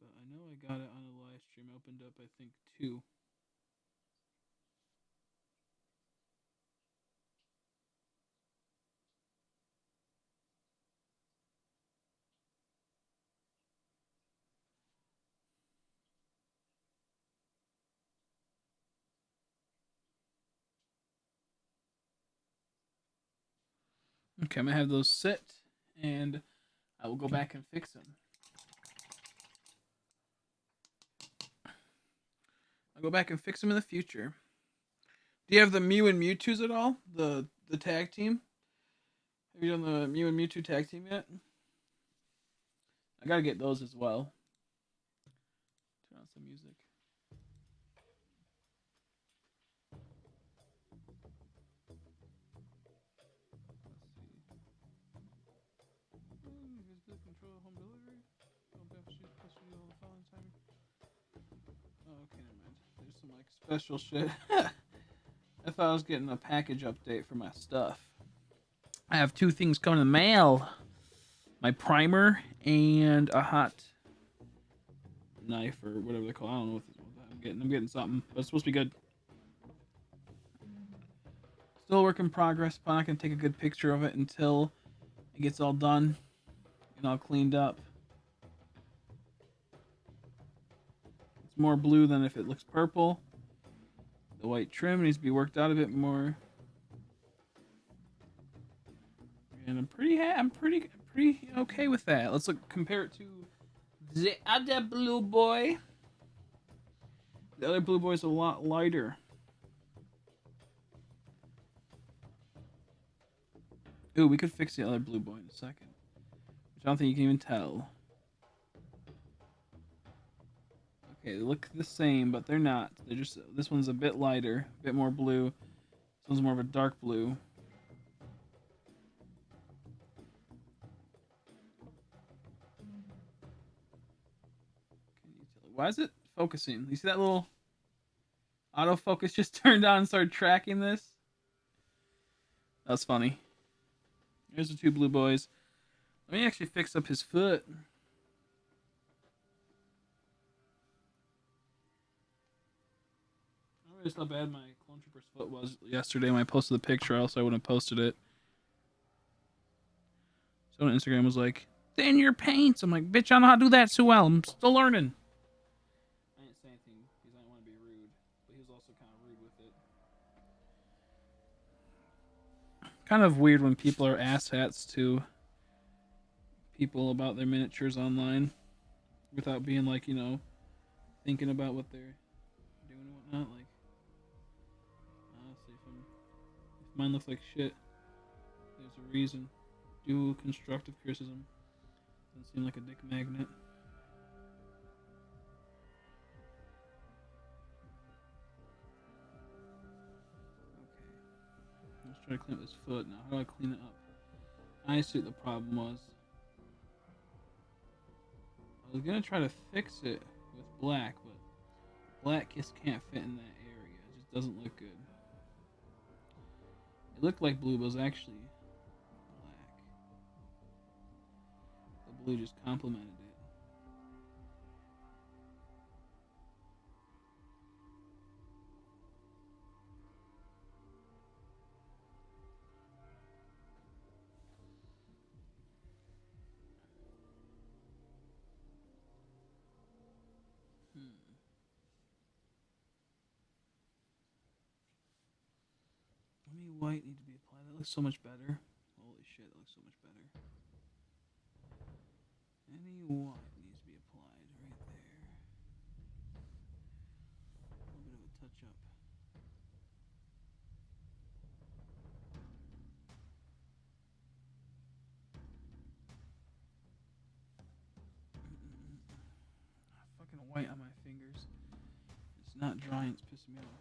But I know I got it on a live stream. I opened up, I think, 2. Okay, I'm gonna have those sit, and I will go back and fix them. I'll go back and fix them in the future. Do you have the Mew and Mewtwo's at all? The tag team? Have you done the Mew and Mewtwo tag team yet? I gotta get those as well. Turn on some music. Control home delivery. Oh, okay, never mind. There's some like special shit. I thought I was getting a package update for my stuff. I have 2 things coming in the mail. My primer and a hot knife or whatever they call it. I don't know what I'm getting. I'm getting something, but it's supposed to be good. Still a work in progress, but I'm not going to take a good picture of it until it gets all done and all cleaned up. It's more blue than if it looks purple. The white trim needs to be worked out a bit more. And I'm pretty okay with that. Let's compare it to the other blue boy. The other blue boy is a lot lighter. Ooh, we could fix the other blue boy in a second. Which I don't think you can even tell. Okay, they look the same, but they're not. They're just, this one's a bit lighter, a bit more blue. This one's more of a dark blue. Why is it focusing? You see that little autofocus just turned on and started tracking this? That's funny. Here's the 2 blue boys. Let me actually fix up his foot. I noticed how bad my Clone Trooper's foot was yesterday when I posted the picture, else I wouldn't have posted it. Someone on Instagram was like, thin your paints. I'm like, bitch, I don't know how to do that so well. I'm still learning. I didn't say anything because I didn't want to be rude, but he was also kind of rude with it. Kind of weird when people are asshats to people about their miniatures online without being like, you know, thinking about what they're doing and whatnot. Like, honestly, if mine looks like shit, there's a reason. Do constructive criticism. Doesn't seem like a dick magnet. Okay. Let's try to clean up this foot now. How do I clean it up? I see what the problem was. I was gonna try to fix it with black, but black just can't fit in that area. It just doesn't look good. It looked like blue, but it was actually black. The blue just complemented it. Any white need to be applied? That looks so much better. Holy shit, that looks so much better. Any white needs to be applied right there. A little bit of a touch up. Fucking white on my fingers. It's not drying, it's pissing me off.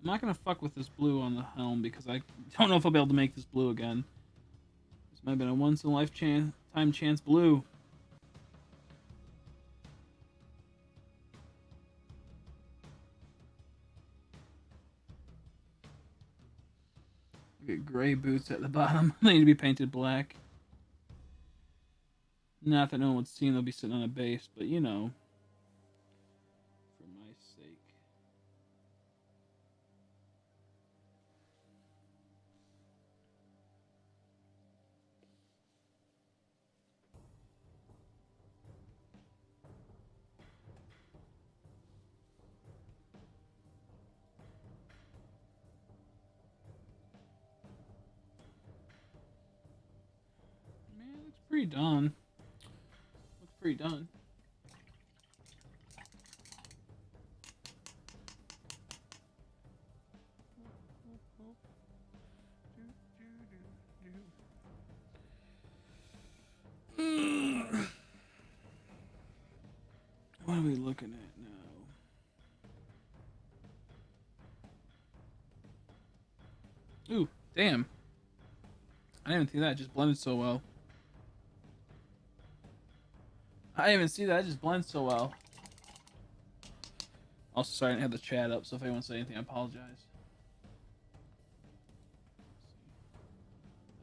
I'm not gonna fuck with this blue on the helm because I don't know if I'll be able to make this blue again. This might have been a once in a lifetime chance blue. Get gray boots at the bottom. They need to be painted black. Not that no one would see them, they'll be sitting on a base, but you know. For my sake. pretty done. Looks pretty done. What are we looking at now? Ooh, damn. I didn't even see that. It just blended so well. I didn't even see that. It just blends so well. Also, sorry I didn't have the chat up, so if anyone said anything, I apologize.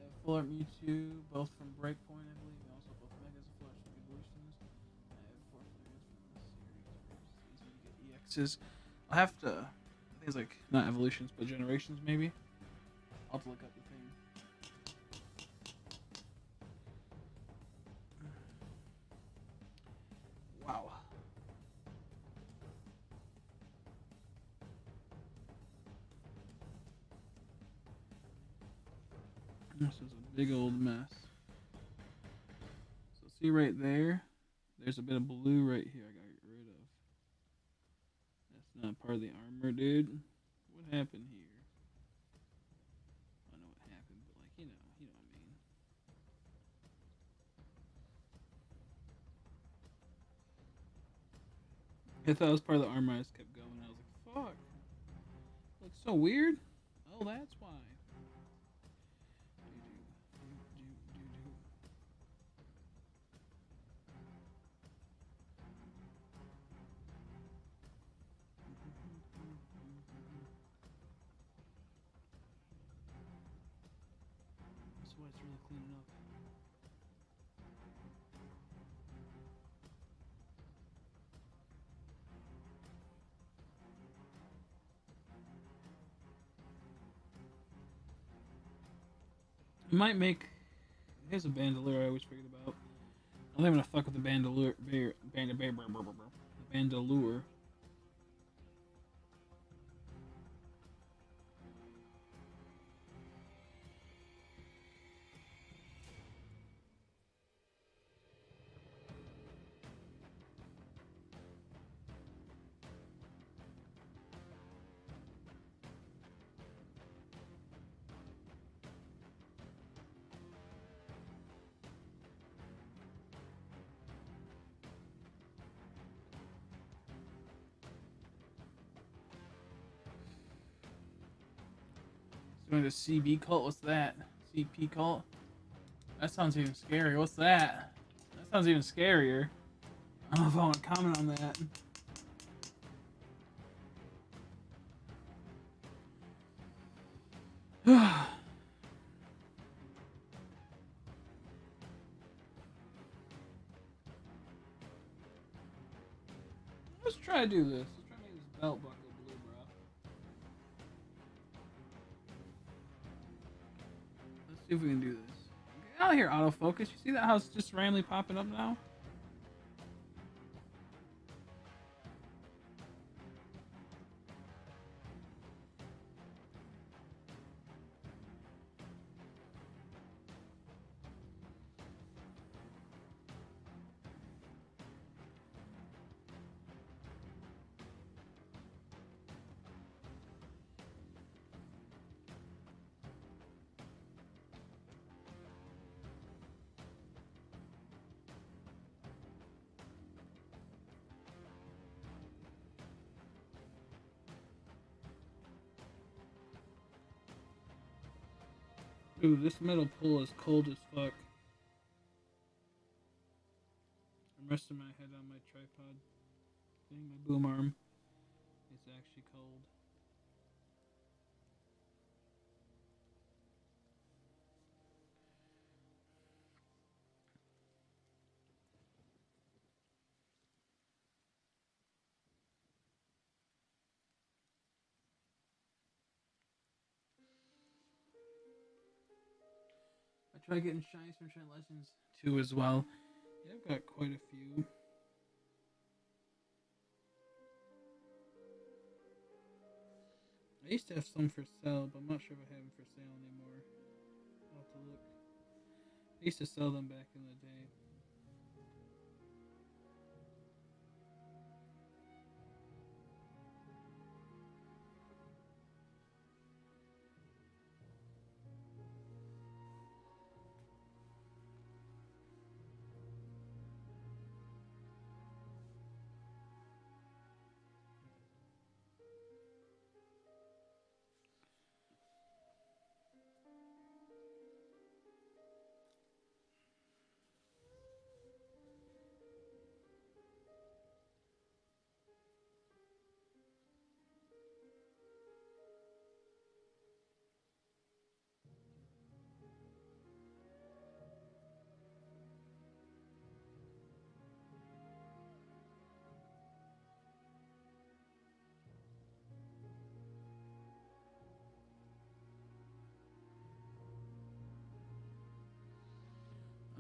I have Full Art Mewtwo, both from Breakpoint, I believe, and also both Megas and Flash Evolutions. I have 4 players from the series. It's easy to get EXs. I'll have to. I think it's like, not Evolutions, but Generations, maybe. I'll have to look up the thing. Wow. This is a big old mess. So see right there, there's a bit of blue right here I gotta get rid of. That's not part of the armor, dude. What happened here? I don't know what happened, but like, you know what I mean. I thought it was part of the armor, I just kept going. I was like, fuck. It looks so weird. Oh, that's why. That's why it's really cleaning up. It might make. Here's a bandolier I always forget about. I'm not gonna fuck with the bandolier. The bandolier. Doing the CB cult? What's that? CP cult? That sounds even scary. What's that? That sounds even scarier. I don't know if I want to comment on that. Let's try to do this. Let's try to make this belt buckle blue, bro. Let's see if we can do this. Get out of here, autofocus. You see that how it's just randomly popping up now? Ooh, this metal pull is cold as fuck. I'm resting my head on my tripod thing, my boom arm. It's actually cold. I tried getting Shiny Sunshine Legends 2 as well. Yeah, I've got quite a few. I used to have some for sale, but I'm not sure if I have them for sale anymore. I'll have to look. I used to sell them back in the day.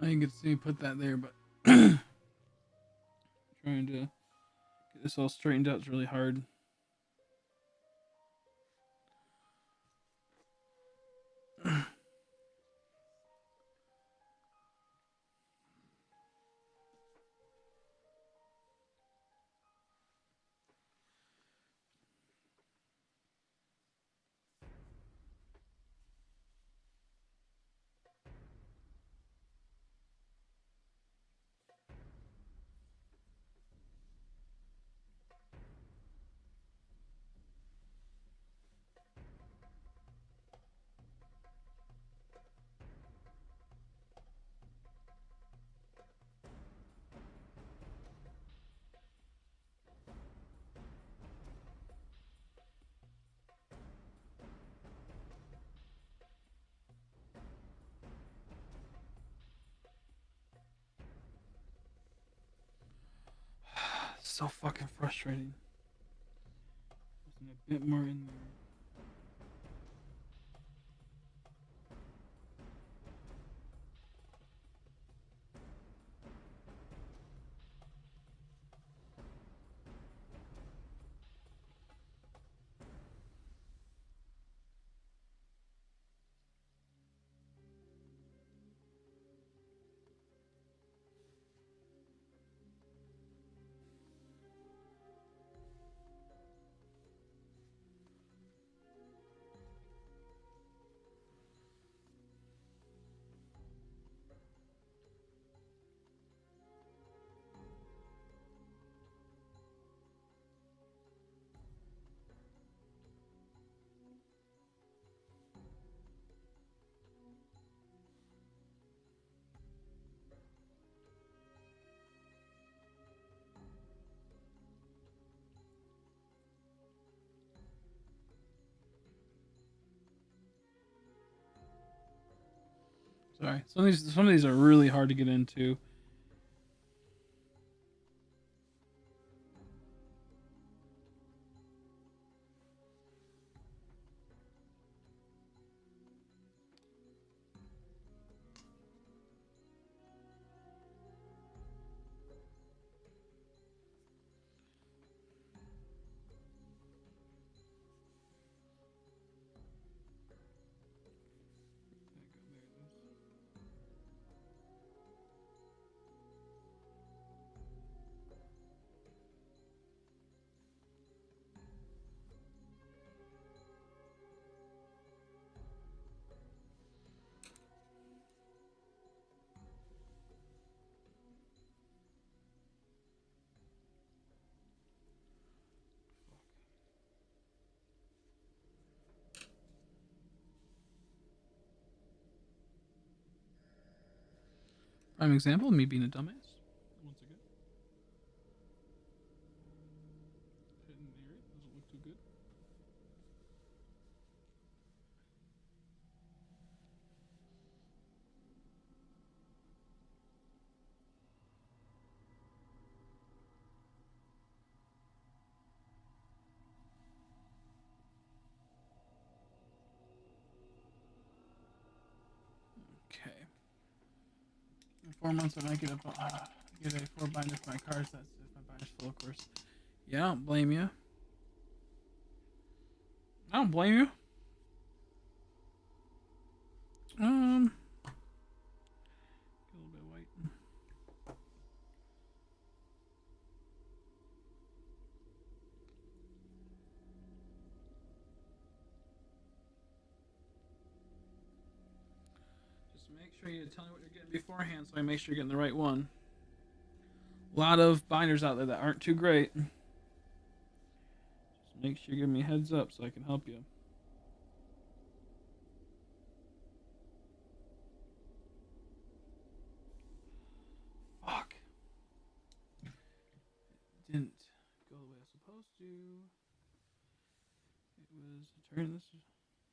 I didn't get to see me put that there, but trying to get this all straightened out is really hard. So fucking frustrating. Wasn't a bit more in there. Sorry, some of these are really hard to get into. Prime example of me being a dumbass. Once again. Hitting the area doesn't look too good. Okay. In 4 months, I might get a 4 binder for my cars. That's if my binder's full, of course. Yeah, I don't blame you. I don't blame you. Just make sure you tell me what you're getting beforehand so I make sure you're getting the right one. A lot of binders out there that aren't too great. Just make sure you give me a heads up so I can help you. Fuck. It didn't go the way I was supposed to. It was turn this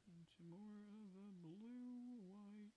into more of a blue white.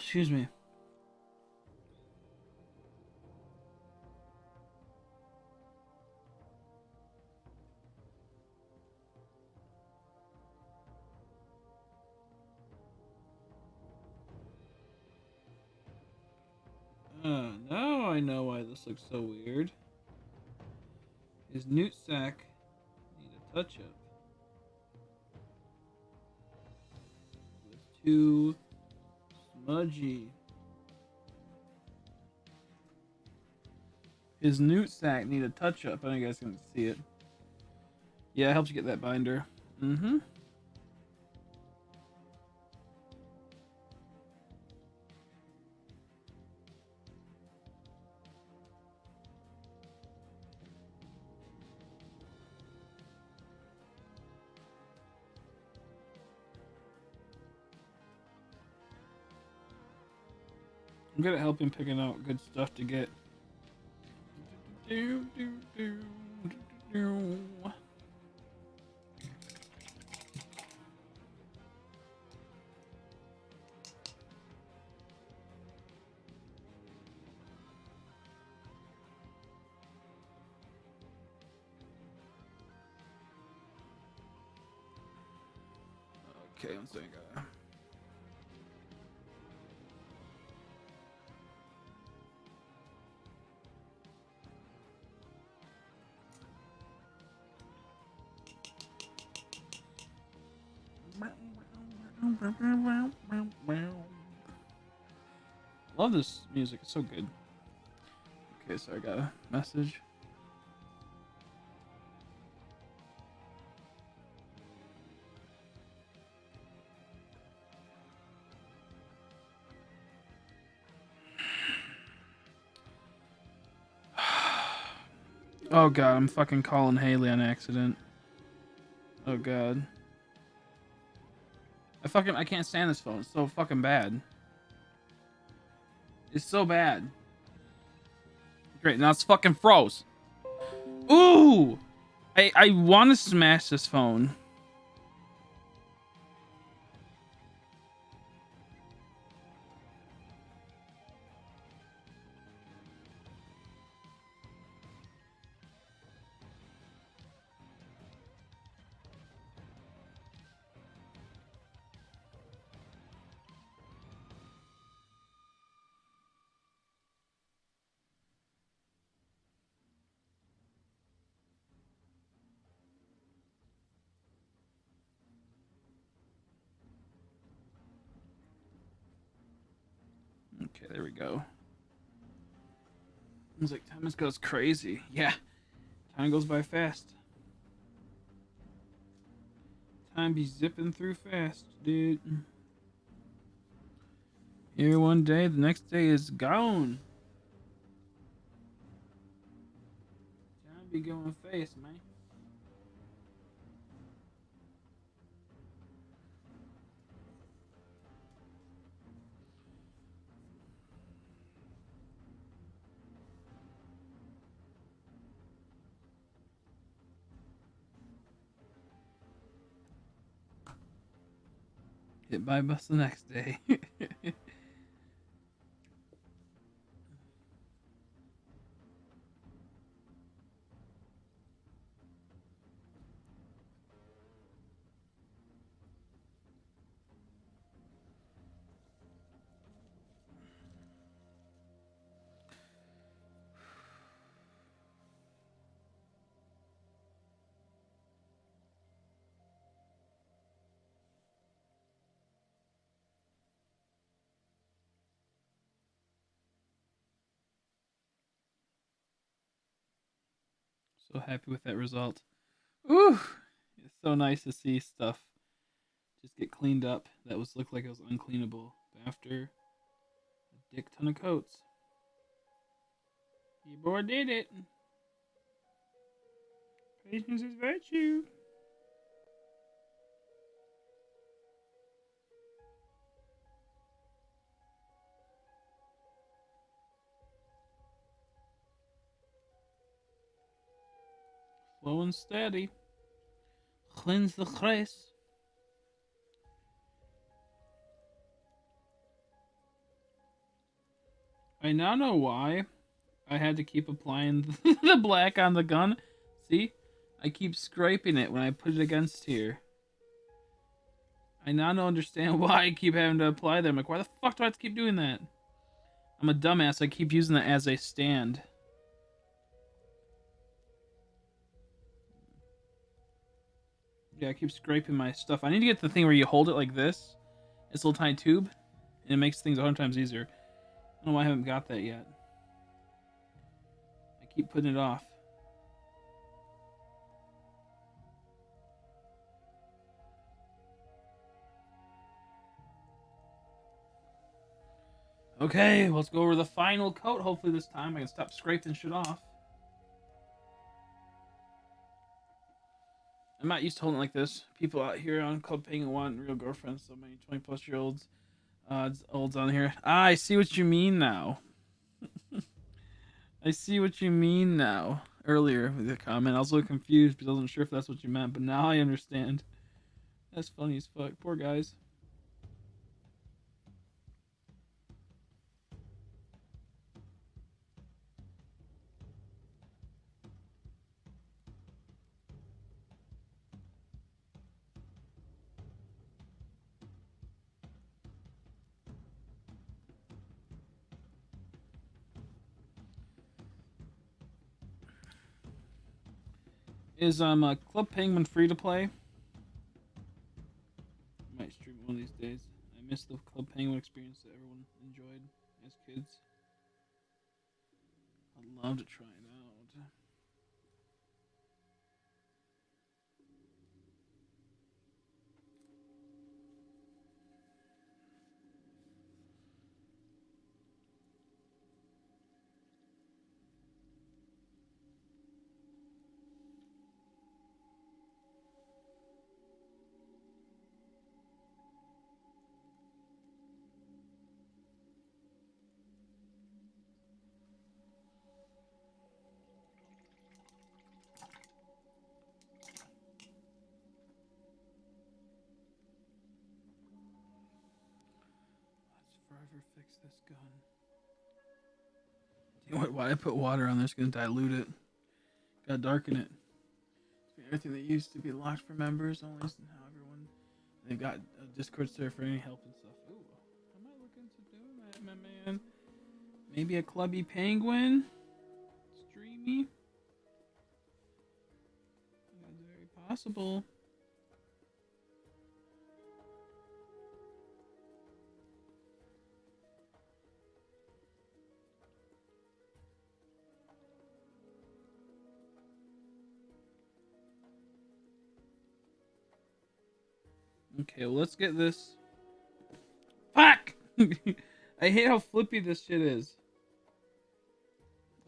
Excuse me. Now I know why this looks so weird. His newt sack need a touch up. It was too smudgy. His newt sack need a touch up. I know you guys can see it. Yeah, it helps you get that binder. Mm-hmm. I'm good at helping picking out good stuff to get. Okay, one second. Love this music, it's so good. Okay, so I got a message. Oh god, I'm fucking calling Haley on accident. Oh god. I can't stand this phone. It's so fucking bad. It's so bad. Great, now it's fucking froze. Ooh! I want to smash this phone. Okay, there we go. I was like, time just goes crazy. Yeah, time goes by fast. Time be zipping through fast, dude. Here one day, the next day is gone. Time be going fast, man. Hit by bus the next day. So happy with that result. Ooh, it's so nice to see stuff just get cleaned up that was looked like it was uncleanable after a dick ton of coats. Your boy did it. Patience is virtue. Slow and steady. Cleanse the grace. I now know why I had to keep applying the black on the gun. See? I keep scraping it when I put it against here. I now don't understand why I keep having to apply them. Like, why the fuck do I have to keep doing that? I'm a dumbass. I keep using that as a stand. Yeah, I keep scraping my stuff. I need to get the thing where you hold it like this. It's a little tiny tube. And it makes things 100 times easier. I don't know why I haven't got that yet. I keep putting it off. Okay, let's go over the final coat. Hopefully this time I can stop scraping shit off. I'm not used to holding it like this. People out here on Club Penguin want real girlfriends. So many 20+ year olds, olds on here. Ah, I see what you mean now. I see what you mean now. Earlier with the comment, I was a little confused because I wasn't sure if that's what you meant, but now I understand. That's funny as fuck. Poor guys. Is Club Penguin free to play? I might stream one of these days. I miss the Club Penguin experience that everyone enjoyed as kids. I'd love to try it out. Let's forever fix this gun. You know what? Why I put water on this? Gonna dilute it. Gotta darken it. Everything that used to be locked for members only is now everyone. They've got a Discord server for any help and stuff. Ooh, I might look into doing that, my man. Maybe a Clubby Penguin? Streamy? That's very possible. Okay, well, let's get this. Fuck! I hate how flippy this shit is.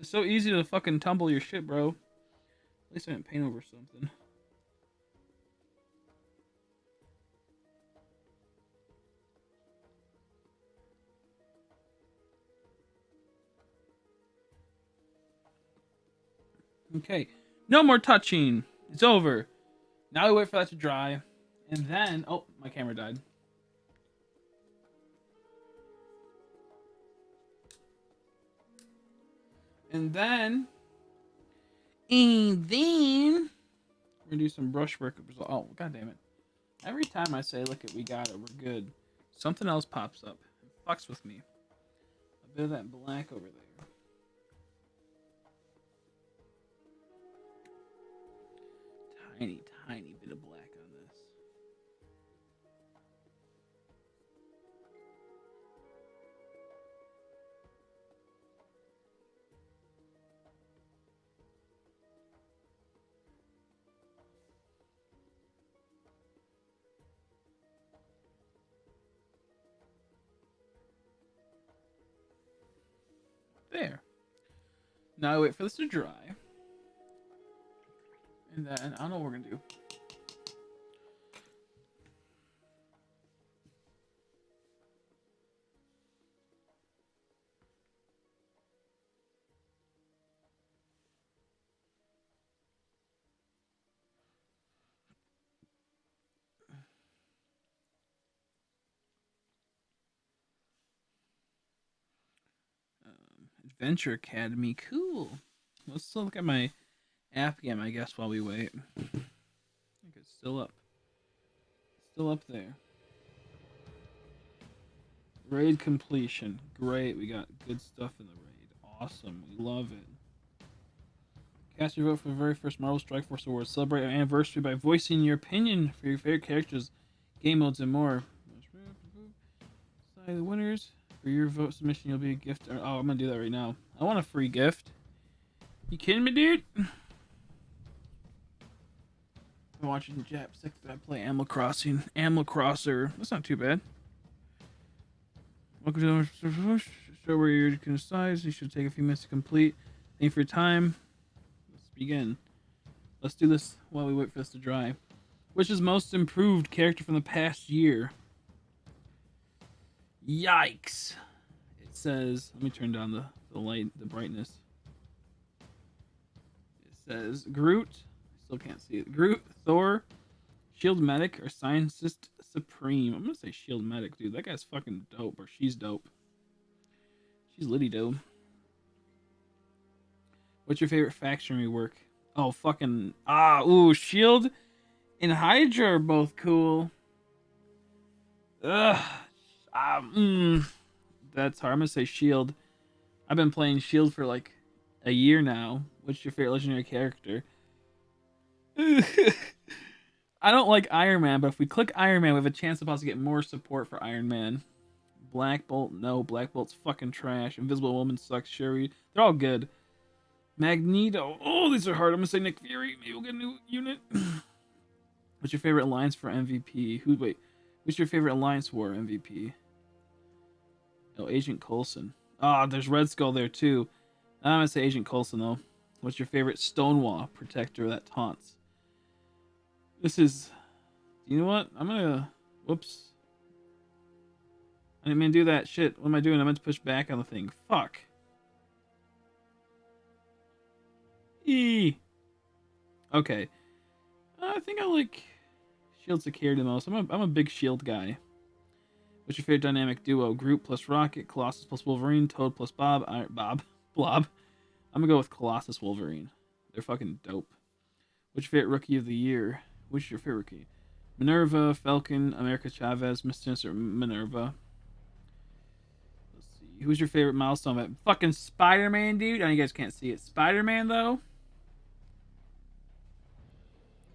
It's so easy to fucking tumble your shit, bro. At least I didn't paint over something. Okay, no more touching. It's over. Now we wait for that to dry. And then, oh, my camera died. And then we're gonna do some brushwork. Oh, god damn it. Every time I say, look it, we got it, we're good, something else pops up. It fucks with me. A bit of that black over there. Tiny, tiny bit of black on this. There. Now I wait for this to dry. And then, I don't know what we're gonna do. Adventure Academy, cool. Let's still look at my app game, I guess, while we wait. I think it's still up. Still up there. Raid completion. Great, we got good stuff in the raid. Awesome, we love it. Cast your vote for the very first Marvel Strike Force Award. Celebrate our anniversary by voicing your opinion for your favorite characters, game modes, and more. Decide the winners. For your vote submission, you'll be a gift. Oh, I'm gonna do that right now. I want a free gift. You kidding me, dude? I'm watching Jap 6 that I play Animal Crossing. Animal Crosser. That's not too bad. Welcome to the show where you can size. You should take a few minutes to complete. Thank you for your time. Let's begin. Let's do this while we wait for this to dry. Which is most improved character from the past year? Yikes. It says, let me turn down the light, the brightness. It says Groot, still can't see it. Groot, Thor, Shield Medic, or Scientist Supreme. I'm gonna say Shield Medic, dude. That guy's fucking dope, or she's dope. She's litty dope. What's your favorite faction rework? Oh, fucking, Shield and Hydra are both cool. Ugh. That's hard. I'm gonna say Shield. I've been playing Shield for like a year now. What's your favorite legendary character? I don't like Iron Man, but if we click Iron Man, we have a chance to possibly get more support for Iron Man. Black Bolt, no. Black Bolt's fucking trash. Invisible Woman sucks. Shuri, they're all good. Magneto, oh, these are hard. I'm gonna say Nick Fury. Maybe we'll get a new unit. What's your favorite alliance for MVP? What's your favorite Alliance War MVP? Oh, Agent Coulson. Ah, there's Red Skull there too. I'm gonna say Agent Coulson though. What's your favorite Stonewall protector that taunts? This is. You know what? I'm gonna. Whoops. I didn't mean to do that. Shit. What am I doing? I meant to push back on the thing. Fuck. Okay. I think I like Shield Security the most. I'm a big Shield guy. What's your favorite dynamic duo? Groot plus Rocket, Colossus plus Wolverine, Toad plus Blob. I'm gonna go with Colossus Wolverine. They're fucking dope. What's your favorite rookie of the year? Which your favorite rookie? Minerva, Falcon, America Chavez, Mr. Sinister, Minerva. Let's see. Who's your favorite milestone event? Fucking Spider-Man, dude. I know you guys can't see it. Spider-Man, though.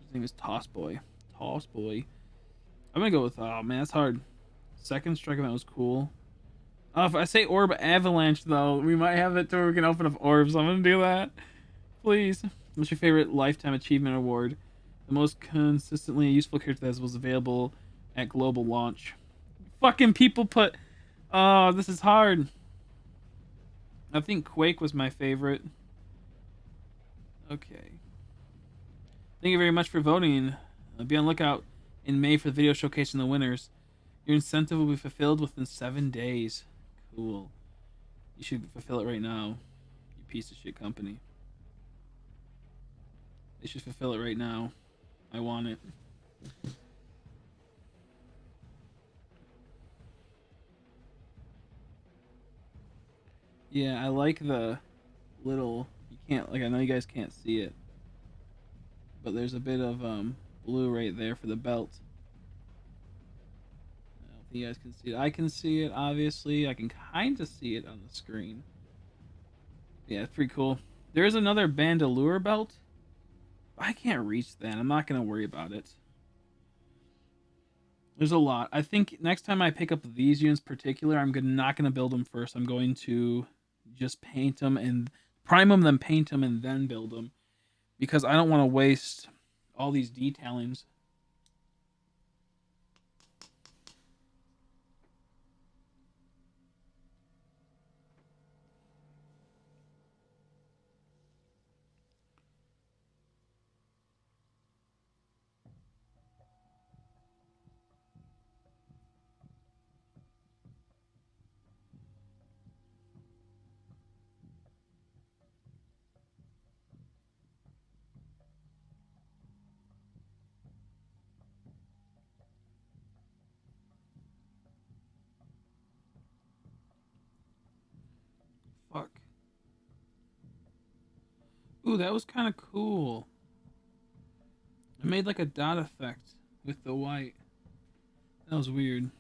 His name is Toss Boy. Toss Boy. I'm gonna go with, oh man, that's hard. Second strike event was cool. If I say Orb Avalanche, though, we might have it to where we can open up orbs. I'm gonna do that. Please. What's your favorite Lifetime Achievement Award? The most consistently useful character that was available at global launch. Fucking people put... Oh, this is hard. I think Quake was my favorite. Okay. Thank you very much for voting. Be on lookout in May for the video showcasing the winners. Your incentive will be fulfilled within 7 days. Cool. You should fulfill it right now, you piece of shit company. They should fulfill it right now. I want it. Yeah, I like the little... You can't... Like, I know you guys can't see it. But there's a bit of blue right there for the belt. I don't think you guys can see it. I can see it, obviously. I can kind of see it on the screen. Yeah, it's pretty cool. There is another Bandolier belt. I can't reach that. I'm not going to worry about it. There's a lot. I think next time I pick up these units in particular, I'm not going to build them first. I'm going to just paint them and prime them, then paint them, and then build them. Because I don't want to waste all these detailings. Fuck. Ooh, that was kind of cool. I made like a dot effect with the white. That was weird.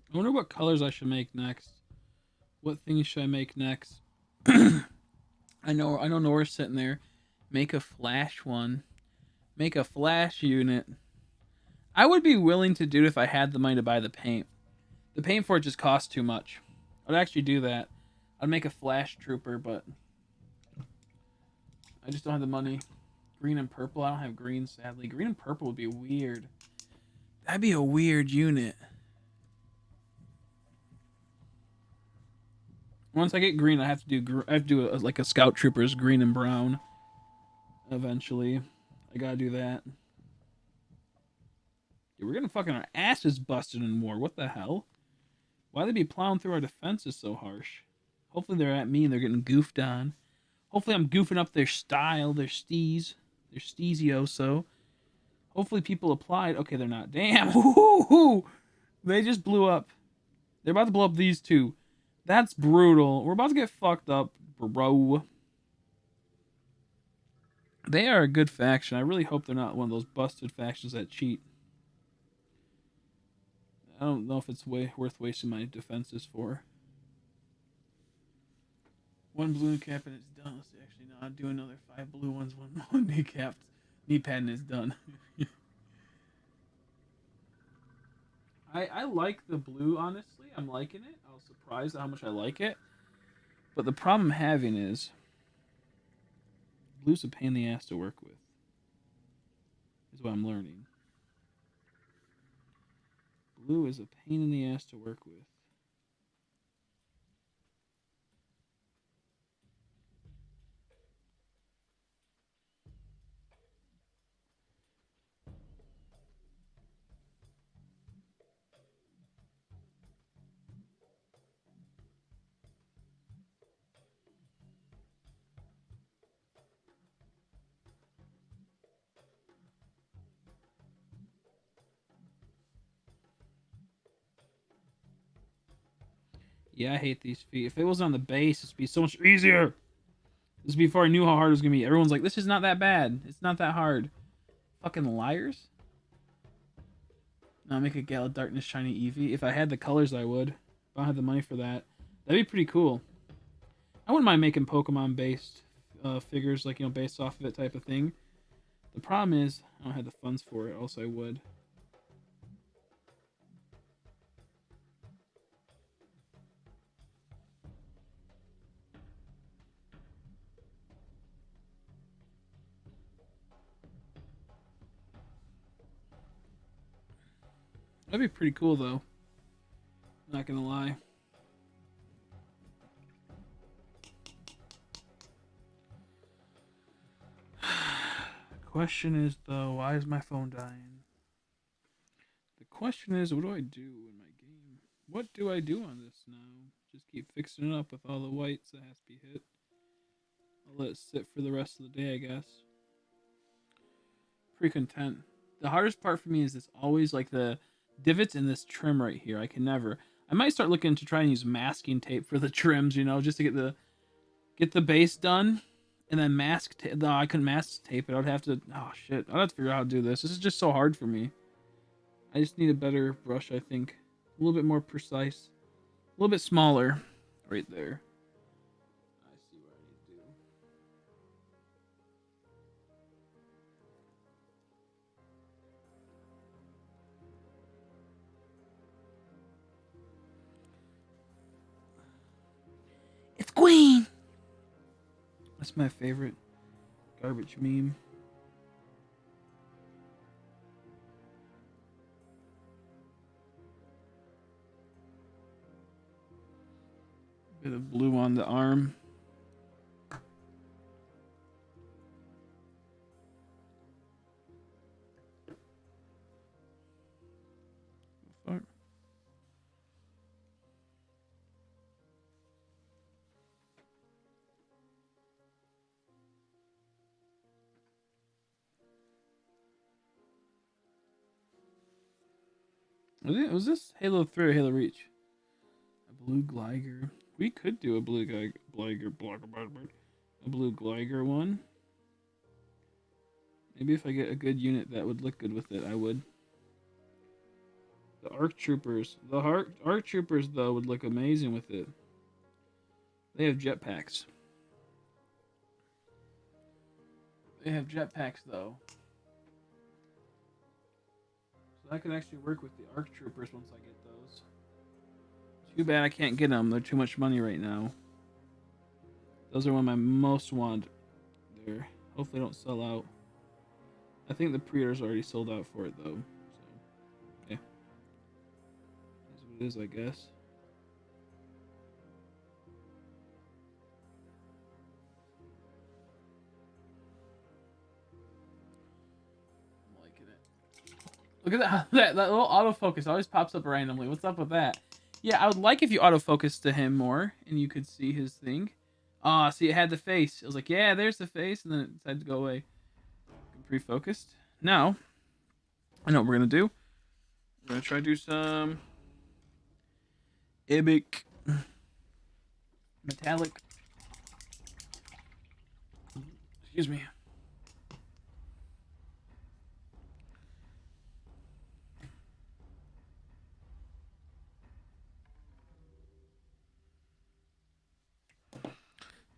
I wonder what colors I should make next. What things should I make next? I know Nora's sitting there. Make a flash one. Make a flash unit. I would be willing to do it if I had the money to buy the paint. The paint for it just costs too much. I'd actually do that. I'd make a flash trooper, but I just don't have the money. Green and purple. I don't have green, sadly. Green and purple would be weird. That'd be a weird unit. Once I get green, I have to do like a scout troopers green and brown. Eventually, I gotta do that. Dude, we're getting fucking our asses busted in war. What the hell? Why they be plowing through our defenses so harsh? Hopefully they're at me and they're getting goofed on. Hopefully I'm goofing up their style, their steez, their steezioso. Hopefully people applied. Okay, they're not. Damn. They just blew up. They're about to blow up these two. That's brutal. We're about to get fucked up, bro. They are a good faction. I really hope they're not one of those busted factions that cheat. I don't know if it's worth wasting my defenses for. One blue cap and it's done. Let's see, actually, no, I'll do another 5 blue ones. One knee-capped. Knee-pad and it's done. I like the blue, honestly. I'm liking it. I was surprised at how much I like it. But the problem I'm having is blue's a pain in the ass to work with. Is what I'm learning. Blue is a pain in the ass to work with. Yeah, I hate these feet. If it was on the base, it'd be so much easier. This is before I knew how hard it was gonna be. Everyone's like, this is not that bad. It's not that hard. Fucking liars. Now make a Gala Darkness Shiny Eevee. If I had the colors, I would. If I don't have the money for that. That'd be pretty cool. I wouldn't mind making Pokemon based figures, like, based off of it type of thing. The problem is I don't have the funds for it. Else I would. That'd be pretty cool, though. Not gonna lie. The question is, though, why is my phone dying? The question is, what do I do in my game? What do I do on this now? Just keep fixing it up with all the whites that has to be hit. I'll let it sit for the rest of the day, I guess. Pretty content. The hardest part for me is this always like the divots in this trim right here. I can never. I might start looking to try and use masking tape for the trims, just to get the base done, and then mask tape. No, I couldn't mask tape it. I'd have to. Oh shit! I'd have to figure out how to do this. This is just so hard for me. I just need a better brush. I think a little bit more precise, a little bit smaller, right there. I see what I need to do. It's Queen. That's my favorite garbage meme. Bit of blue on the arm. Fuck. Was this Halo 3 or Halo Reach? A blue Gligar. We could do a blue Gligar, a blue Gligar one. Maybe if I get a good unit that would look good with it, I would. The ARC Troopers. The ARC Troopers, though, would look amazing with it. They have jetpacks. They have jetpacks, though. So I could actually work with the ARC Troopers once I get those. Too bad I can't get them. They're too much money right now. Those are one of my most wanted. There. Hopefully they don't sell out. I think the pre-orders already sold out for it, though. So, yeah. That's what it is, I guess. I'm liking it. Look at that. That little autofocus always pops up randomly. What's up with that? Yeah, I would like if you autofocus to him more and you could see his thing. Ah, see, it had the face. I was like, yeah, there's the face, and then it decided to go away. Pre-focused. Now, I know what we're gonna do. We're gonna try to do some Ibic metallic. Excuse me.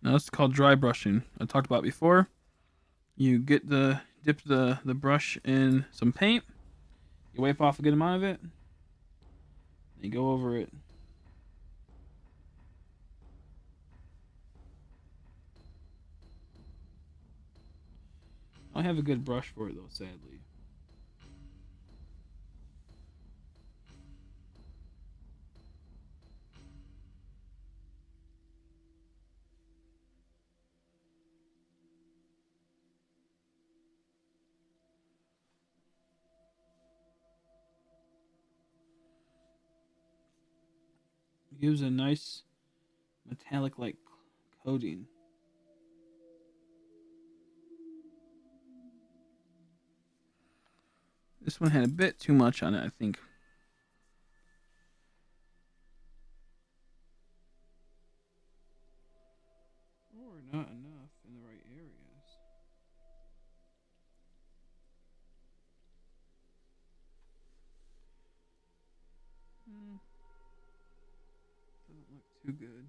Now this is called dry brushing. I talked about before. You dip the brush in some paint. You wipe off a good amount of it. You go over it. I don't have a good brush for it though, sadly. It gives a nice metallic-like coating. This one had a bit too much on it, I think. Or not enough in the right areas. Doesn't look too good.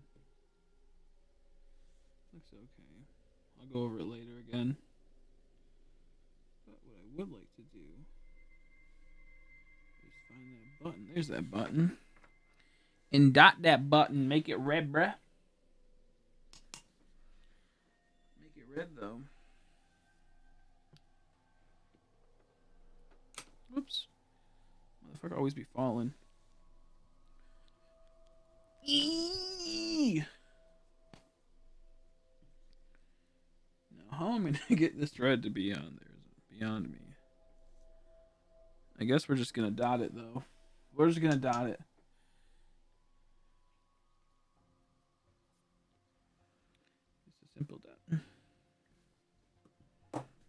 Looks okay. I'll go over it later again. But what I would like to do is find that button. There's that button. And dot that button. Make it red, bruh. Make it red, though. Whoops. Motherfucker always be falling. Eee! Now, how am I gonna get this thread to be on there is beyond me. I guess we're just gonna dot it, though. We're just gonna dot it. Just a simple dot.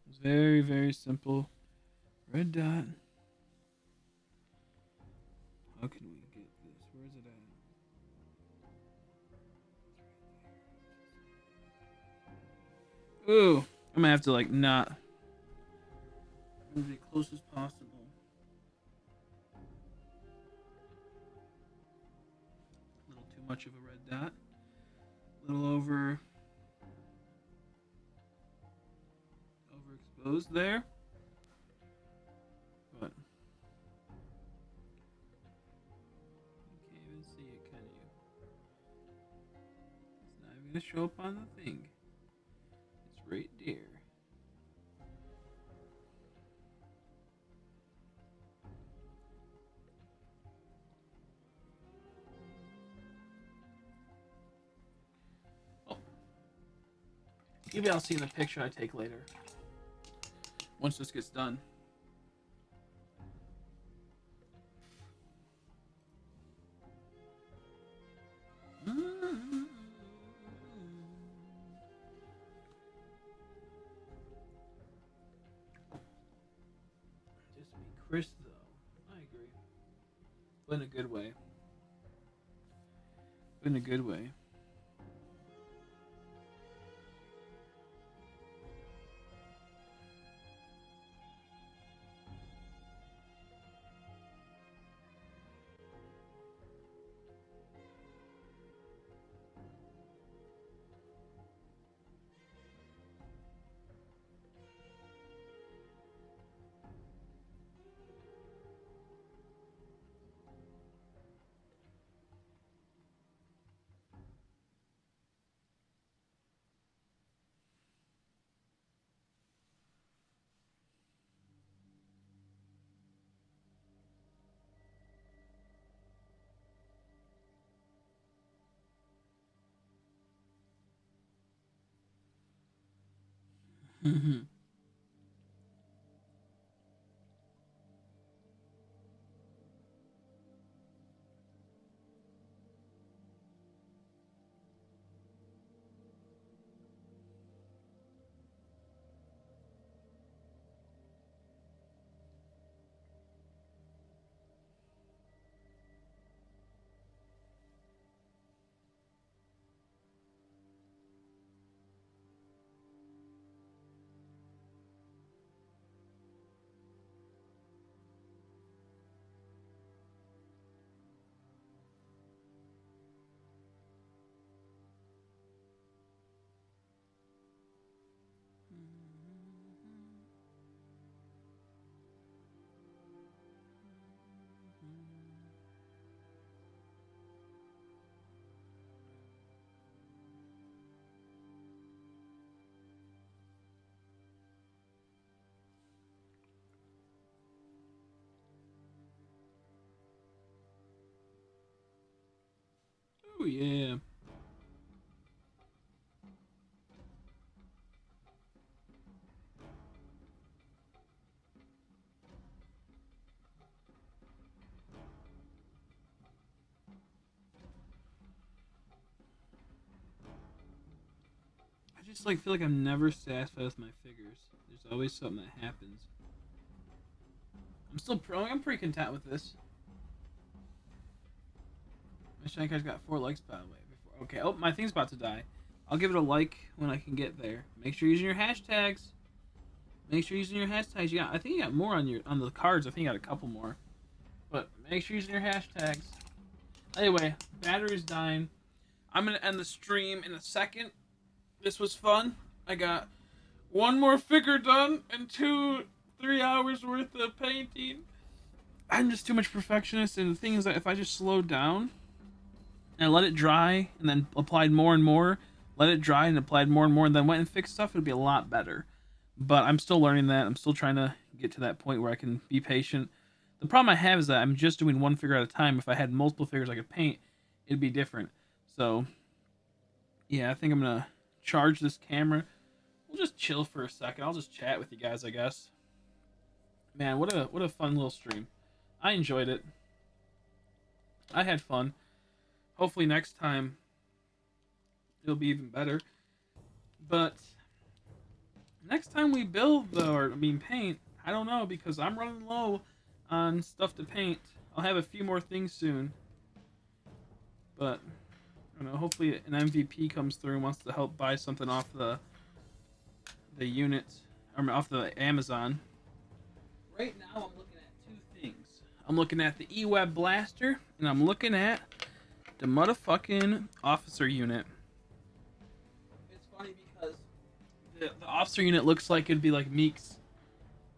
It's very, very simple. Red dot. How can we get this? Where is it at? Ooh, I'm gonna have to like not. I'm gonna be as close as possible. A little too much of a red dot. A little overexposed there. But you can't even see it, can you? It's not even gonna show up on the thing. It's right there. Oh. Maybe I'll see in the picture I take later. Once this gets done. Just be crisp, though. I agree. But in a good way. But in a good way. Mm-hmm. Oh yeah. I just like feel like I'm never satisfied with my figures. There's always something that happens. I'm pretty content with this. My shiny card's got 4 likes, by the way. Okay, oh, my thing's about to die. I'll give it a like when I can get there. Make sure you're using your hashtags. Make sure you're using your hashtags. Yeah, I think you got more on the cards. I think you got a couple more. But make sure you're using your hashtags. Anyway, battery's dying. I'm gonna end the stream in a second. This was fun. I got one more figure done and 3 hours worth of painting. I'm just too much perfectionist, and the thing is that if I just slowed down and let it dry and then applied more and more, let it dry and applied more and more, and then went and fixed stuff, it'd be a lot better. But I'm still learning that. I'm still trying to get to that point where I can be patient. The problem I have is that I'm just doing one figure at a time. If I had multiple figures I could paint, it'd be different. So, yeah, I think I'm gonna charge this camera. We'll just chill for a second. I'll just chat with you guys, I guess. Man, what a fun little stream. I enjoyed it. I had fun. Hopefully next time it'll be even better. But next time we build, though, or paint, I don't know, because I'm running low on stuff to paint. I'll have a few more things soon. But I don't know, hopefully an MVP comes through and wants to help buy something off the unit, or off the Amazon. Right now I'm looking at two things. I'm looking at the E-Web Blaster, and I'm looking at the motherfucking officer unit. It's funny because the officer unit looks like it'd be like Meeks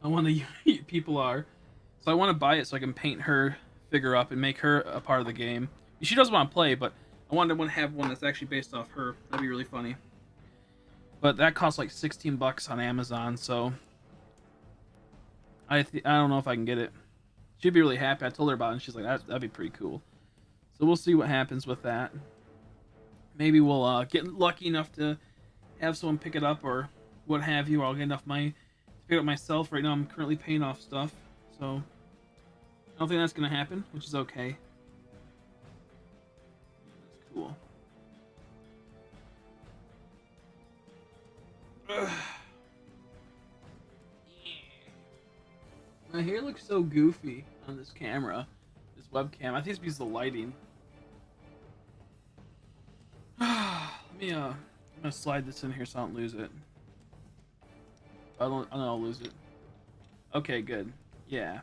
on one of the people are. So I want to buy it so I can paint her figure up and make her a part of the game. She doesn't want to play, but I wanted to have one that's actually based off her. That'd be really funny. But that costs like $16 on Amazon, so I don't know if I can get it. She'd be really happy. I told her about it, and she's like, that'd be pretty cool. So we'll see what happens with that. Maybe we'll get lucky enough to have someone pick it up or what have you, or I'll get enough money to pick it up myself. Right now I'm currently paying off stuff, so I don't think that's going to happen, which is okay. That's cool. Ugh. My hair looks so goofy on this camera, this webcam. I think it's because of the lighting. I'm gonna slide this in here so I don't lose it. I don't I'll lose it. Okay, good. Yeah.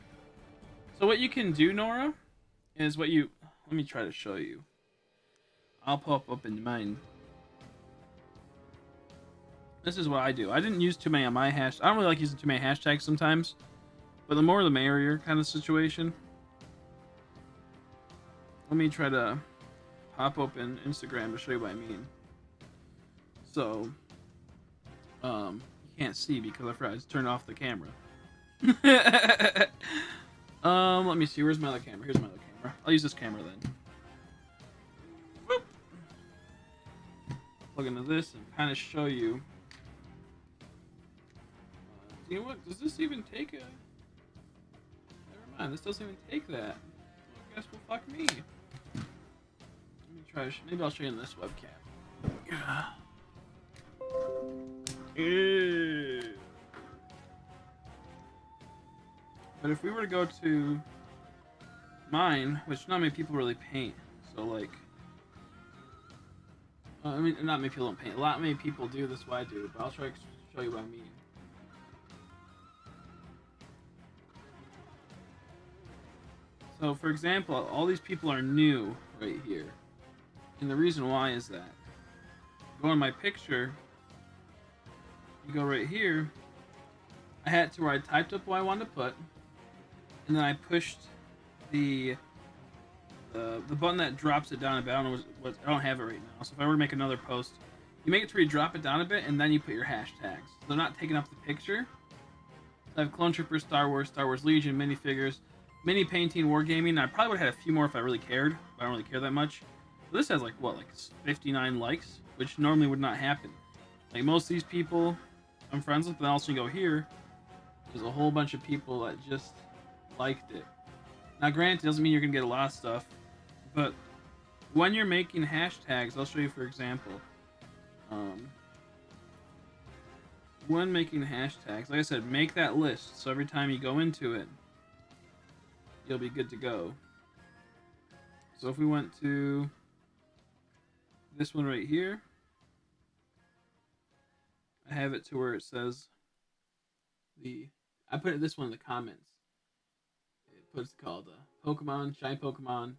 So what you can do, Nora, is let me try to show you. I'll pop up in mine. This is what I do. I didn't use too many on my hash. I don't really like using too many hashtags sometimes, but the more the merrier kind of situation. Let me try to pop open Instagram to show you what I mean. So, you can't see because I forgot to turn off the camera. Let me see. Where's my other camera? Here's my other camera. I'll use this camera then. Whoop. Plug into this and kind of show you. You know what? Does this even take a... Never mind. This doesn't even take that. Well, I guess well, fuck me. Let me try. Maybe I'll show you in this webcam. But if we were to go to mine, which not many people really paint, so like, I mean, not many people don't paint. Many people do. That's what I do. But I'll try to show you what I mean. So, for example, all these people are new right here, and the reason why is that go in my picture. You go right here. I had to where I typed up what I wanted to put, and then I pushed the button that drops it down a bit. I don't know I don't have it right now. So if I were to make another post, you make it to where you drop it down a bit, and then you put your hashtags. So they're not taking up the picture. So I have Clone Troopers, Star Wars Legion, minifigures, mini painting, wargaming. I probably would have had a few more if I really cared, but I don't really care that much. So this has like 59 likes, which normally would not happen. Like most of these people I'm friends with, but also you go here, there's a whole bunch of people that just liked it. Now granted, it doesn't mean you're gonna get a lot of stuff, but when you're making hashtags, I'll show you for example. When making hashtags, like I said, make that list so every time you go into it, you'll be good to go. So if we went to this one right here, I have it to where it says I put this one in the comments. What's it called? Pokemon, Shiny Pokemon,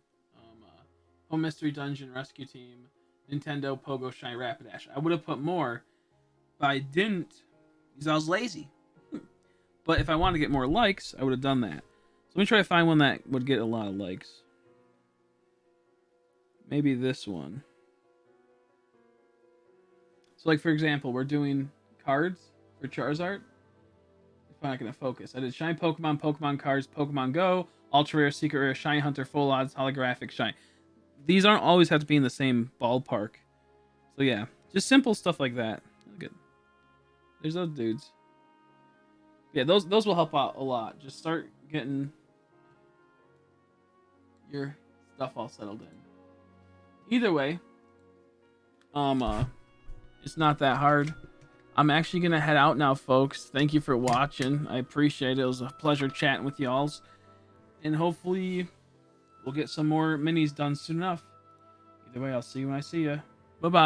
Home Mystery Dungeon Rescue Team, Nintendo Pogo Shiny Rapidash. I would have put more, but I didn't because I was lazy. But if I wanted to get more likes, I would have done that. So let me try to find one that would get a lot of likes. Maybe this one. So like for example, we're doing cards for Charizard. It's not going to focus. I did Shiny Pokemon, Pokemon Cards, Pokemon Go, Ultra Rare, Secret Rare, Shiny Hunter, Full Odds, Holographic, Shiny. These aren't always have to be in the same ballpark. So yeah, just simple stuff like that. Look at, there's those dudes. Yeah, those will help out a lot. Just start getting your stuff all settled in. Either way, it's not that hard. I'm actually gonna head out now, folks. Thank you for watching. I appreciate it. It was a pleasure chatting with y'alls, and hopefully we'll get some more minis done soon enough. Either way, I'll see you when I see ya. Bye bye.